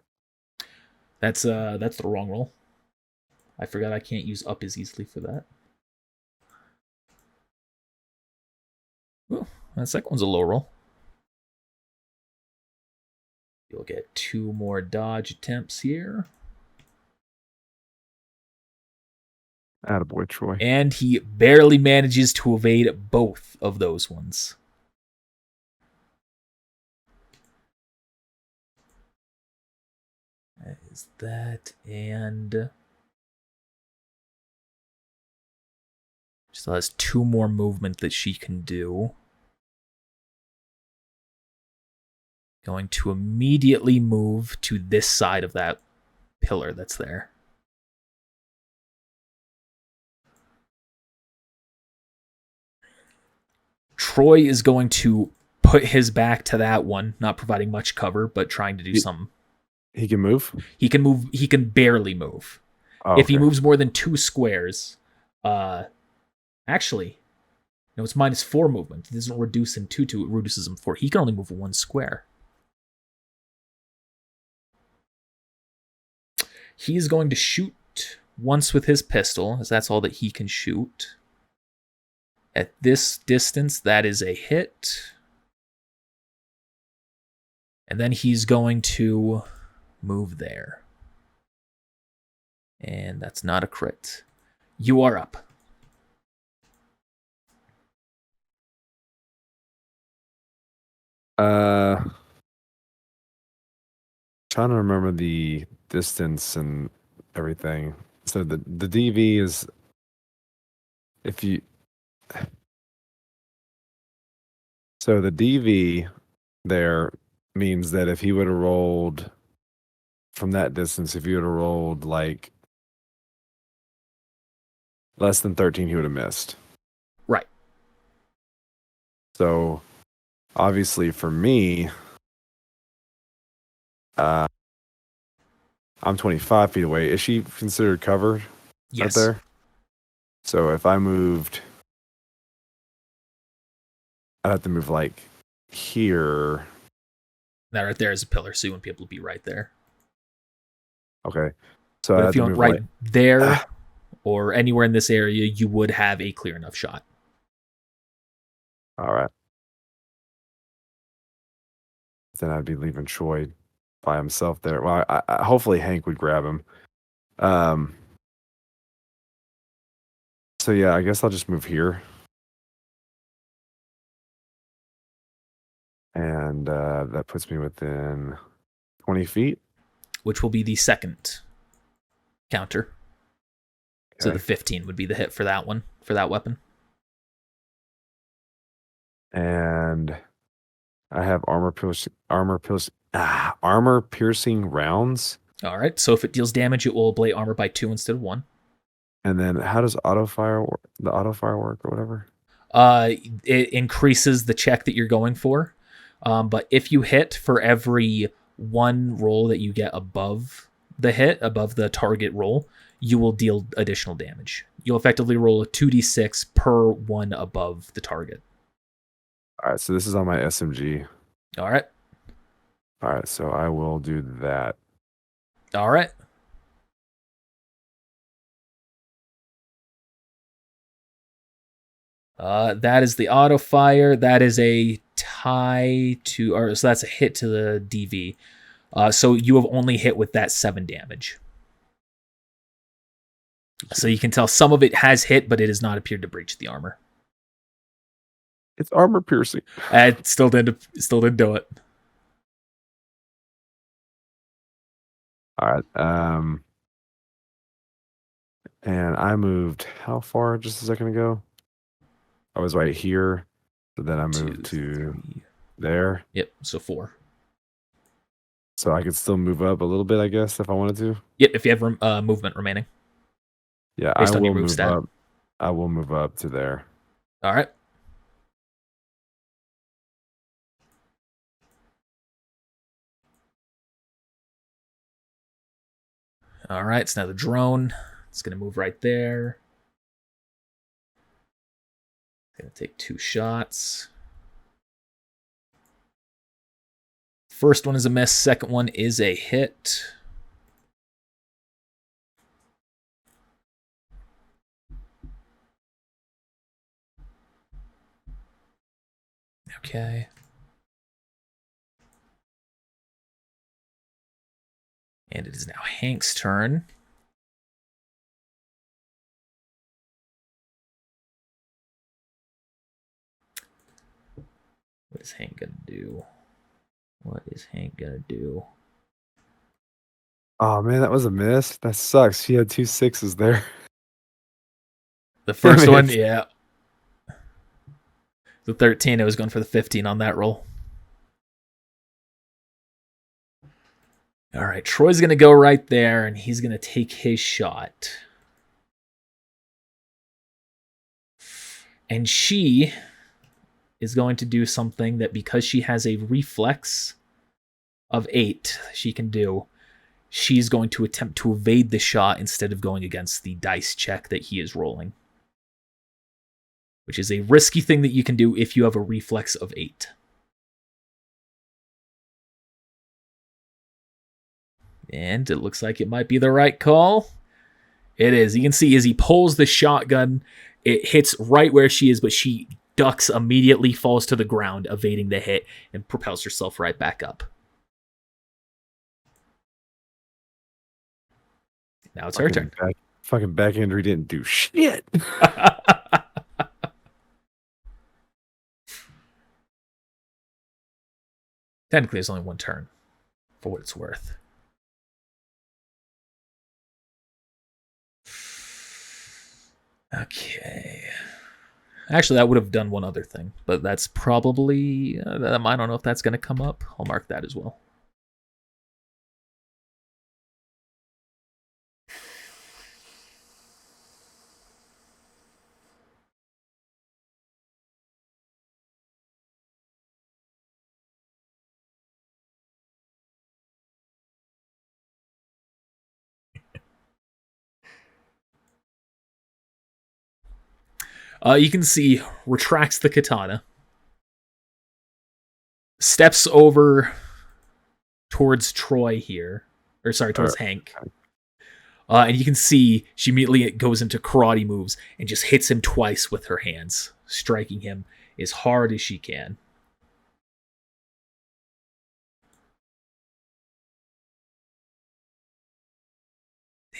That's the wrong roll. I forgot I can't use up as easily for that. Ooh, that second one's a low roll. You'll get 2 more dodge attempts here. Attaboy, Troy. And he barely manages to evade both of those ones. That is that, and still has 2 more movement that she can do. Going to immediately move to this side of that pillar that's there. Troy is going to put his back to that one, not providing much cover, but trying to do something. He can move? He can move. He can barely move. Oh, if he okay. moves more than 2 squares, actually, no, it's -4 movement. It doesn't reduce him to 2, it reduces him 4. He can only move 1 square. He's going to shoot once with his pistol, as that's all that he can shoot. At this distance, that is a hit. And then he's going to move there. And that's not a crit. You are up. Trying to remember the distance and everything. So the DV is if you so the DV there means that if he would have rolled from that distance, if he would have rolled like less than 13, he would have missed. Right. So obviously for me, I'm 25 feet away. Is she considered covered? Yes. Right there? So if I moved, I'd have to move like here. That right there is a pillar, so you wouldn't be able to be right there. Okay. So But I'd if you have to went move right there or anywhere in this area, you would have a clear enough shot. All right. Then I'd be leaving Troy by himself there. Well, I hopefully Hank would grab him. So yeah, I guess I'll just move here. And that puts me within 20 feet. Which will be the second counter. Okay. So the 15 would be the hit for that one, for that weapon. And I have armor piercing rounds. All right. So if it deals damage, it will ablate armor by 2 instead of 1. And then how does auto fire work or whatever? It increases the check that you're going for. But if you hit, for every 1 roll that you get above the hit, above the target roll, you will deal additional damage. You'll effectively roll a 2d6 per 1 above the target. All right, so this is on my SMG. All right. All right, so I will do that. All right. That is the auto fire. That is a tie to, or so that's a hit to the DV. So you have only hit with that 7 damage. So you can tell some of it has hit, but it has not appeared to breach the armor. It's armor piercing. It still didn't do it. All right. And I moved how far just a second ago? I was right here. So then I moved 2, 3. There. Yep, so 4. So I could still move up a little bit, I guess, if I wanted to. Yep, if you have movement remaining. Yeah, based I on your will move move stat. up. I will move up to there. All right. All right, so now the drone. It's going to move right there. It's going to take 2 shots. First one is a miss. Second one is a hit. Okay. And it is now Hank's turn. What is Hank gonna do? What is Hank gonna do? Oh man, that was a miss. That sucks. She had 2 6s there. The first Damn one, it. yeah. The 13, I was going for the 15 on that roll. All right, Troy's going to go right there, and he's going to take his shot. And she is going to do something that, because she has a reflex of 8, she can do. She's going to attempt to evade the shot instead of going against the dice check that he is rolling, which is a risky thing that you can do if you have a reflex of 8. And it looks like it might be the right call. It is. You can see as he pulls the shotgun, it hits right where she is, but she ducks immediately, falls to the ground, evading the hit, and propels herself right back up. Now it's her turn. Fucking backhander didn't do shit. Technically, there's only one turn, for what it's worth. Okay. Actually, that would have done one other thing, but that's probably... I don't know if that's going to come up. I'll mark that as well. You can see, retracts the katana, steps over towards Troy here, or sorry, towards Hank. And you can see she immediately goes into karate moves and just hits him twice with her hands, striking him as hard as she can.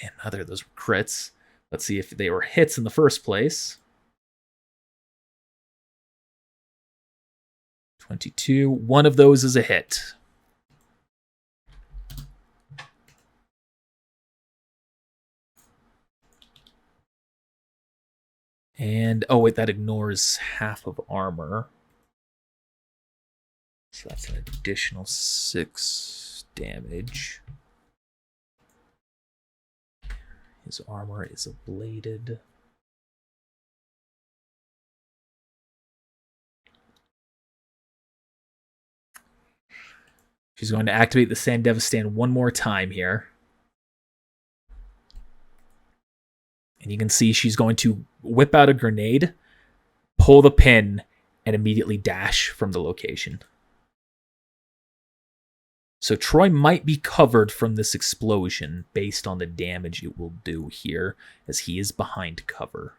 Damn, neither of those were crits. Let's see if they were hits in the first place. 22. One of those is a hit. And, oh wait, that ignores half of armor. So that's an additional 6 damage. His armor is ablated. She's going to activate the Sandevistan one more time here. And you can see she's going to whip out a grenade, pull the pin, and immediately dash from the location. So Troy might be covered from this explosion based on the damage it will do here, as he is behind cover.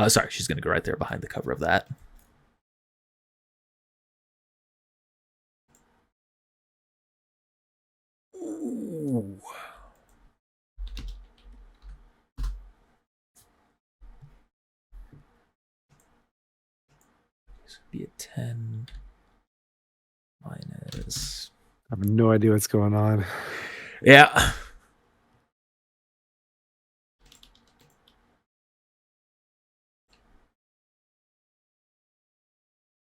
Sorry, she's going to go right there behind the cover of that. Ooh. This would be a 10 minus... I have no idea what's going on. Yeah.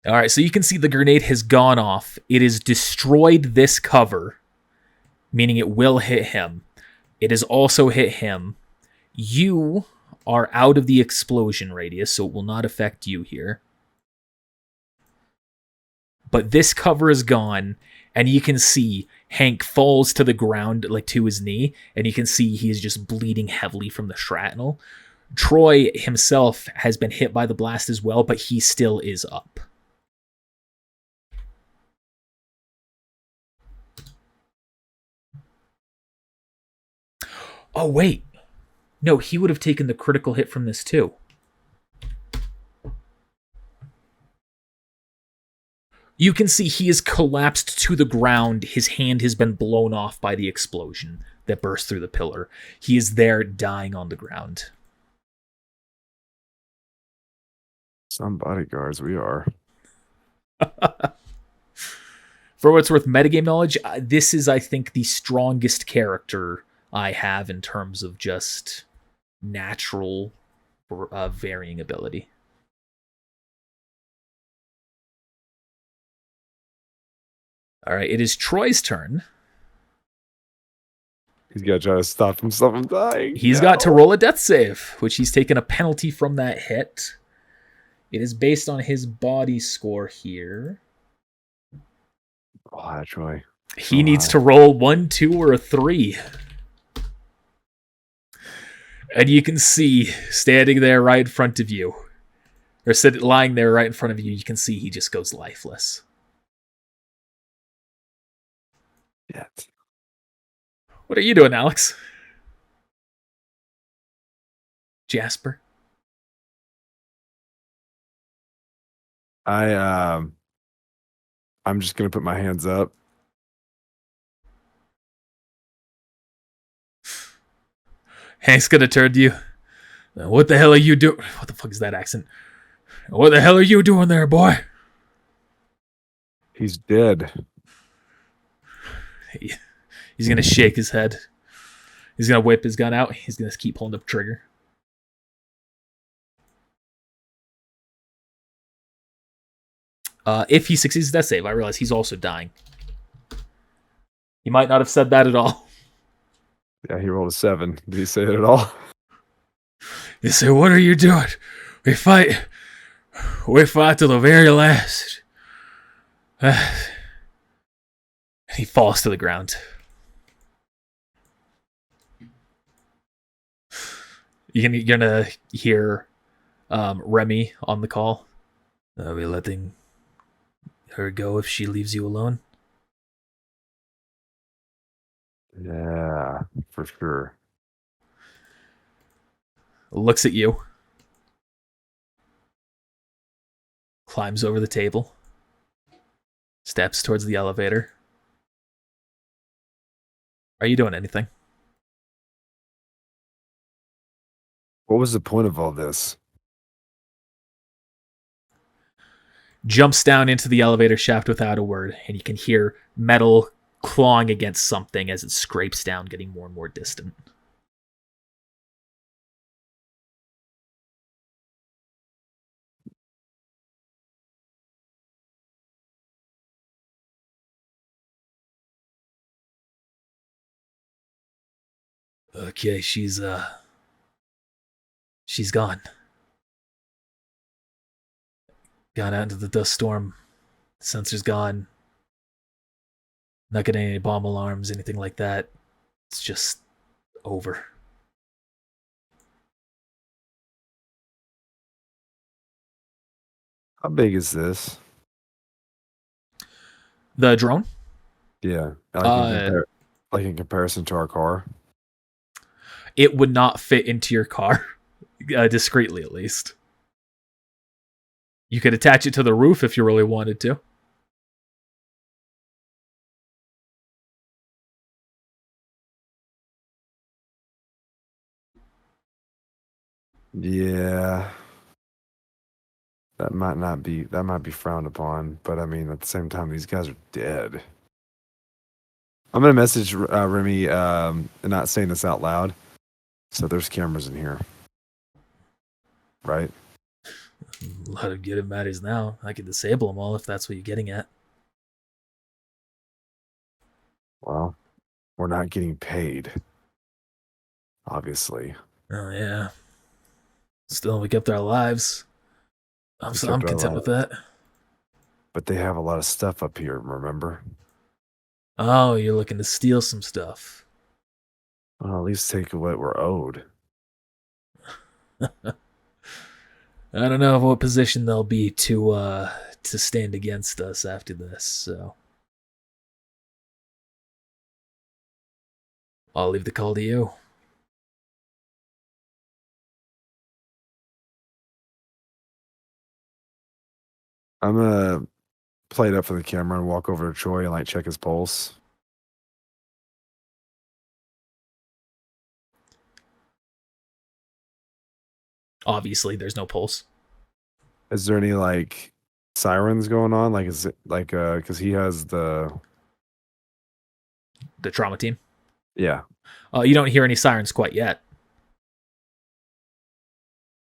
All right, so you can see the grenade has gone off. It has destroyed this cover, meaning it will hit him. It has also hit him. You are out of the explosion radius, so it will not affect you here. But this cover is gone, and you can see Hank falls to the ground, like to his knee, and you can see he is just bleeding heavily from the shrapnel. Troy himself has been hit by the blast as well, but he still is up. Oh, wait. No, he would have taken the critical hit from this too. You can see he is collapsed to the ground. His hand has been blown off by the explosion that burst through the pillar. He is there dying on the ground. Some bodyguards we are. For what it's worth, metagame knowledge, this is, I think, the strongest character I have in terms of just natural varying ability. All right, it is Troy's turn. He's got to try to stop himself from dying. He's got to roll a death save, which he's taken a penalty from that hit. It is based on his body score here. Oh, Troy. He needs to roll 1, 2, or a 3. And you can see, standing there right in front of you, or lying there right in front of you, you can see he just goes lifeless. Yet. What are you doing, Alex? Jasper? I'm just gonna put my hands up. Hank's gonna turn to you. What the hell are you doing? What the fuck is that accent? What the hell are you doing there, boy? He's dead. He's gonna shake his head. He's gonna whip his gun out. He's gonna keep pulling the trigger. If he succeeds that save, I realize he's also dying. He might not have said that at all. Yeah, he rolled a 7. Did he say it at all? He said, "What are you doing? We fight. We fight to the very last." He falls to the ground. You're gonna hear Remy on the call. Are we letting her go if she leaves you alone? Yeah, for sure. Looks at you. Climbs over the table. Steps towards the elevator. Are you doing anything? What was the point of all this? Jumps down into the elevator shaft without a word, and you can hear metal clawing against something as it scrapes down, getting more and more distant. Okay, she's gone. Gone out into the dust storm. Sensor's gone. Not getting any bomb alarms, anything like that. It's just over. How big is this? The drone? Yeah, like in comparison to our car. It would not fit into your car, discreetly at least. You could attach it to the roof if you really wanted to. Yeah. That might be frowned upon, but I mean at the same time these guys are dead. I'm gonna message Remy and not saying this out loud. So there's cameras in here. Right? Let him get him matters now. I could disable them all if that's what you're getting at. Well, we're not getting paid. Obviously. Oh yeah. Still, we kept our lives. I'm content with that. But they have a lot of stuff up here, remember? Oh, you're looking to steal some stuff. Well, at least take what we're owed. I don't know what position they'll be to stand against us after this, so I'll leave the call to you. I'm gonna play it up for the camera and walk over to Troy and like check his pulse. Obviously, there's no pulse. Is there any like sirens going on? Like, is it like because he has the trauma team. Yeah. You don't hear any sirens quite yet.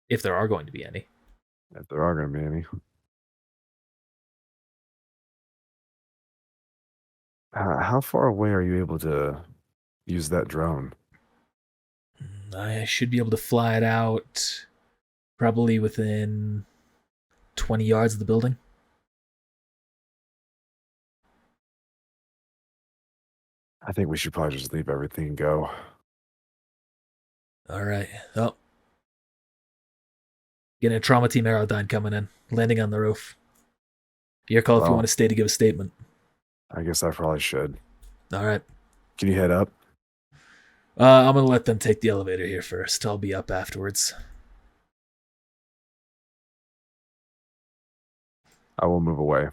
If there are going to be any. If there are going to be any. How far away are you able to use that drone? I should be able to fly it out probably within 20 yards of the building. I think we should probably just leave everything and go. All right. Oh. Getting a trauma team Aerodyne coming in. Landing on the roof. Your call if you want to stay to give a statement. I guess I probably should. All right. Can you head up? I'm going to let them take the elevator here first. I'll be up afterwards. I will move away.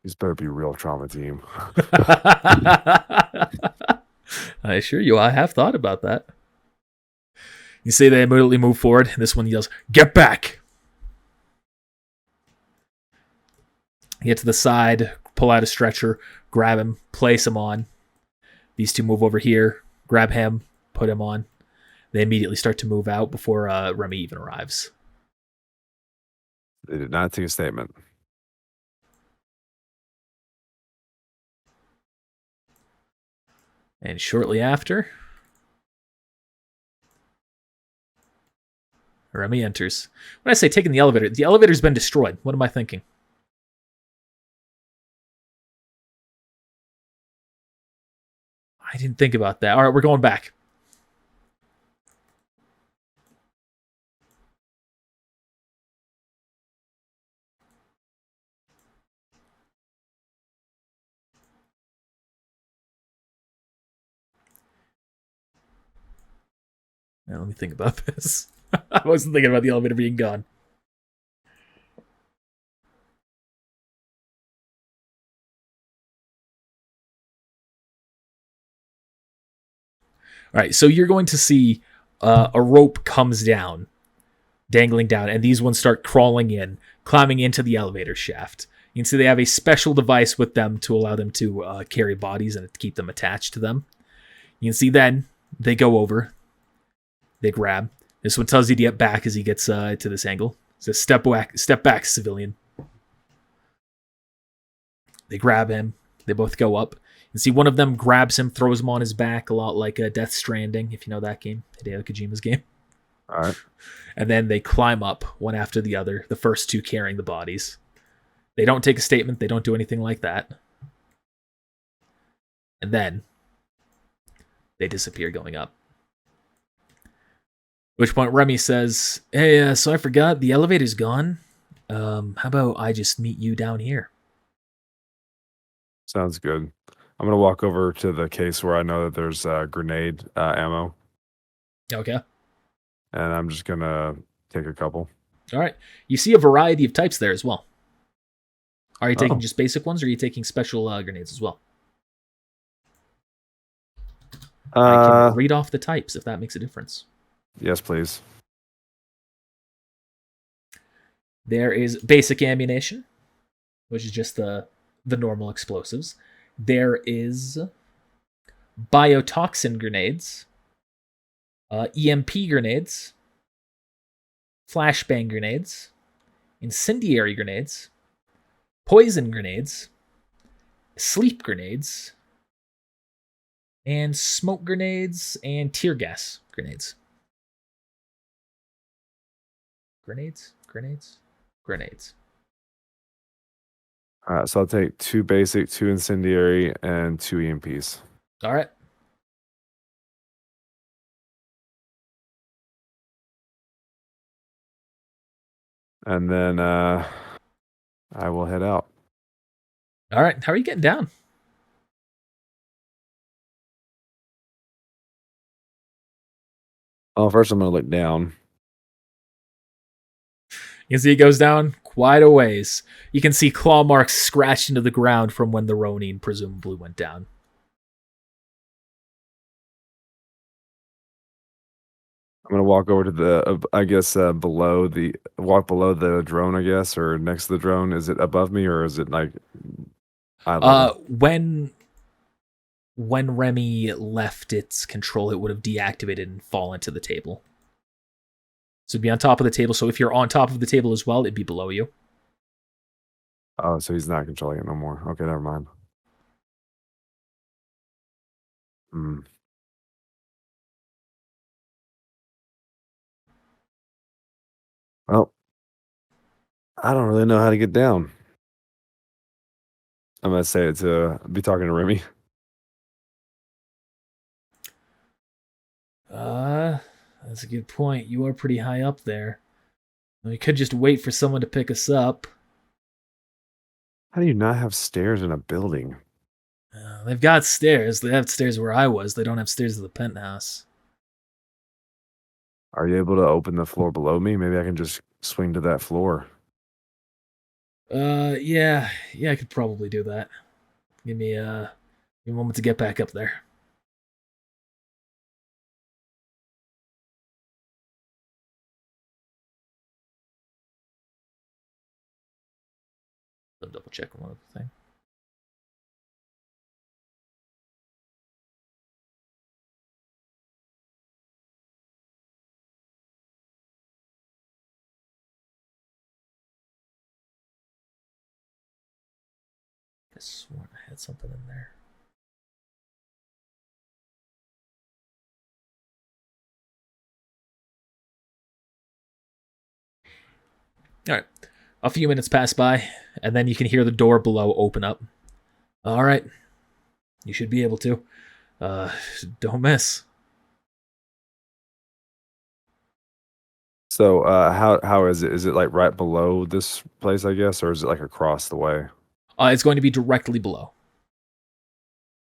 This better be real trauma team. I assure you, I have thought about that. You see they immediately move forward, and this one yells, "Get back!" You get to the side, pull out a stretcher, grab him, place him on. These two move over here, grab him, put him on. They immediately start to move out before Remy even arrives. They did not take a statement. And shortly after, Remy enters. When I say taking the elevator's been destroyed. What am I thinking? I didn't think about that. All right, we're going back. Now, let me think about this. I wasn't thinking about the elevator being gone. All right, so you're going to see a rope comes down, dangling down, and these ones start crawling in, climbing into the elevator shaft. You can see they have a special device with them to allow them to carry bodies and keep them attached to them. You can see then they go over, they grab. This one tells you to get back as he gets to this angle. It says, step back, civilian. They grab him. They both go up. You see one of them grabs him, throws him on his back, a lot like Death Stranding, if you know that game, Hideo Kojima's game. All right. And then they climb up one after the other, the first two carrying the bodies. They don't take a statement. They don't do anything like that. And then they disappear going up. At which point Remy says, "Hey, so I forgot, the elevator's gone. How about I just meet you down here?" Sounds good. I'm going to walk over to the case where I know that there's grenade ammo. Okay. And I'm just going to take a couple. All right. You see a variety of types there as well. Are you taking just basic ones, or are you taking special grenades as well? I can read off the types if that makes a difference. Yes, please. There is basic ammunition, which is just the normal explosives. There is biotoxin grenades, EMP grenades, flashbang grenades, incendiary grenades, poison grenades, sleep grenades, and smoke grenades, and tear gas grenades. Grenades. All right, so I'll take 2 basic, 2 incendiary, and 2 EMPs. All right. And then I will head out. All right. How are you getting down? Well, first I'm going to look down. You can see it goes down quite a ways. You can see claw marks scratched into the ground from when the Ronin presumably went down. I'm gonna walk over to the, I guess, below the drone, I guess, or next to the drone. Is it above me or is it like eye level? When Remy left its control, it would have deactivated and fallen to the table. So it'd be on top of the table. So if you're on top of the table as well, it'd be below you. Oh, so he's not controlling it no more. Okay, never mind. Hmm. Well, I don't really know how to get down. I'm gonna say it to be talking to Remy. That's a good point. You are pretty high up there. We could just wait for someone to pick us up. How do you not have stairs in a building? They've got stairs. They have stairs where I was. They don't have stairs in the penthouse. Are you able to open the floor below me? Maybe I can just swing to that floor. Yeah, I could probably do that. Give me a moment to get back up there. I'll double check one other thing. I sworn I had something in there. All right. A few minutes pass by, and then you can hear the door below open up. All right. You should be able to. Don't miss. So, how is it? Is it like right below this place, I guess, or is it like across the way? It's going to be directly below.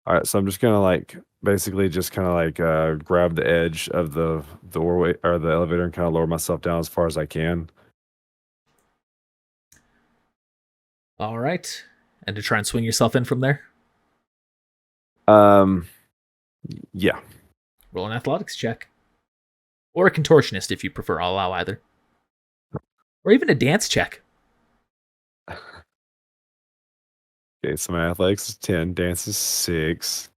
All right, so I'm just gonna like basically just kind of like grab the edge of the doorway or the elevator and kind of lower myself down as far as I can. All right. And to try and swing yourself in from there? Yeah. Roll an athletics check. Or a contortionist if you prefer. I'll allow either. Or even a dance check. Okay, so my athletics is 10, dance is 6,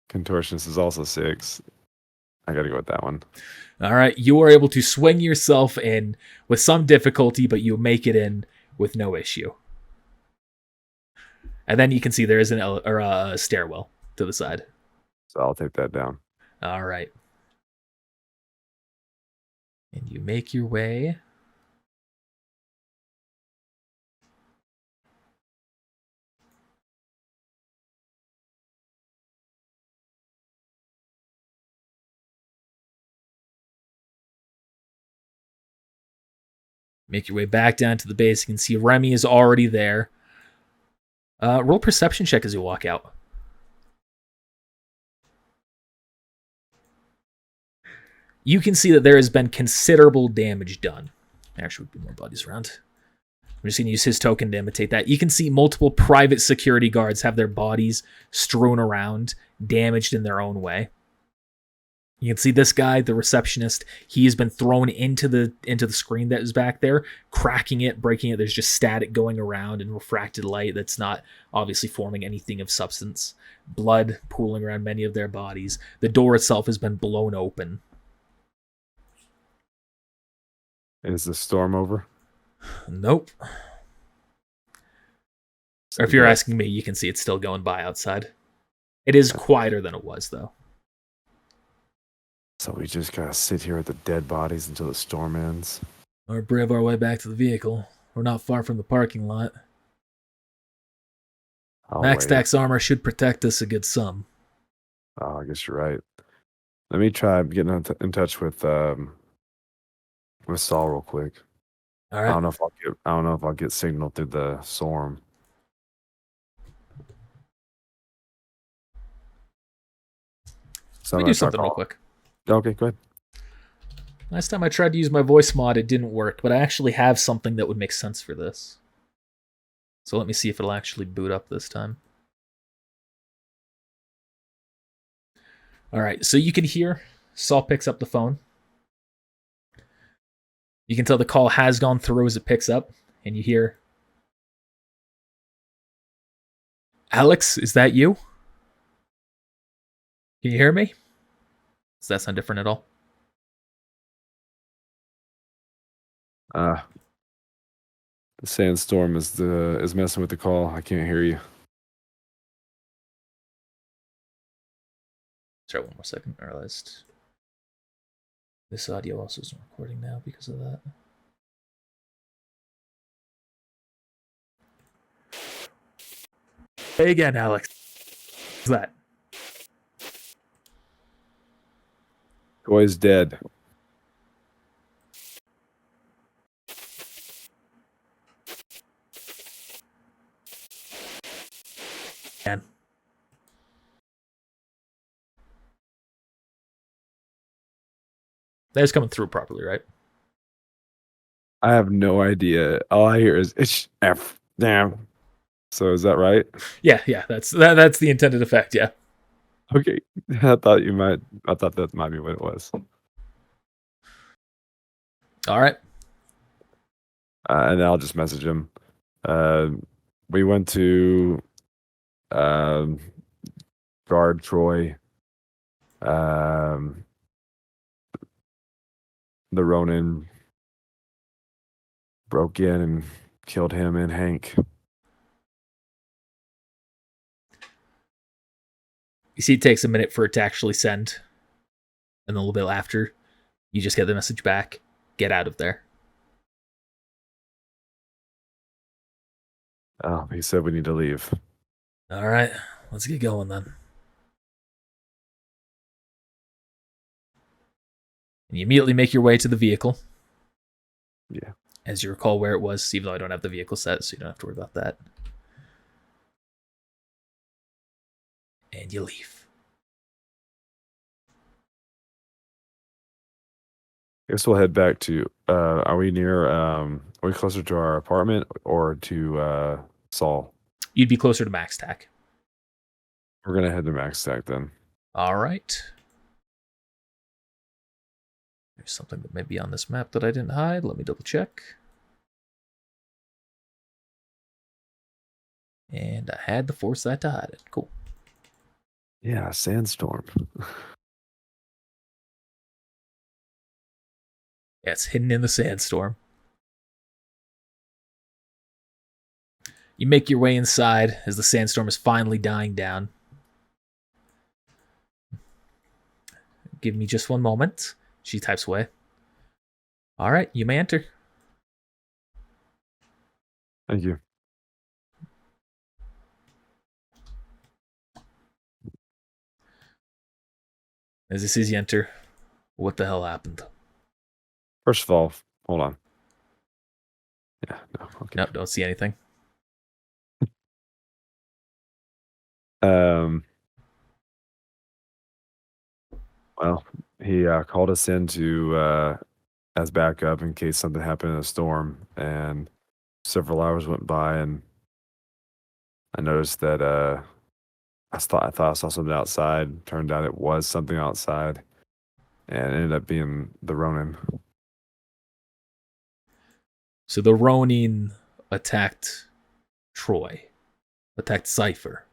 contortionist is also 6. I gotta go with that one. All right. You are able to swing yourself in with some difficulty, but you make it in with no issue. And then you can see there is a stairwell to the side. So I'll take that down. All right. And you make your way. Make your way back down to the base. You can see Remy is already there. Roll perception check as you walk out. You can see that there has been considerable damage done. There actually would be more bodies around. I'm just going to use his token to imitate that. You can see multiple private security guards have their bodies strewn around, damaged in their own way. You can see this guy, the receptionist, he has been thrown into the screen that is back there, cracking it, breaking it. There's just static going around and refracted light that's not obviously forming anything of substance. Blood pooling around many of their bodies. The door itself has been blown open. Is the storm over? Nope. Or if you're asking me, you can see it's still going by outside. It is quieter than it was, though. So we just gotta sit here with the dead bodies until the storm ends. Or brave our way back to the vehicle. We're not far from the parking lot. Max Tax armor should protect us a good sum. Oh, I guess you're right. Let me try getting in touch with Saul real quick. All right. I don't know if I'll get signal through the storm. So let me do something real quick. Okay, go ahead. Last time I tried to use my voice mod, it didn't work, but I actually have something that would make sense for this. So let me see if it'll actually boot up this time. Alright, so you can hear Saul picks up the phone. You can tell the call has gone through as it picks up, and you hear, Alex, is that you? Can you hear me? Does that sound different at all? The Sandstorm is messing with the call. I can't hear you. Try one more second. I realized this audio also isn't recording now because of that. Hey again, Alex. What's that? Boy's dead. Man. That's coming through properly, right? I have no idea. All I hear is it's F. Damn. So is that right? Yeah. That's the intended effect. Yeah. Okay. I thought that might be what it was. All right. And I'll just message him. We went to guard Troy. The Ronin broke in and killed him and Hank. You see, it takes a minute for it to actually send, and a little bit after, you just get the message back. Get out of there. Oh, he said we need to leave. All right, let's get going then. And you immediately make your way to the vehicle. Yeah. As you recall where it was, even though I don't have the vehicle set, so you don't have to worry about that. And you leave. I guess we'll head back to. Are we near? Are we closer to our apartment or to Saul? You'd be closer to Max Tack. We're gonna head to Max Tack then. All right. There's something that may be on this map that I didn't hide. Let me double check. And I had the foresight to hide it. Cool. Yeah, Sandstorm. Yeah, it's hidden in the sandstorm. You make your way inside as the sandstorm is finally dying down. Give me just one moment. She types away. All right, you may enter. Thank you. As this is you enter, what the hell happened? First of all, hold on. Yeah, no, okay. Nope, don't see anything. Well, he called us in to as backup in case something happened in a storm, and several hours went by, and I noticed that I thought I saw something outside. Turned out it was something outside, and it ended up being the Ronin. So the Ronin attacked Troy, attacked Cypher.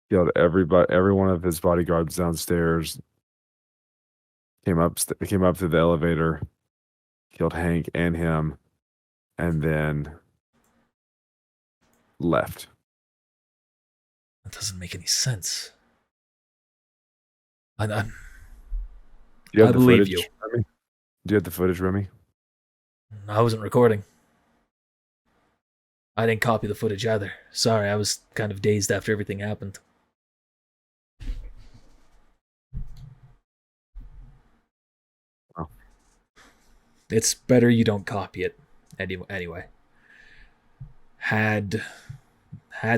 Killed every one of his bodyguards downstairs. Came up to the elevator, killed Hank and him, and then left. That doesn't make any sense. I Do you have the believe footage, you. Remy? Do you have the footage, Remy? I wasn't recording. I didn't copy the footage either. Sorry, I was kind of dazed after everything happened. Oh. It's better you don't copy it. Anyway. Had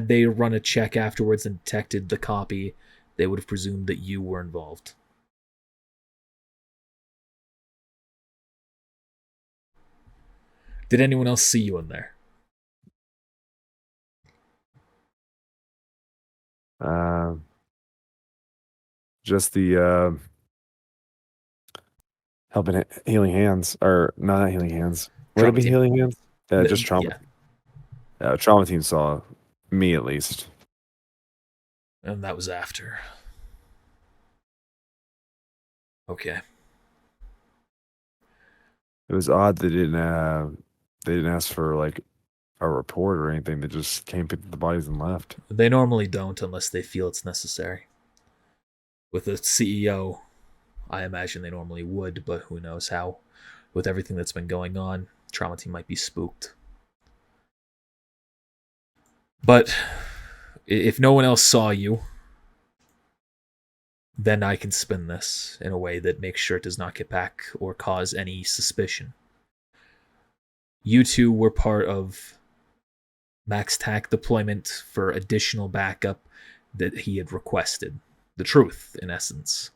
they run a check afterwards and detected the copy, they would have presumed that you were involved. Did anyone else see you in there? Just the healing hands, or not healing hands. Would it Trauma be team. healing hands? Yeah, just trauma. Yeah. Trauma team saw me at least. And that was after. Okay. It was odd they didn't ask for like a report or anything. They just came, picked up the bodies, and left. They normally don't unless they feel it's necessary. With the CEO, I imagine they normally would, but who knows how. With everything that's been going on, trauma team might be spooked. But if no one else saw you, then I can spin this in a way that makes sure it does not get back or cause any suspicion. You two were part of Max TAC deployment for additional backup that he had requested. The truth, in essence.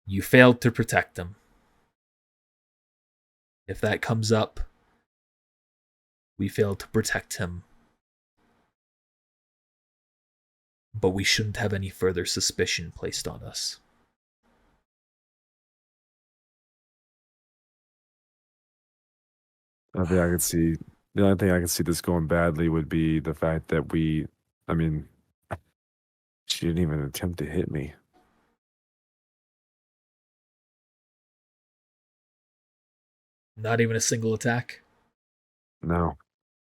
You failed to protect him. If that comes up, we failed to protect him. But we shouldn't have any further suspicion placed on us. I think I could see the only thing I could see this going badly would be the fact that she didn't even attempt to hit me. Not even a single attack? No,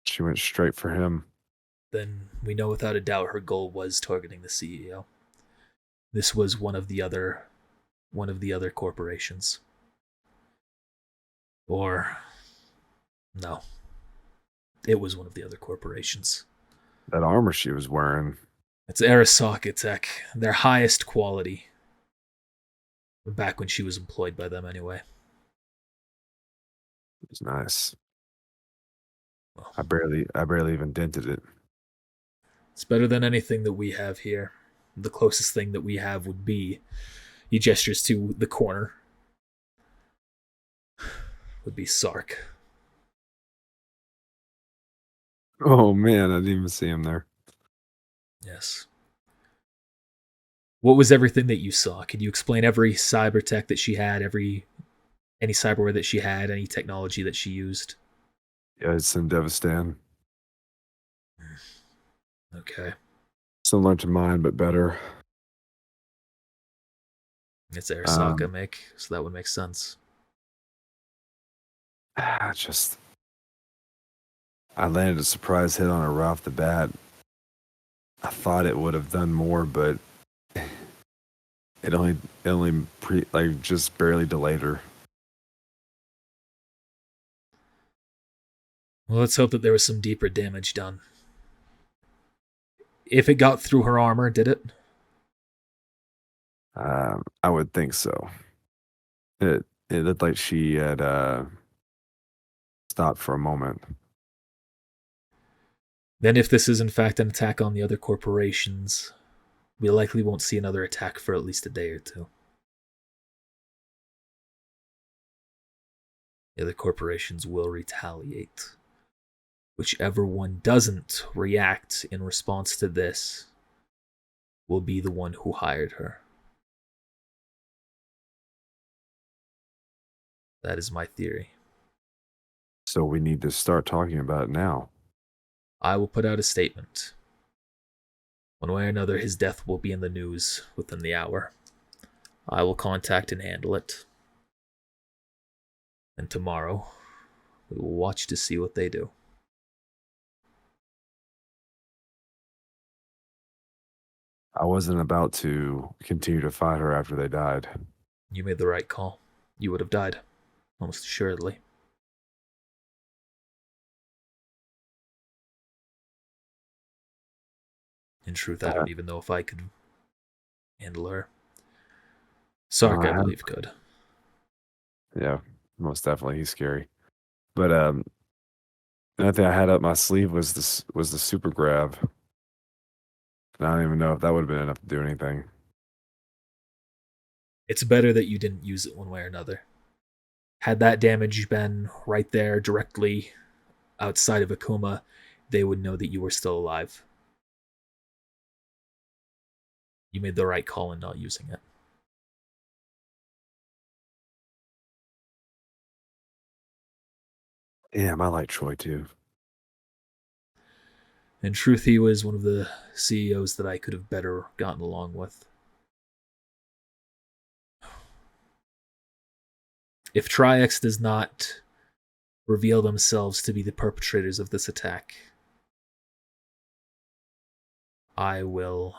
she went straight for him. Then we know without a doubt her goal was targeting the CEO. This was one of the other corporations. Or no. It was one of the other corporations. That armor she was wearing. It's Arasaka Tech, their highest quality. Back when she was employed by them anyway. It was nice. Well, I barely even dented it. it's better than anything that we have here. The closest thing that we have would be, he gestures to the corner, would be Sark. Oh man, I didn't even see him there. Yes. What was everything that you saw? Could you explain every cyber tech that she had, any cyberware that she had, any technology that she used? Yeah, it's in Devastan. Okay. Similar to mine, but better. It's Arasaka, so that would make sense. I landed a surprise hit on her right off the bat. I thought it would have done more, but it only just barely delayed her. Well, let's hope that there was some deeper damage done. If it got through her armor, did it? I would think so. It looked like she had stopped for a moment. Then if this is in fact an attack on the other corporations, we likely won't see another attack for at least a day or two. The other corporations will retaliate. Whichever one doesn't react in response to this will be the one who hired her. That is my theory. So we need to start talking about it now. I will put out a statement. One way or another, his death will be in the news within the hour. I will contact and handle it. And tomorrow, we will watch to see what they do. I wasn't about to continue to fight her after they died. You made the right call. You would have died, almost assuredly. In truth, I don't even know if I could handle her. Sark, I believe, could. Yeah, most definitely. He's scary. But another thing I had up my sleeve was the super grab. And I don't even know if that would have been enough to do anything. It's better that you didn't use it one way or another. Had that damage been right there directly outside of Akuma, they would know that you were still alive. You made the right call in not using it. Damn, I like Troy too. In truth, he was one of the CEOs that I could have better gotten along with. If Triax does not reveal themselves to be the perpetrators of this attack, I will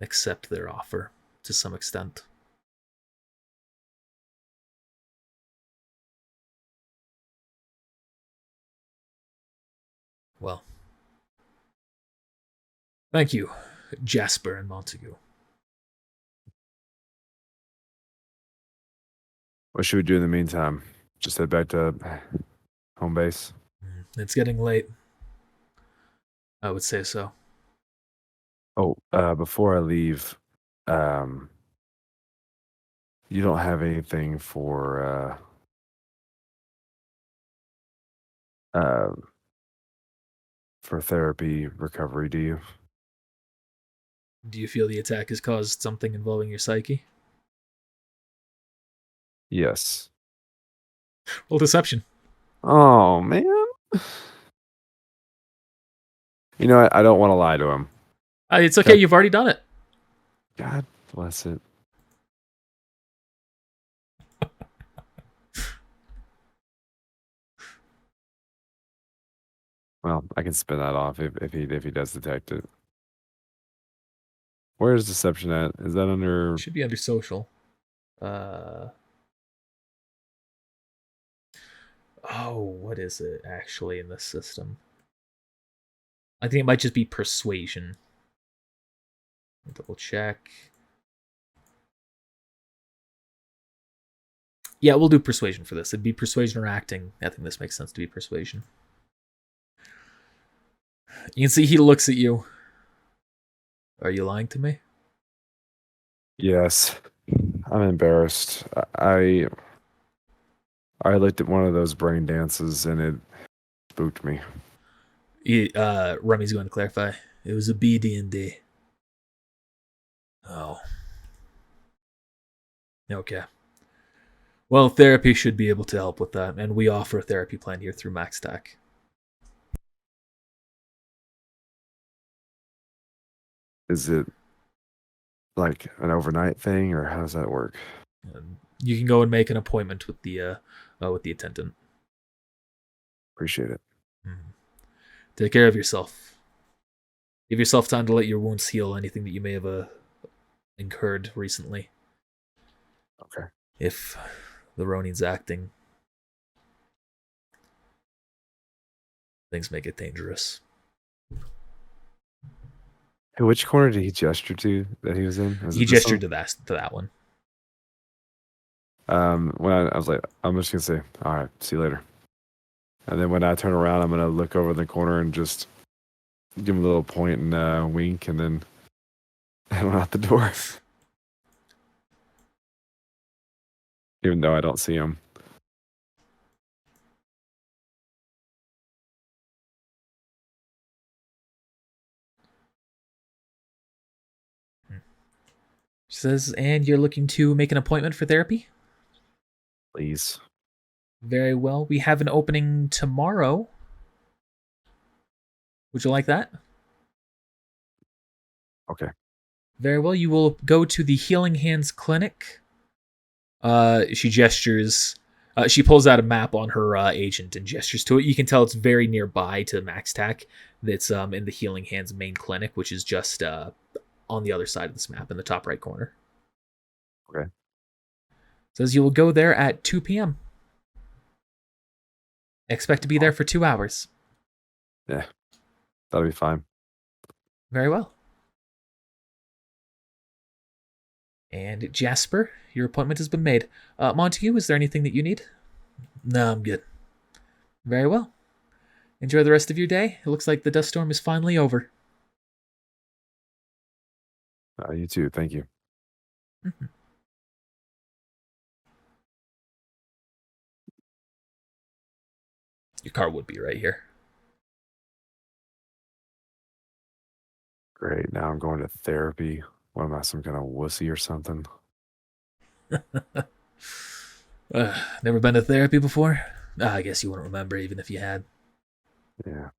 accept their offer to some extent. Well, thank you, Jasper and Montague. What should we do in the meantime? Just head back to home base? It's getting late. I would say so. Oh, before I leave, you don't have anything for therapy recovery, do you? Do you feel the attack has caused something involving your psyche? Yes. Well, deception. Oh, man. You know what? I don't want to lie to him. It's okay. You've already done it. God bless it. Well, I can spin that off if he does detect it. Where is deception at? Is that under? It should be under social. What is it actually in this system? I think it might just be persuasion. Double check. Yeah, we'll do persuasion for this. It'd be persuasion or acting. I think this makes sense to be persuasion. You can see he looks at you. Are you lying to me? Yes. I'm embarrassed. I looked at one of those brain dances and it spooked me. Remy's going to clarify. It was a BD&D. Oh. Okay. Well, therapy should be able to help with that, and we offer a therapy plan here through MaxTac. Is it like an overnight thing, or how does that work? You can go and make an appointment with the attendant. Appreciate it. Mm-hmm. Take care of yourself. Give yourself time to let your wounds heal. Anything that you may have incurred recently. Okay. If the Ronin's acting, things may get dangerous. Hey, which corner did he gesture to that he was in? He gestured to that one. When I was like, I'm just gonna say, all right, see you later. And then when I turn around, I'm gonna look over the corner and just give him a little point and wink, and then head on out the door. Even though I don't see him. She says, and you're looking to make an appointment for therapy? Please. Very well. We have an opening tomorrow. Would you like that? Okay. Very well. You will go to the Healing Hands Clinic. She gestures. She pulls out a map on her agent and gestures to it. You can tell it's very nearby to MaxTac. That's in the Healing Hands main clinic, which is just on the other side of this map in the top right corner. Okay. Says you will go there at 2 p.m. Expect to be there for 2 hours. Yeah. That'll be fine. Very well. And Jasper, your appointment has been made. Montague, is there anything that you need? No, I'm good. Very well. Enjoy the rest of your day. It looks like the dust storm is finally over. You too. Thank you. Mm-hmm. Your car would be right here. Great. Now I'm going to therapy. What am I, some kind of wussy or something? Never been to therapy before? I guess you wouldn't remember even if you had. Yeah.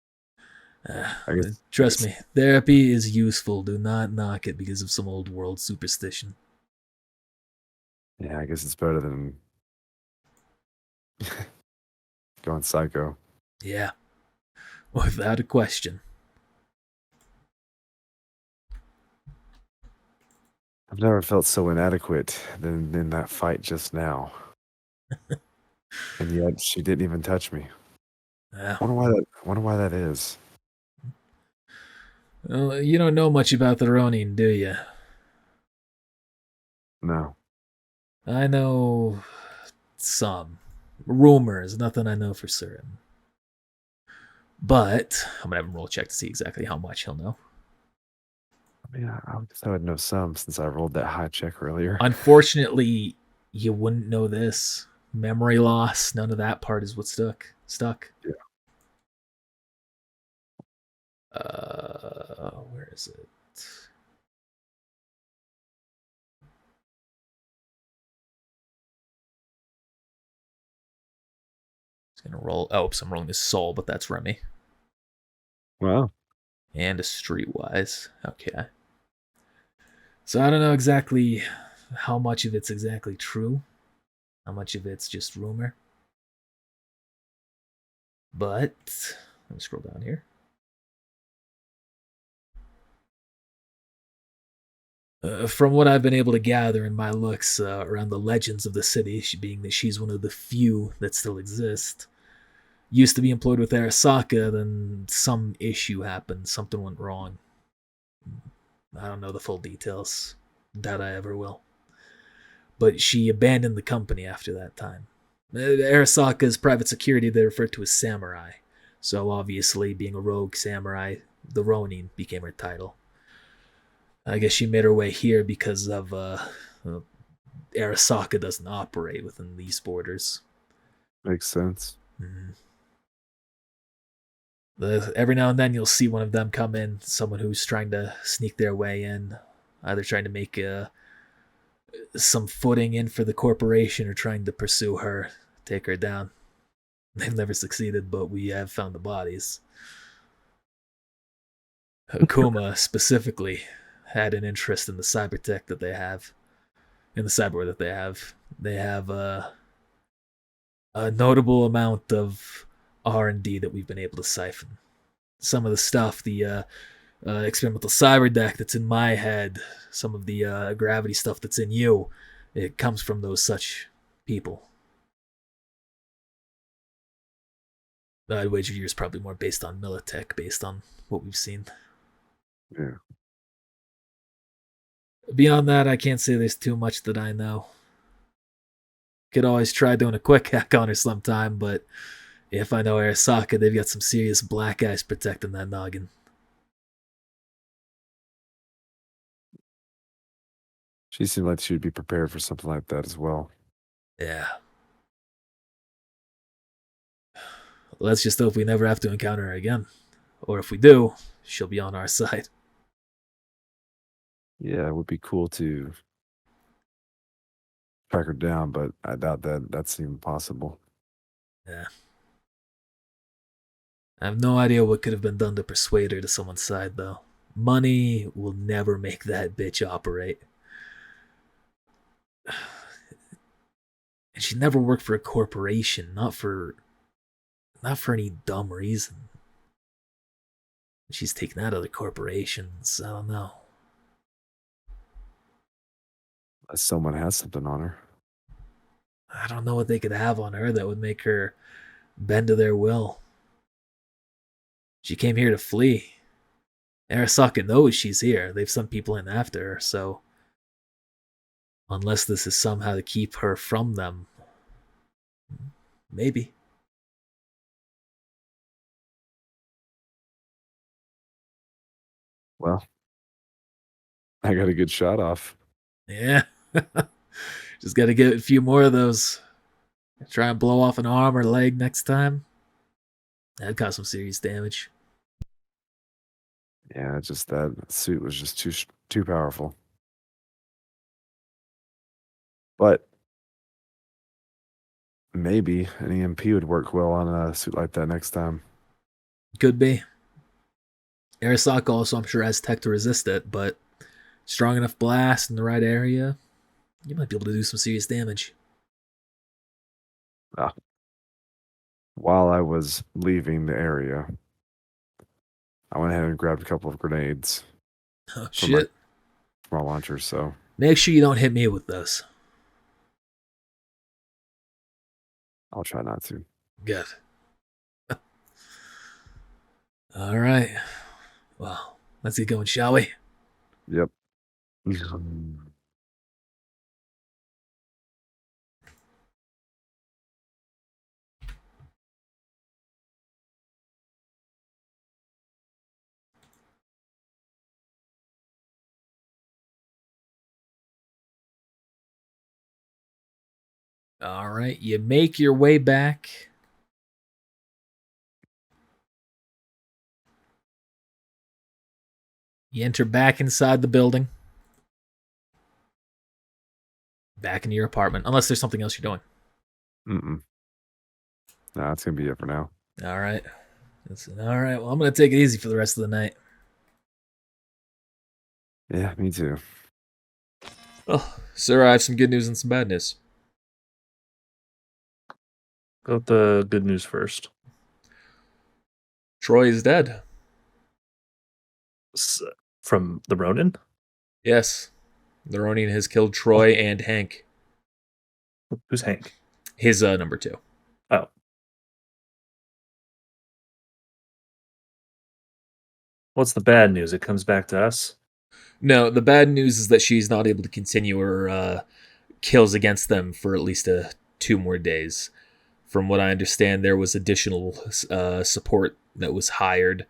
Trust me, therapy is useful. Do not knock it because of some old world superstition. Yeah, I guess it's better than going psycho. Yeah, without a question. I've never felt so inadequate than in that fight just now. And yet she didn't even touch me. Yeah. Wonder why that is. Well, you don't know much about the Ronin, do you? No. I know some. Rumors, nothing I know for certain. But I'm going to have him roll a check to see exactly how much he'll know. I mean, I guess I would know some since I rolled that high check earlier. Unfortunately, you wouldn't know this. Memory loss, none of that part is what stuck. Yeah. Where is it? It's gonna roll. Oh, so I'm rolling his soul, but that's Remy. Wow. And a streetwise. Okay. So I don't know exactly how much of it's exactly true, how much of it's just rumor. But let me scroll down here. From what I've been able to gather in my looks around the legends of the city, being that she's one of the few that still exist, used to be employed with Arasaka, then some issue happened, something went wrong. I don't know the full details. Doubt I ever will. But she abandoned the company after that time. Arasaka's private security, they refer to as samurai. So obviously, being a rogue samurai, the Ronin became her title. I guess she made her way here because of Arasaka doesn't operate within these borders. Makes sense. Mm-hmm. Every now and then you'll see one of them come in, someone who's trying to sneak their way in, either trying to make some footing in for the corporation or trying to pursue her, take her down. They've never succeeded, but we have found the bodies. Akuma specifically had an interest in the cyber tech that they have, in the cyber that they have. They have a notable amount of R&D that we've been able to siphon. Some of the stuff, the experimental cyber deck that's in my head, some of the gravity stuff that's in you, it comes from those such people. I'd wager yours probably more based on Militech, based on what we've seen. Yeah. Beyond that, I can't say there's too much that I know. Could always try doing a quick hack on her sometime, but if I know Arasaka, they've got some serious black eyes protecting that noggin. She seemed like she'd be prepared for something like that as well. Yeah. Let's just hope we never have to encounter her again. Or if we do, she'll be on our side. Yeah, it would be cool to track her down, but I doubt that's even possible. Yeah. I have no idea what could have been done to persuade her to someone's side, though. Money will never make that bitch operate. And she never worked for a corporation, not for any dumb reason. She's taken out other corporations. I don't know. Unless someone has something on her. I don't know what they could have on her that would make her bend to their will. She came here to flee. Arasaka knows she's here. They've sent people in after her, so unless this is somehow to keep her from them, maybe. Well, I got a good shot off. Yeah. Just got to get a few more of those. Try and blow off an arm or leg next time. That caused some serious damage. Yeah, just that suit was just too powerful. But maybe an EMP would work well on a suit like that next time. Could be. Arasaka also, I'm sure, has tech to resist it, but strong enough blast in the right area, you might be able to do some serious damage. While I was leaving the area, I went ahead and grabbed a couple of grenades Oh, from shit. my launchers, so Make sure you don't hit me with those. I'll try not to. Good. All right. Well, let's get going, shall we? Yep. All right. You make your way back. You enter back inside the building. Back into your apartment, unless there's something else you're doing. Nah, that's going to be it for now. All right. All right. Well, I'm going to take it easy for the rest of the night. Yeah, me too. Oh, sir, I have some good news and some bad news. Go with the good news first. Troy is dead. From the Ronin? Yes. The Ronin has killed Troy and Hank. Who's Hank? His number 2. Oh. What's the bad news? It comes back to us? No, the bad news is that she's not able to continue her kills against them for at least 2 more days. From what I understand, there was additional support that was hired,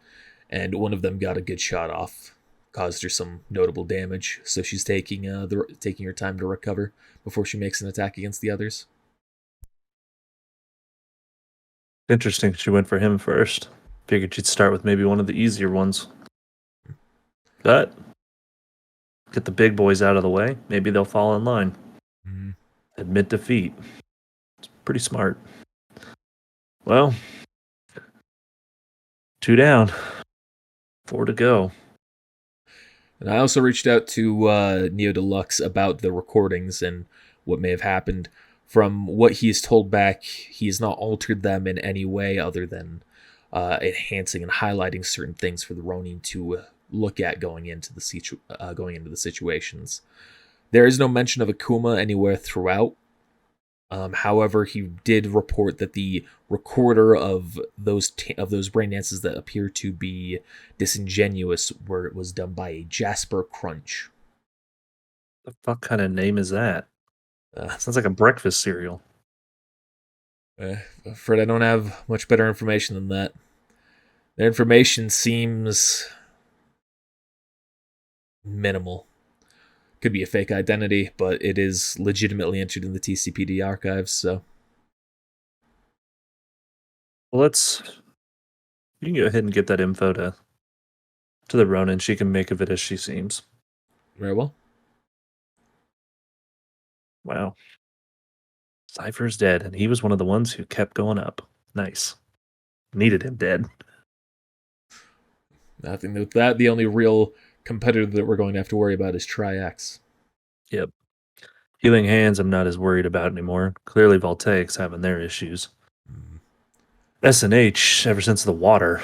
and one of them got a good shot off, caused her some notable damage. So she's taking her time to recover before she makes an attack against the others. Interesting. She went for him first. Figured she'd start with maybe one of the easier ones. But get the big boys out of the way. Maybe they'll fall in line. Mm-hmm. Admit defeat. It's pretty smart. Well, 2 down. 4 to go. And I also reached out to Neo Deluxe about the recordings and what may have happened. From what he's told back, he has not altered them in any way other than enhancing and highlighting certain things for the Ronin to look at going into the situations. There is no mention of Akuma anywhere throughout. However, he did report that the recorder of those brain dances that appear to be disingenuous was done by a Jasper Crunch. The fuck kind of name is that? Sounds like a breakfast cereal. Fred, I don't have much better information than that. Their information seems minimal. Could be a fake identity, but it is legitimately entered in the TCPD archives, so. Well, you can go ahead and get that info to the Ronin. She can make of it as she seems. Very well. Wow. Cypher's dead, and he was one of the ones who kept going up. Nice. Needed him dead. Nothing with that. The only real competitor that we're going to have to worry about is Tri-X. Yep. Healing Hands I'm not as worried about anymore. Clearly Voltaic's having their issues. S&H, ever since the water,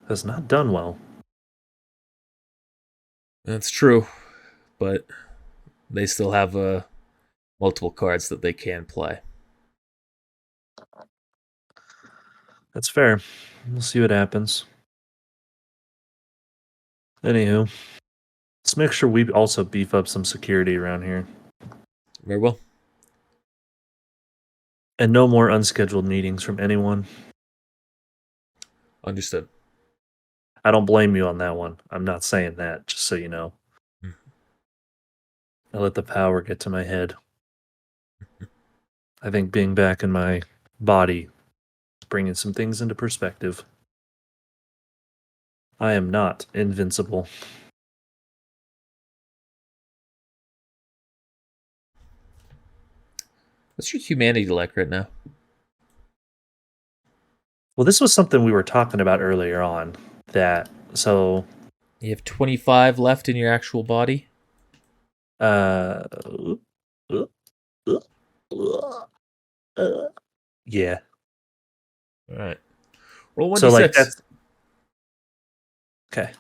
has not done well. That's true, but they still have multiple cards that they can play. That's fair. We'll see what happens. Anywho, let's make sure we also beef up some security around here. Very well. And no more unscheduled meetings from anyone. Understood. I don't blame you on that one. I'm not saying that, just so you know. I let the power get to my head. I think being back in my body bringing some things into perspective. I am not invincible. What's your humanity like right now? Well, this was something we were talking about earlier on. So You have 25 left in your actual body. yeah. All right. Roll 1d6. So like that's okay.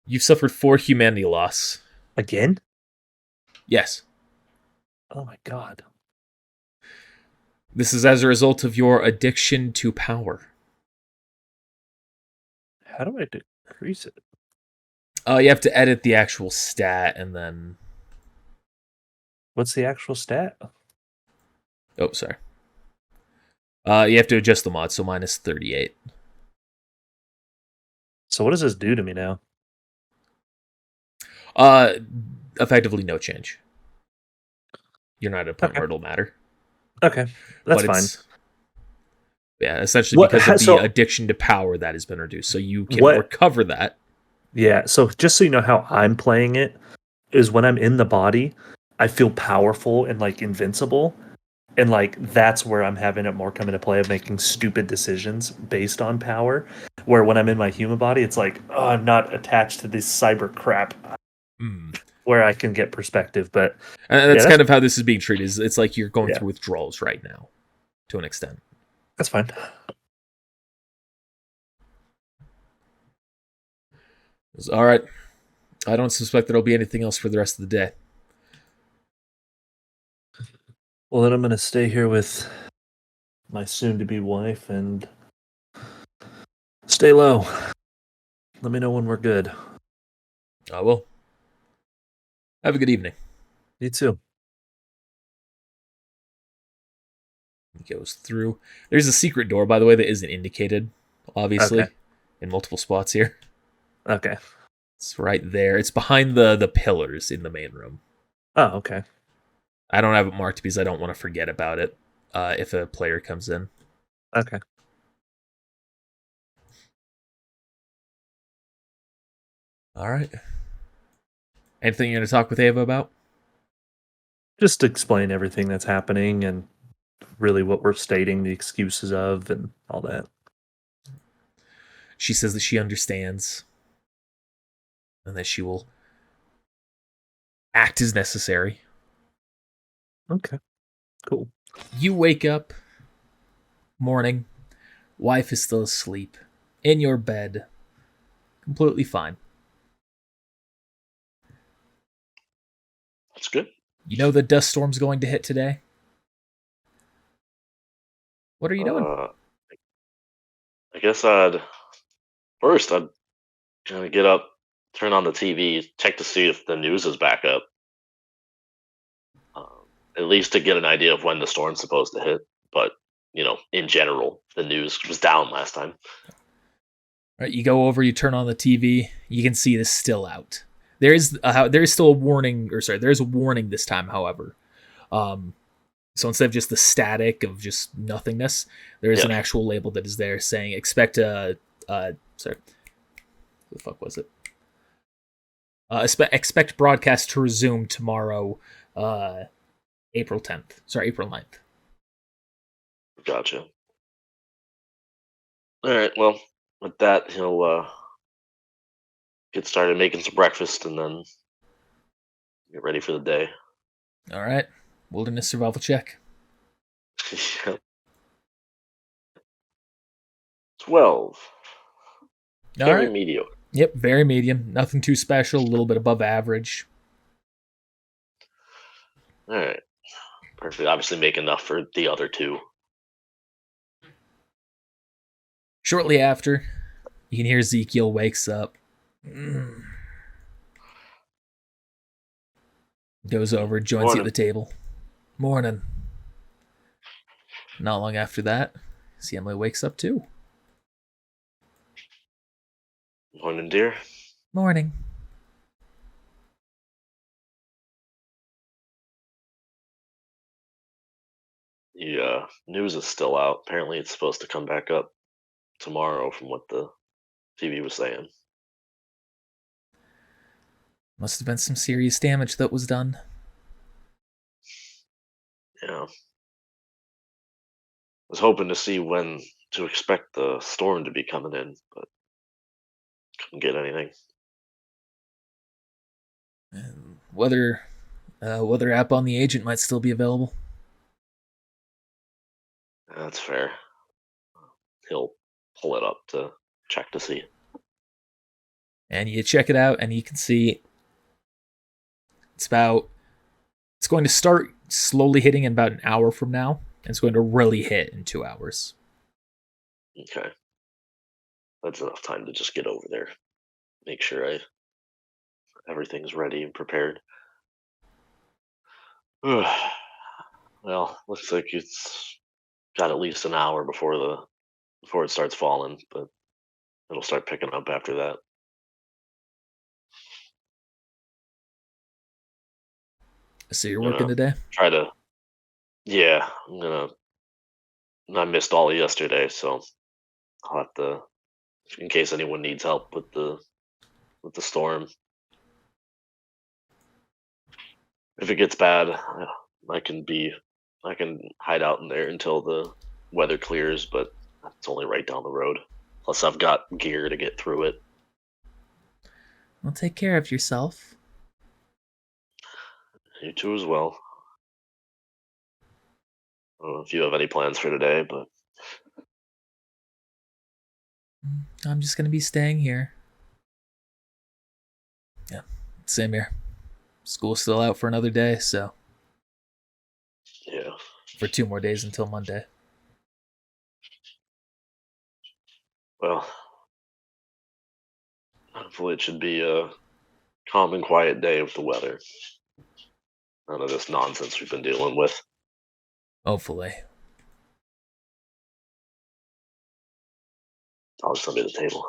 You've suffered 4 humanity loss. Again? Yes. Oh my god. This is as a result of your addiction to power. How do I decrease it? You have to edit the actual stat and then... What's the actual stat? Oh, sorry. You have to adjust the mod, so minus 38. So what does this do to me now? Effectively no change. You're not at a point where it'll matter. Okay, that's fine. Yeah, essentially because of the addiction to power that has been reduced. So you can recover that. Yeah, so just so you know how I'm playing it, is when I'm in the body, I feel powerful and like invincible. And like that's where I'm having it more come into play of making stupid decisions based on power. Where when I'm in my human body, it's like, oh, I'm not attached to this cyber crap. Where I can get perspective, but that's kind of how this is being treated. It's like you're going through withdrawals right now, to an extent. That's fine. All right. I don't suspect there'll be anything else for the rest of the day. Well, then I'm going to stay here with my soon-to-be wife and stay low. Let me know when we're good. I will. Have a good evening. You too. He goes through. There's a secret door, by the way, that isn't indicated, obviously, in multiple spots here. Okay. It's right there. It's behind the pillars in the main room. Oh, okay. I don't have it marked because I don't want to forget about it if a player comes in. Okay. All right. Anything you're going to talk with Ava about? Just explain everything that's happening and really what we're stating the excuses of and all that. She says that she understands and that she will act as necessary. Okay. Cool. You wake up, morning, wife is still asleep, in your bed, completely fine. That's good. You know the dust storm's going to hit today? What are you doing? I guess I'd kind of get up, turn on the TV, check to see if the news is back up. At least to get an idea of when the storm's supposed to hit. But, in general, the news was down last time. All right, you go over, you turn on the TV, you can see this still out. There is still a warning, there's a warning this time, however. So instead of just the static of just nothingness, there is an actual label that is there saying expect who the fuck was it? Expect broadcast to resume tomorrow, April 9th. Gotcha. All right, well, with that, he'll get started making some breakfast and then get ready for the day. All right. Wilderness survival check. 12. Very right. mediocre. Yep, very medium. Nothing too special. A little bit above average. All right. Perfect. Obviously make enough for the other two. Shortly after, you can hear Ezekiel wakes up. Goes over, joins you at the table. Morning. Not long after that, see Emily wakes up too. Morning, dear. Morning. The news is still out. Apparently, it's supposed to come back up tomorrow, from what the TV was saying. Must have been some serious damage that was done. Yeah. I was hoping to see when to expect the storm to be coming in, but couldn't get anything. And weather app on the agent might still be available. That's fair. He'll pull it up to check to see. And you check it out, and you can see it's going to start slowly hitting in about an hour from now, and it's going to really hit in 2 hours. Okay. That's enough time to just get over there. Make sure everything's ready and prepared. Well, looks like it's got at least an hour before it starts falling, but it'll start picking up after that. So you're working today? Yeah, I missed all of yesterday, so I'll have to, in case anyone needs help with the storm. If it gets bad, I can hide out in there until the weather clears, but it's only right down the road. Plus, I've got gear to get through it. Well, take care of yourself. You too as well. I don't know if you have any plans for today, but I'm just going to be staying here. Yeah, same here. School's still out for another day, so yeah. For 2 more days until Monday. Well, hopefully it should be a calm and quiet day with the weather. None of this nonsense we've been dealing with. Hopefully. I'll just under the table.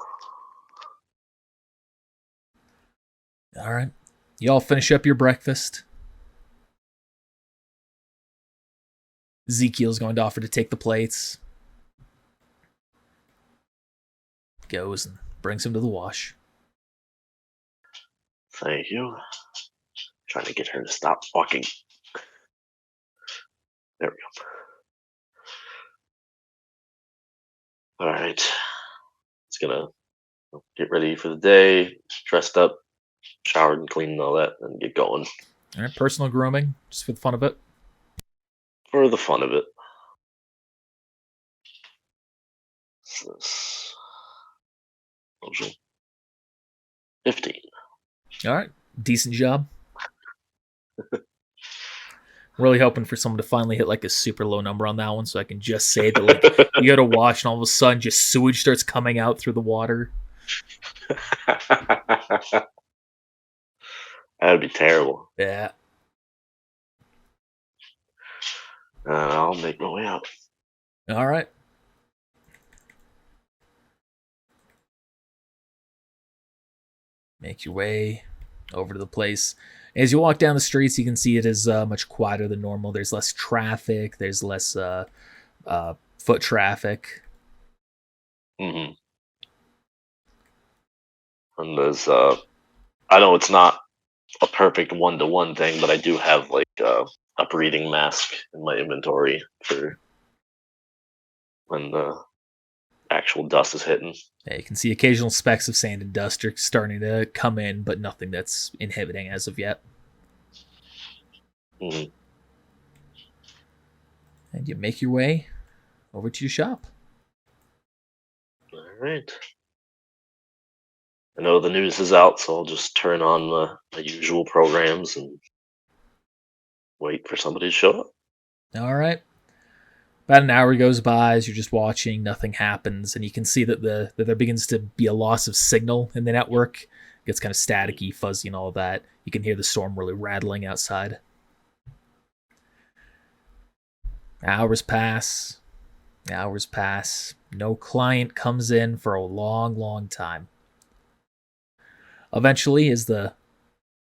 All right. You all finish up your breakfast. Ezekiel's going to offer to take the plates. Goes and brings him to the wash. Thank you. Trying to get her to stop walking. There we go. All right. It's gonna get ready for the day, dressed up, showered and cleaned and all that, and get going. All right, personal grooming, just for the fun of it. For the fun of it. What's this? 15. All right, decent job. Really hoping for someone to finally hit like a super low number on that one, so I can just say that like you go to wash and all of a sudden just sewage starts coming out through the water. That'd be terrible. Yeah. I'll make my way out. All right. Make your way over to the place. As you walk down the streets, you can see it is much quieter than normal. There's less traffic. There's less foot traffic. Mm-hmm. And there's, I know it's not a perfect one-to-one thing, but I do have like a breathing mask in my inventory for when the actual dust is hitting. Yeah, you can see occasional specks of sand and dust are starting to come in, but nothing that's inhibiting as of yet. Mm-hmm. And you make your way over to your shop. All right. I know the news is out, so I'll just turn on my usual programs and wait for somebody to show up. All right. About an hour goes by as you're just watching, nothing happens, and you can see that that there begins to be a loss of signal in the network. It gets kind of staticky, fuzzy, and all of that. You can hear the storm really rattling outside. Hours pass. Hours pass. No client comes in for a long, long time. Eventually, as the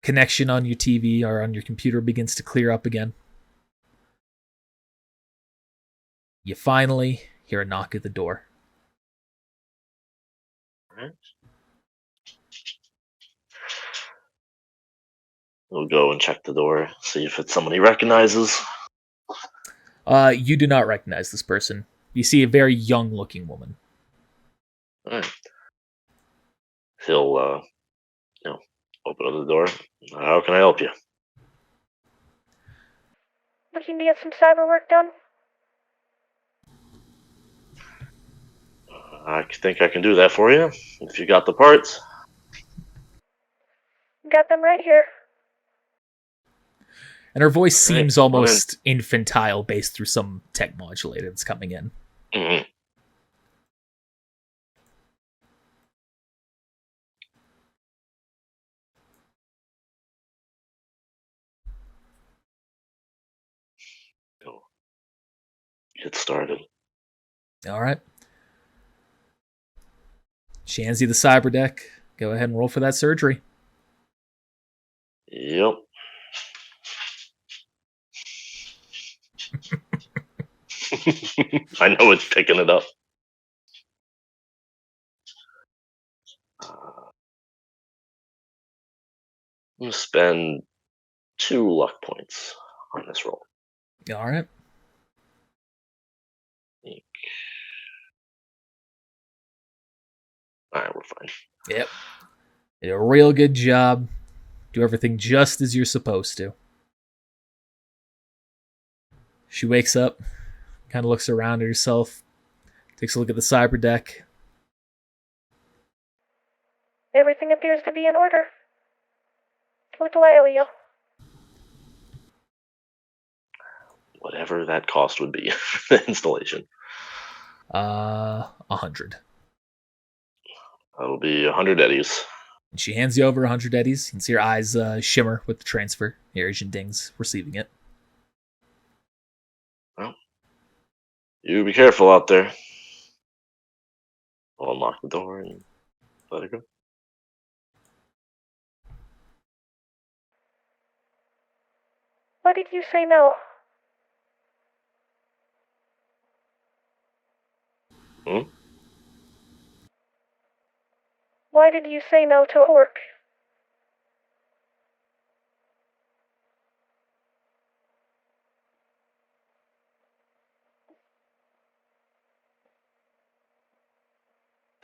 connection on your TV or on your computer begins to clear up again, You finally hear a knock at the door. Alright. We'll go and check the door, see if it's someone he recognizes. You do not recognize this person. You see a very young-looking woman. Alright. He'll, open up the door. How can I help you? Looking to get some cyber work done? I think I can do that for you, if you got the parts. Got them right here. And her voice seems Right, almost infantile based through some tech modulator that's coming in. Mm-hmm. Get started. All right. She hands you the cyber deck. Go ahead and roll for that surgery. Yep. I know it's picking it up. I'm going to spend 2 luck points on this roll. All right. Alright, we're fine. Yep. Did a real good job. Do everything just as you're supposed to. She wakes up, kind of looks around at herself, takes a look at the cyber deck. Everything appears to be in order. What do I owe you? Whatever that cost would be for the installation. 100. That'll be 100 eddies. And she hands you over 100 eddies. You can see her eyes shimmer with the transfer. Your agent dings, receiving it. Well, you be careful out there. I'll unlock the door and let her go. What did you say no? Hmm? Why did you say no to work?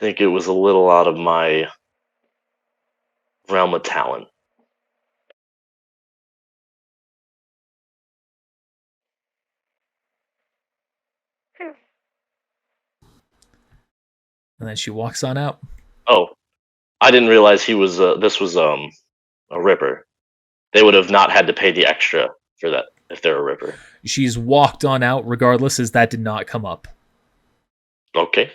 I think it was a little out of my realm of talent. And then she walks on out. Oh, I didn't realize he was. This was a ripper. They would have not had to pay the extra for that if they're a ripper. She's walked on out regardless, as that did not come up. Okay.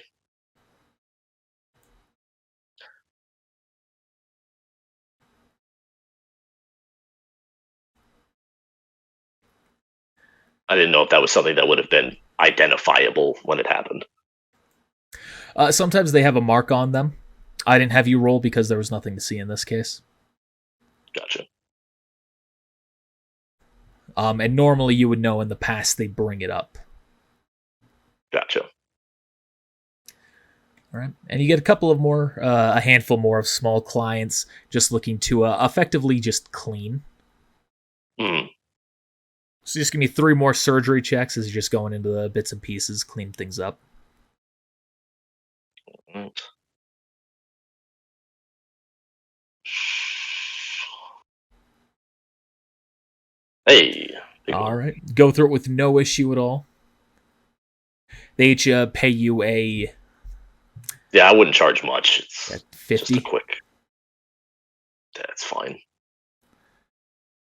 I didn't know if that was something that would have been identifiable when it happened. Sometimes they have a mark on them. I didn't have you roll because there was nothing to see in this case. Gotcha. And normally you would know in the past they bring it up. Gotcha. All right. And you get a couple of more, a handful more of small clients just looking to effectively just clean. Mm. So just give me 3 more surgery checks as you're just going into the bits and pieces, clean things up. Right. Hey. All right. Go through it with no issue at all. They each pay you a... Yeah, I wouldn't charge much. It's 50. just a quick. That's fine.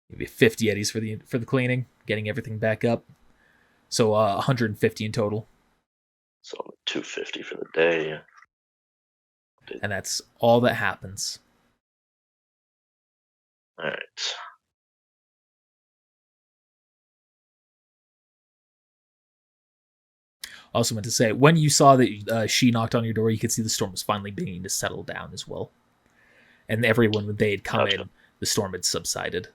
Maybe 50 eddies for the cleaning, getting everything back up. So 150 in total. So 250 for the day. And that's all that happens. All right. Also meant to say, when you saw that she knocked on your door, you could see the storm was finally beginning to settle down as well. And everyone, when they had come in, the storm had subsided.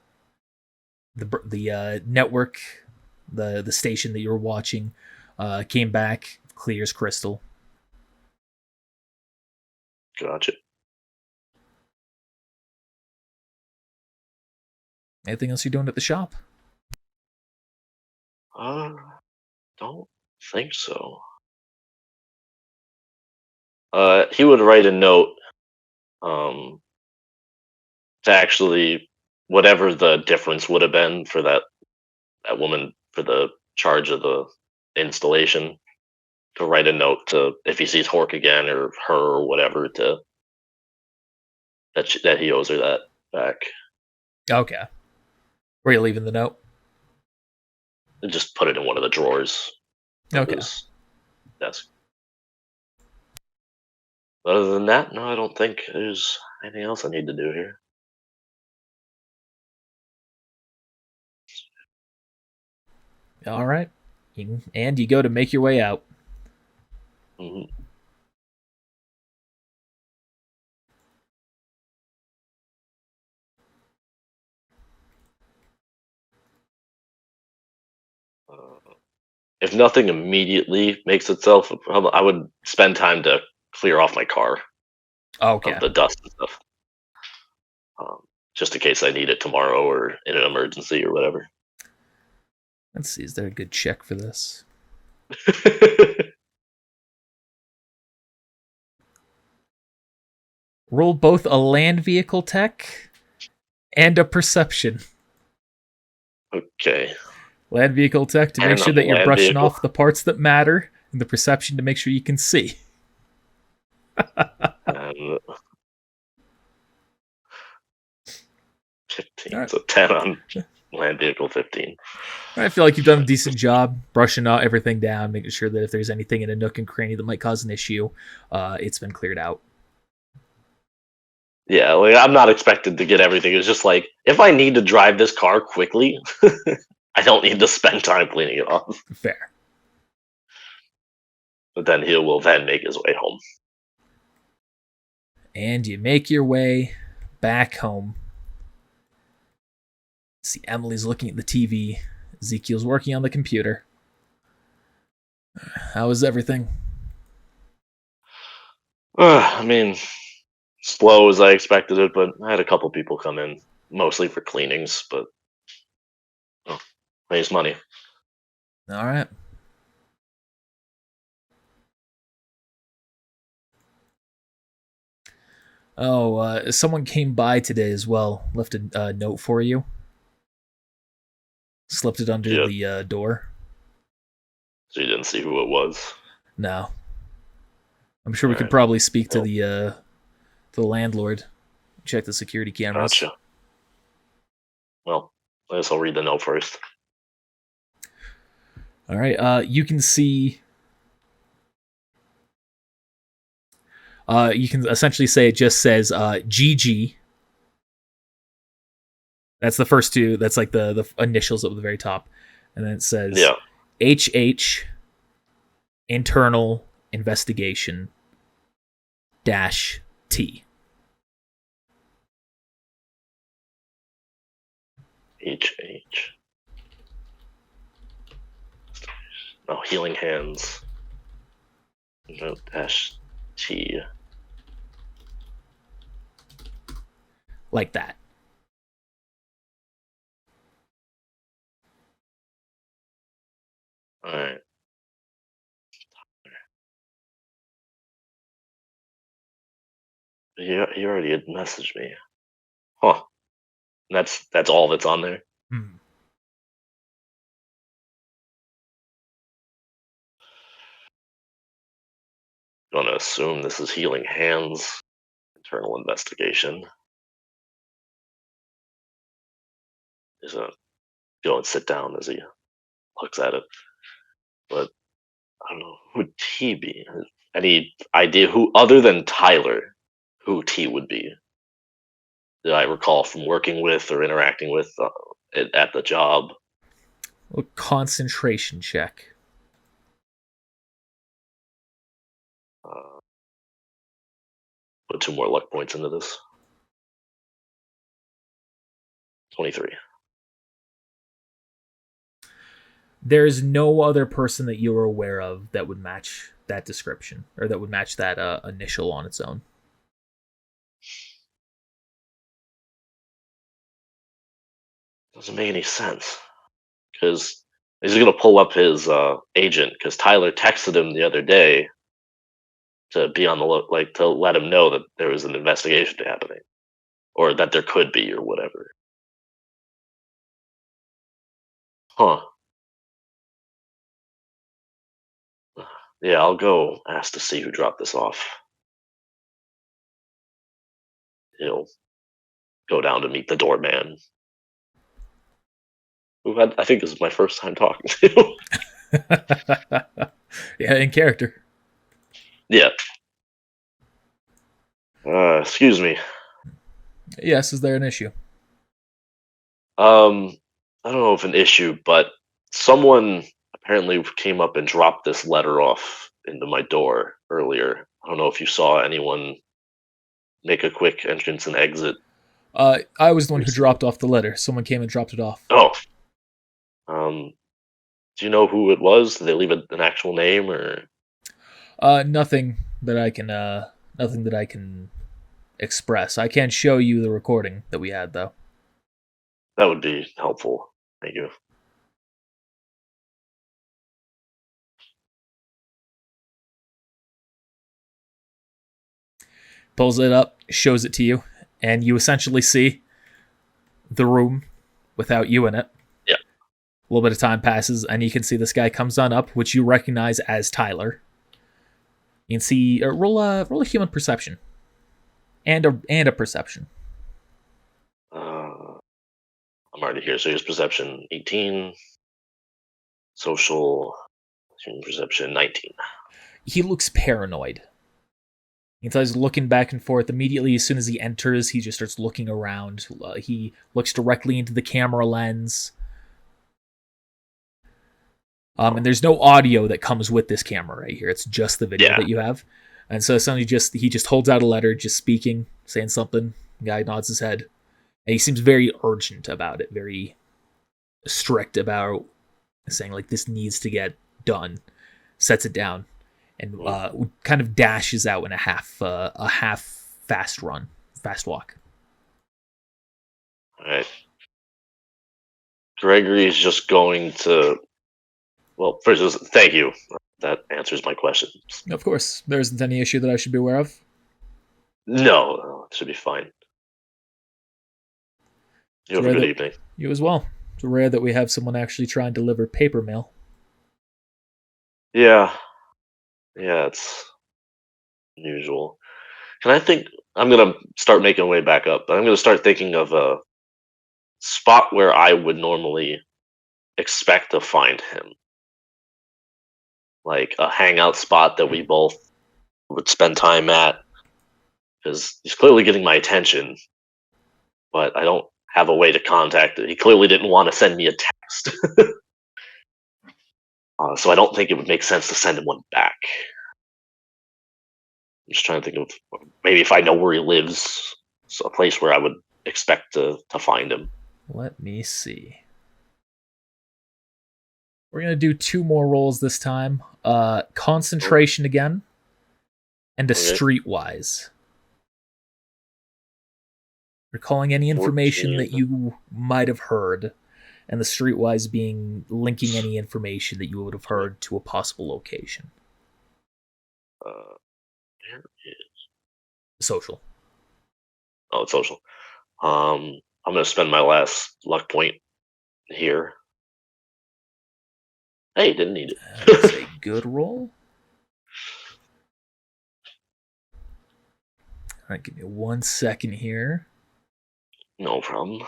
The network, the station that you were watching, Came back, clear as crystal. Gotcha. Anything else you're doing at the shop? Don't think so. He would write a note, to actually whatever the difference would have been for that woman for the charge of the installation, to write a note to if he sees Hork again or her or whatever to that he owes her that back. Okay. Where are you leaving the note? And just put it in one of the drawers of Okay. his desk. Other than that, no, I don't think there's anything else I need to do here. All right. And you go to make your way out. hmm If nothing immediately makes itself a problem, I would spend time to clear off my car Okay. of the dust and stuff, just in case I need it tomorrow or in an emergency or whatever. Let's see. Is there a good check for this? Roll both a land vehicle tech and a perception. Okay. Land vehicle tech to make And sure a that you're land brushing vehicle. off the parts that matter, and the perception to make sure you can see. And 15. Alright. So 10 on land vehicle, 15. I feel like you've done a decent job brushing out everything down, making sure that if there's anything in a nook and cranny that might cause an issue, it's been cleared out. Yeah, like I'm not expected to get everything. It's just like if I need to drive this car quickly, I don't need to spend time cleaning it off. Fair. But then he will then make his way home. And you make your way back home. See, Emily's looking at the TV. Ezekiel's working on the computer. How is everything? I mean, slow as I expected it, but I had a couple people come in, mostly for cleanings, but raise money. All right. Oh, someone came by today as well. Left a note for you. Slipped it under the door. So you didn't see who it was? No. I'm sure we could probably speak to the landlord. Check the security cameras. Gotcha. Well, I guess I'll read the note first. All right. You can see. You can essentially say it just says GG. That's the first two. That's like the initials up at the very top. And then it says HH internal investigation -T. HH. Oh, healing hands. No -T. Like that. Alright. He already had messaged me. Huh. And that's all that's on there? Hmm. Gonna assume this is healing hands. Internal investigation. He's gonna go and sit down as he looks at it. But I don't know, who'd T be? Any idea who, other than Tyler, who T would be? Did I recall from working with or interacting with at the job? A concentration check. Put 2 more luck points into this. 23. There's no other person that you're aware of that would match that description, or that would match that initial on its own. Doesn't make any sense. Because he's gonna pull up his agent. Because Tyler texted him the other day to be on the look, like to let him know that there was an investigation happening, or that there could be, or whatever. Huh. Yeah, I'll go ask to see who dropped this off. He'll go down to meet the doorman, who I think this is my first time talking to. Yeah, in character. Yeah. Excuse me. Yes, is there an issue? I don't know if an issue, but someone apparently came up and dropped this letter off into my door earlier. I don't know if you saw anyone make a quick entrance and exit. I was the one who dropped off the letter. Someone came and dropped it off. Oh. Do you know who it was? Did they leave an actual name, or? Nothing that I can express. I can't show you the recording that we had, though. That would be helpful. Thank you. Pulls it up, shows it to you, and you essentially see the room without you in it. Yeah. A little bit of time passes, and you can see this guy comes on up, which you recognize as Tyler. You can see roll a human perception, and a perception. I'm already here. So here's perception 18, social human perception 19. He looks paranoid. You can tell he's looking back and forth. Immediately, as soon as he enters, he just starts looking around. He looks directly into the camera lens. And there's no audio that comes with this camera right here. It's just the video that you have. And so suddenly he just holds out a letter, just speaking, saying something. The guy nods his head. And he seems very urgent about it, very strict about saying, like, this needs to get done. Sets it down. And kind of dashes out in a half fast walk. All right. Gregory is just going to. Well, first, thank you. That answers my question. Of course, there isn't any issue that I should be aware of. No, it should be fine. You have a good evening. You as well. It's rare that we have someone actually try and deliver paper mail. Yeah, it's unusual. I'm gonna start making my way back up, but I'm gonna start thinking of a spot where I would normally expect to find him. Like a hangout spot that we both would spend time at. Because he's clearly getting my attention, but I don't have a way to contact him. He clearly didn't want to send me a text. So I don't think it would make sense to send him one back. I'm just trying to think of maybe if I know where he lives, so a place where I would expect to find him. Let me see. We're going to do 2 more rolls this time. Concentration again, and a streetwise. Recalling any information 14. that you might have heard, and the streetwise being linking any information that you would have heard to a possible location. Where is social? Oh, it's social. I'm gonna spend my last luck point here. Hey, didn't need it. That's a good roll. All right, give me 1 second here. No problem.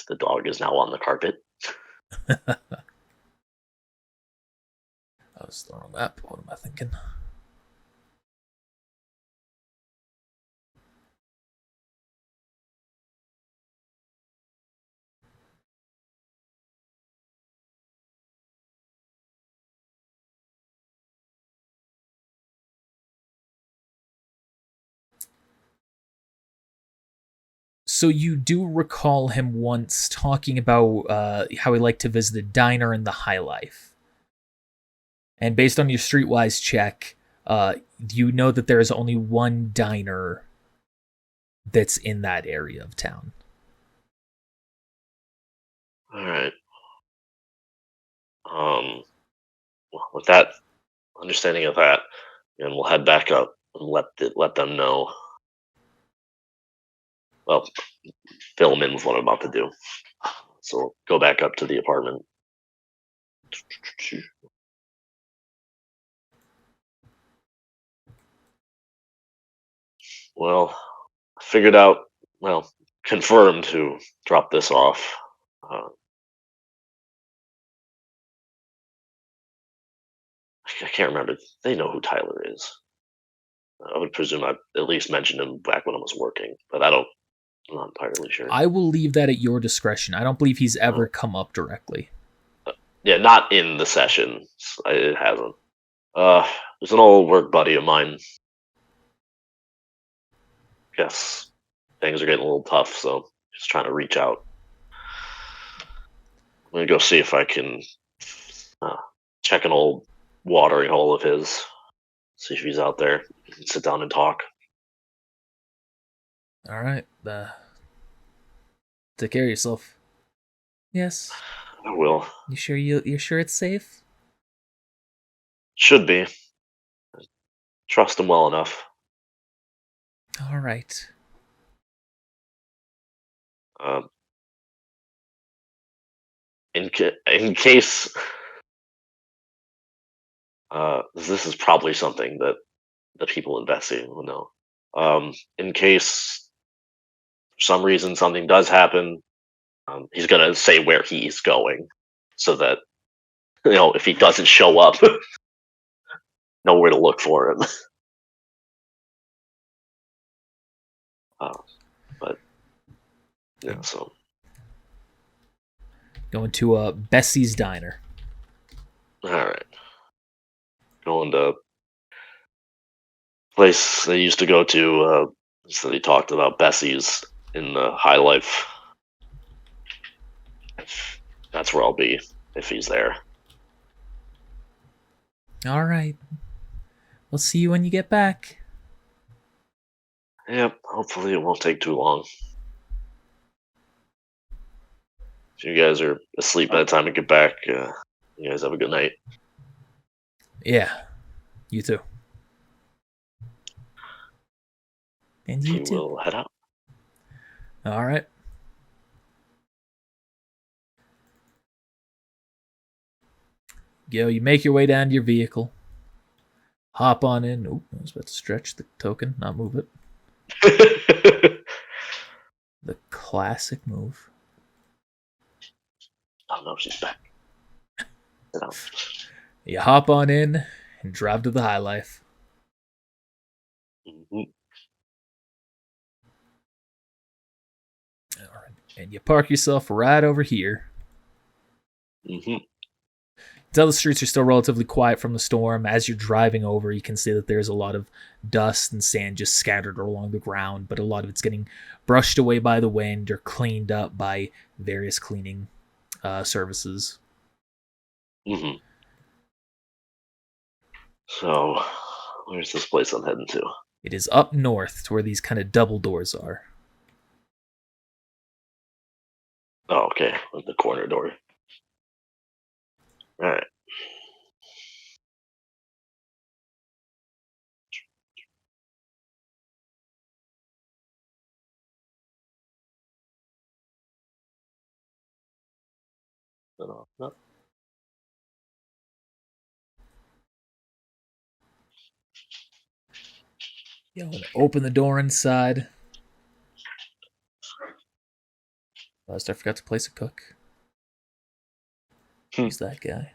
The dog is now on the carpet. I was throwing up. What am I thinking? So you do recall him once talking about how he liked to visit a diner in the High Life. And based on your streetwise check, you know that there is only one diner that's in that area of town. All right. Well, with that understanding of that, and we'll head back up and let them know. Well, fill them in with what I'm about to do. So go back up to the apartment. Well, figured out. Well, confirmed who dropped this off. I can't remember. They know who Tyler is. I would presume I at least mentioned him back when I was working, but I'm not entirely sure. I will leave that at your discretion. I don't believe he's ever come up directly. Yeah, not in the session. It hasn't. There's an old work buddy of mine. Guess things are getting a little tough, so just trying to reach out. I'm gonna go see if I can check an old watering hole of his. See if he's out there. Sit down and talk. All right. Take care of yourself. Yes. I will. You sure you're sure it's safe? Should be. Trust him well enough. All right. In case this is probably something that the people investigating will know. In case for some reason something does happen, he's gonna say where he's going, so that if he doesn't show up, know where to look for him. But yeah, so going to Bessie's Diner. all right, going to place they used to go to. So they talked about Bessie's in the High Life. That's where I'll be if he's there. All right. We'll see you when you get back. Yep, hopefully it won't take too long. If you guys are asleep by the time I get back, you guys have a good night. Yeah, you too. And you too. Will head out. All right. You make your way down to your vehicle. Hop on in. Oh, I was about to stretch the token, not move it. The classic move. Oh no, she's back. Sit down. You hop on in and drive to the High Life. Mm-hmm. All right. And you park yourself right over here. Mm-hmm. Until the streets are still relatively quiet from the storm. As you're driving over, you can see that there's a lot of dust and sand just scattered along the ground, but a lot of it's getting brushed away by the wind or cleaned up by various cleaning services. Mm-hmm. So, where's this place I'm heading to? It is up north to where these kind of double doors are. Oh, okay. The corner door. All right. No. You know, open the door inside. Last I forgot to place a cook. Who's that guy?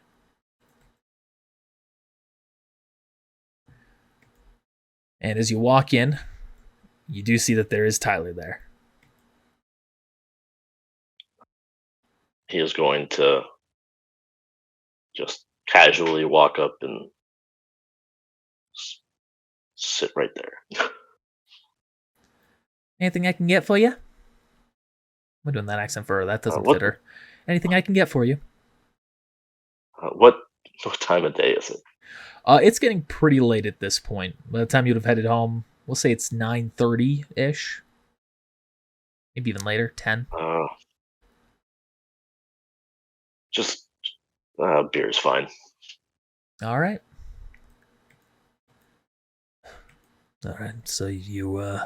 And as you walk in, you do see that there is Tyler there. He is going to just casually walk up and sit right there. Anything I can get for you? I'm doing that accent for her. That doesn't what fit her. Anything I can get for you? what time of day is it? It's getting pretty late at this point. By the time you'd have headed home, we'll say it's 9:30-ish. Maybe even later, 10. Just beer's fine. All right. All right. So you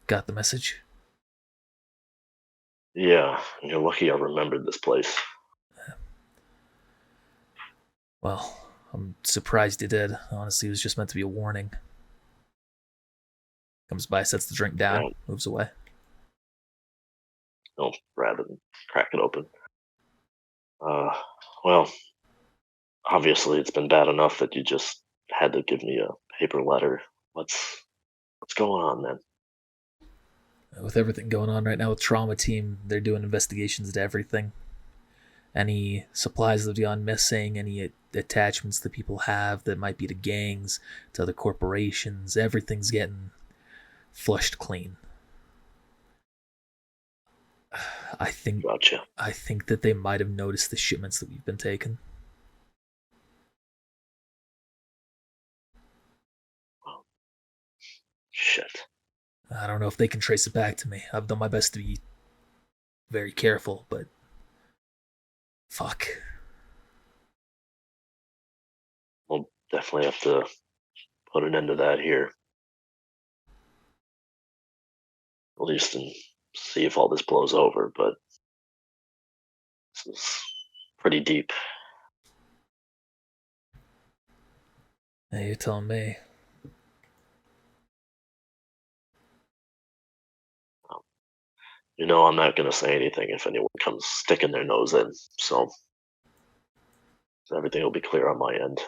got the message? Yeah, you're lucky I remembered this place. Well, I'm surprised you did. Honestly, it was just meant to be a warning. Comes by, sets the drink down, moves away. No, rather than crack it open. Well, obviously it's been bad enough that you just had to give me a paper letter. What's going on, man? With everything going on right now with Trauma Team, they're doing investigations into everything. Any supplies that have gone missing, any attachments that people have that might be to gangs, to other corporations, everything's getting flushed clean. Gotcha. I think that they might have noticed the shipments that we've been taking. Shit. I don't know if they can trace it back to me. I've done my best to be very careful, but fuck. We'll definitely have to put an end to that here. At least and see if all this blows over, but this is pretty deep. Hey, you're telling me. You know, I'm not going to say anything if anyone comes sticking their nose in, so everything will be clear on my end.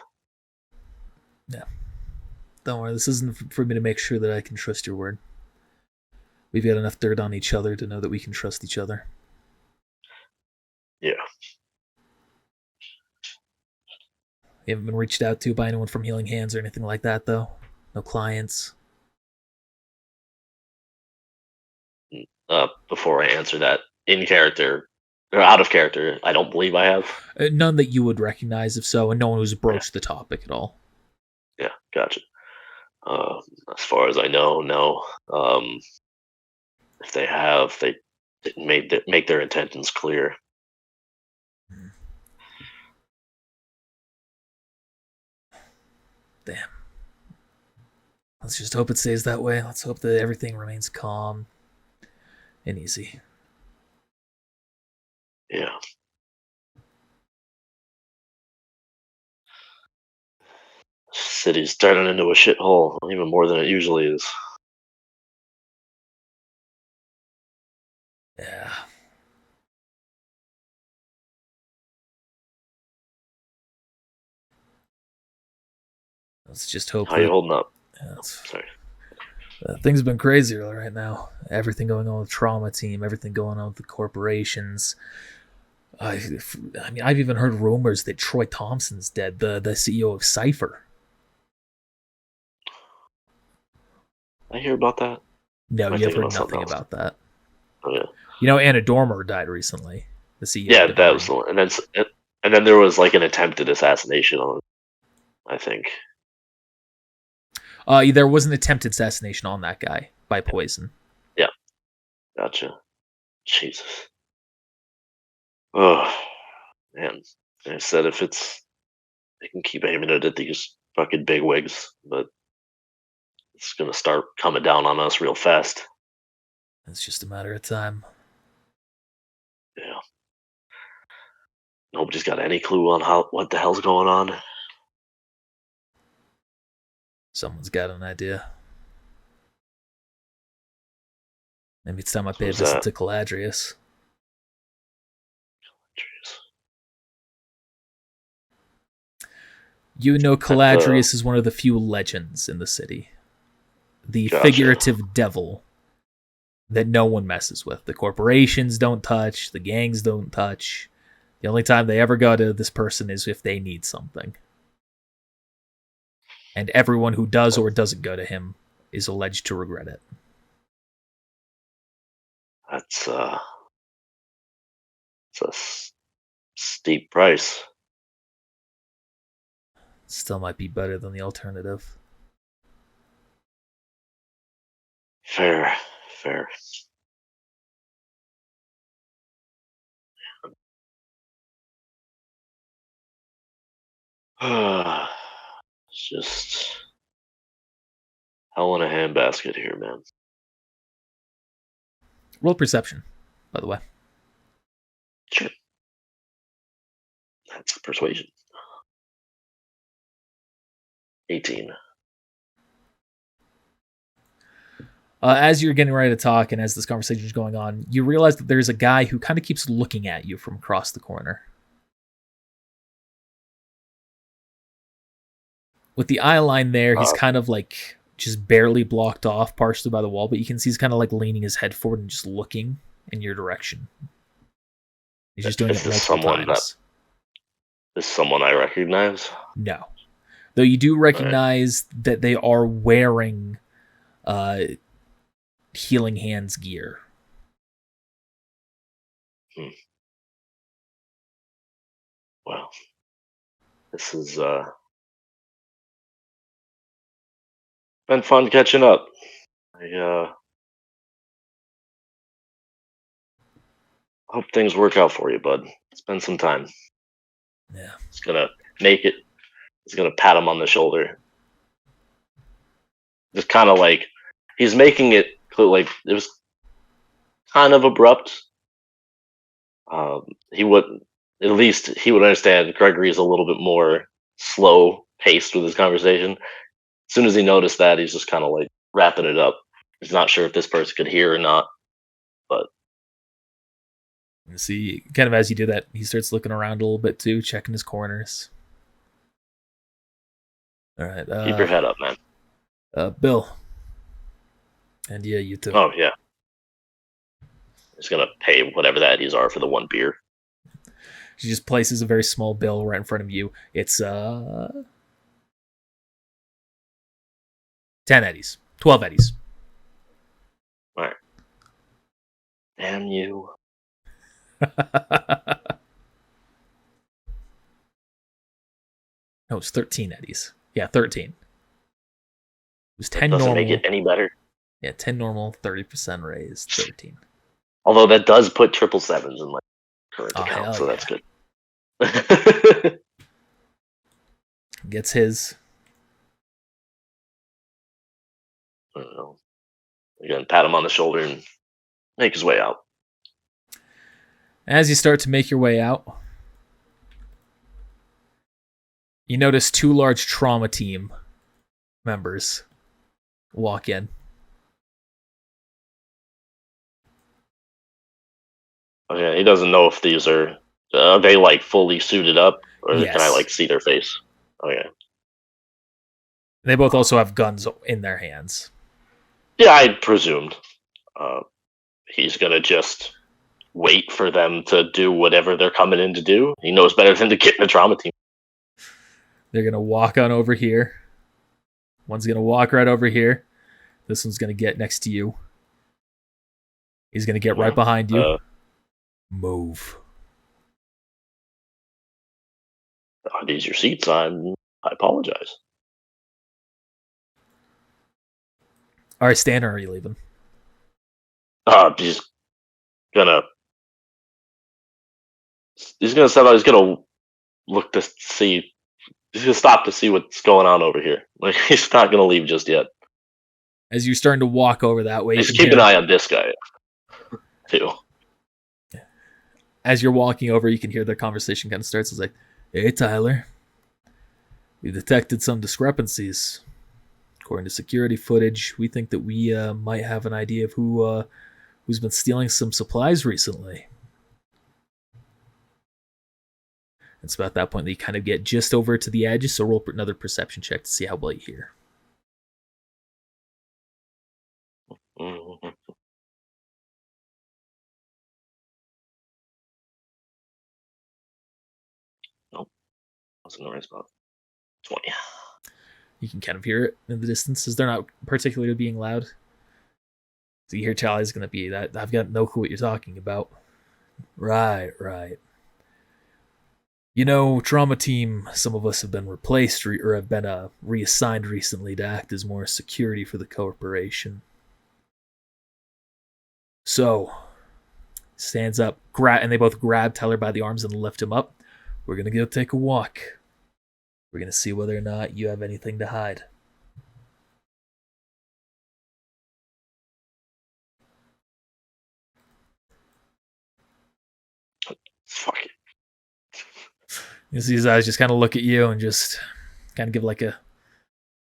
Yeah. Don't worry, this isn't for me to make sure that I can trust your word. We've got enough dirt on each other to know that we can trust each other. Yeah. You haven't been reached out to by anyone from Healing Hands or anything like that, though? No clients? Before I answer that, in character, or out of character, I don't believe I have. None that you would recognize, if so, and no one who's broached the topic at all. Yeah, gotcha. As far as I know, no. If they have, they didn't make their intentions clear. Damn. Let's just hope it stays that way. Let's hope that everything remains calm and easy. Yeah. City's turning into a shithole, even more than it usually is. Yeah. Let's just hope. How you holding up? Yeah, sorry. Things have been crazier right now. Everything going on with Trauma Team, everything going on with the corporations. I mean, I've even heard rumors that Troy Thompson's dead, the CEO of Cypher. I hear about that. No, you've heard nothing about that. Oh, yeah. You know, Anna Dormer died recently. The CEO. Yeah, that was the one. And then there was like an attempted assassination on, I think. There was an attempted assassination on that guy by poison. Yeah. Gotcha. Jesus. Oh, man. I said if they can keep aiming it at these fucking bigwigs, but it's gonna start coming down on us real fast. It's just a matter of time. Yeah. Nobody's got any clue on what the hell's going on. Someone's got an idea. Maybe it's time I pay a visit to Caladrius. You know, Caladrius is one of the few legends in the city. The figurative devil that no one messes with. The corporations don't touch. The gangs don't touch. The only time they ever go to this person is if they need something. And everyone who does or doesn't go to him is alleged to regret it. That's It's a steep price. Still might be better than the alternative. Fair. It's just hell in a handbasket here, man. Roll perception, by the way. Sure. That's persuasion. 18. As you're getting ready to talk and as this conversation is going on, you realize that there's a guy who kind of keeps looking at you from across the corner. With the eye line there, he's kind of like just barely blocked off partially by the wall, but you can see he's kind of like leaning his head forward and just looking in your direction. He's just doing it multiple times. Is someone I recognize? No. Though you do recognize that they are wearing Healing Hands gear. Well, this is been fun catching up. I hope things work out for you, bud. Spend some time. Yeah. It's gonna make it. He's gonna pat him on the shoulder. Just kind of like he's making it clear, like it was kind of abrupt. He would at least he would understand Gregory is a little bit more slow paced with his conversation. As soon as he noticed that, he's just kind of like wrapping it up. He's not sure if this person could hear or not, but you see, kind of as you do that, he starts looking around a little bit too, checking his corners. All right, keep your head up, man. Bill, and yeah, you too. Oh yeah, he's gonna pay whatever the eddies are for the one beer. She just places a very small bill right in front of you. It's 10 eddies. 12 eddies. Alright. Damn you. No, it's 13 eddies. Yeah, 13. It was 10 doesn't normal. Make it any better. Yeah, 10 normal, 30% raised, 13. Although that does put 777s in my current account, so that's good. Gets his. I don't know. Again, pat him on the shoulder and make his way out. As you start to make your way out, you notice 2 large trauma team members walk in. Okay, he doesn't know if these are they like fully suited up, or Yes. can I like see their face? Okay. They both also have guns in their hands. Yeah, I presumed. He's gonna just wait for them to do whatever they're coming in to do. He knows better than to get in the trauma team. They're going to walk on over here. One's going to walk right over here. This one's going to get next to you. He's going to get right behind you. Move. Are these your seats? I apologize. All right, Stan, or are you leaving? He's gonna step out. He's gonna look to see. He's gonna stop to see what's going on over here. Like he's not gonna leave just yet. As you're starting to walk over that way, Just keep an eye on this guy too. As you're walking over, you can hear their conversation kind of starts. It's like, "Hey, Tyler, we detected some discrepancies. According to security footage, we think that we might have an idea of who's been stealing some supplies recently." It's about that point that you kind of get just over to the edge, so roll another perception check to see how well you hear. Mm-hmm. Nope. Wasn't the right spot. 20. You can kind of hear it in the distance, as they're not particularly being loud. So you hear Charlie's going to be that. I've got no clue what you're talking about. Right. You know, trauma team, some of us have been replaced or have been reassigned recently to act as more security for the corporation. So, stands up, and they both grab Tyler by the arms and lift him up. We're going to go take a walk. We're going to see whether or not you have anything to hide. Fuck it. You see his eyes just kind of look at you and just kind of give like a,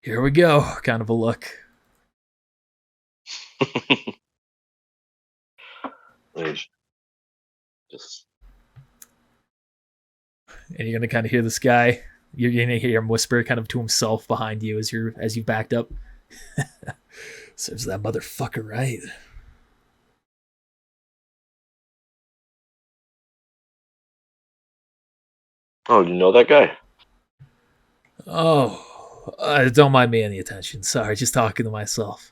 here we go, kind of a look. Just... And you're going to kind of hear this guy, you're going to hear him whisper kind of to himself behind you as you backed up. Serves that motherfucker right. Oh, you know that guy? Oh, don't mind me any attention. Sorry, just talking to myself.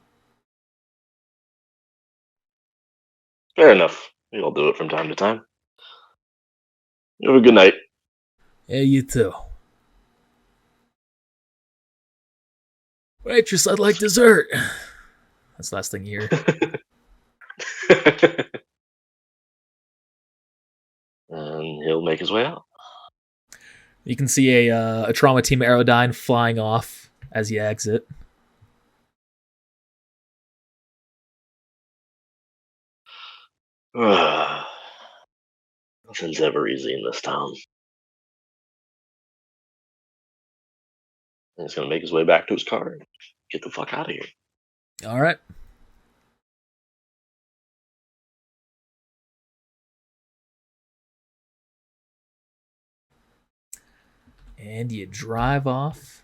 Fair enough. We all do it from time to time. You have a good night. Yeah, you too. Waitress, I'd like dessert. That's the last thing you hear. And he'll make his way out. You can see a trauma team Aerodyne flying off as you exit. Nothing's ever easy in this town. And he's gonna make his way back to his car and get the fuck out of here. All right. And you drive off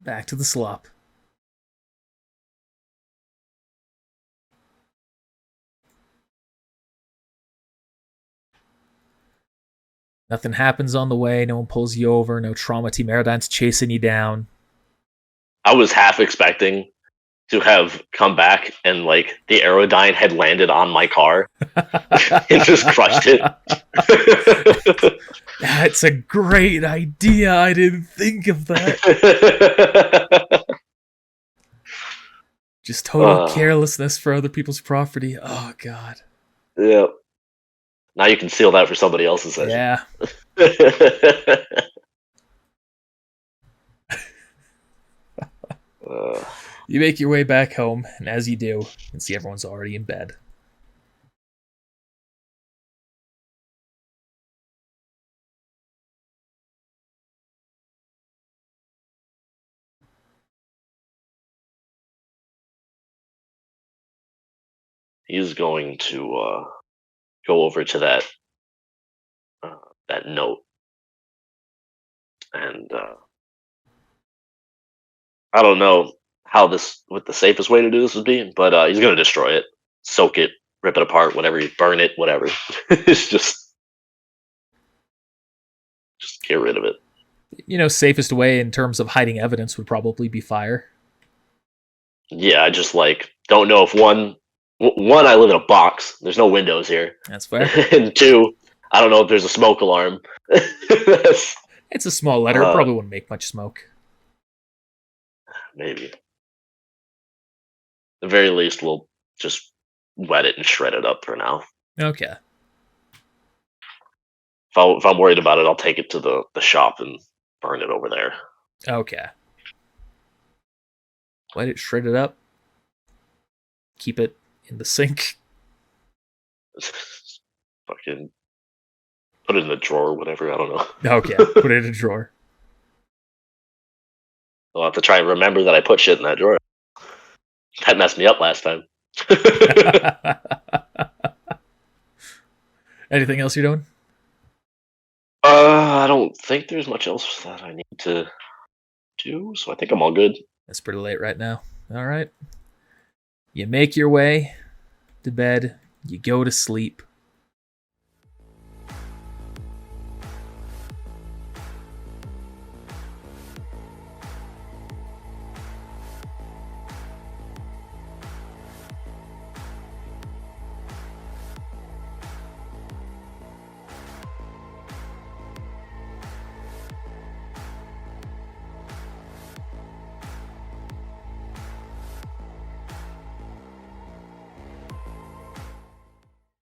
back to the slop. Nothing happens on the way. No one pulls you over. No trauma team Aerodyne's chasing you down. I was half expecting to have come back and like the Aerodyne had landed on my car and just crushed it. That's a great idea. I didn't think of that. Just total carelessness for other people's property. Oh, God. Yeah. Now you can seal that for somebody else's session. Yeah. You make your way back home, and as you do, you can see everyone's already in bed. He's going to go over to that note, and I don't know what the safest way to do this would be, but he's going to destroy it, soak it, rip it apart, whatever, burn it, whatever. It's just get rid of it. You know, safest way in terms of hiding evidence would probably be fire. Yeah, I just don't know if one, I live in a box. There's no windows here. That's fair. And two, I don't know if there's a smoke alarm. It's a small letter. It probably wouldn't make much smoke. Maybe. At the very least, we'll just wet it and shred it up for now. Okay. If I'm worried about it, I'll take it to the shop and burn it over there. Okay. Let it shred it up. Keep it in the sink. Fucking put it in the drawer, whatever. I don't know. Okay, put it in a drawer. I'll have to try and remember that I put shit in that drawer. That messed me up last time. Anything else you're doing? I don't think there's much else that I need to do, so I think I'm all good. It's pretty late right now. All right. You make your way to bed. You go to sleep.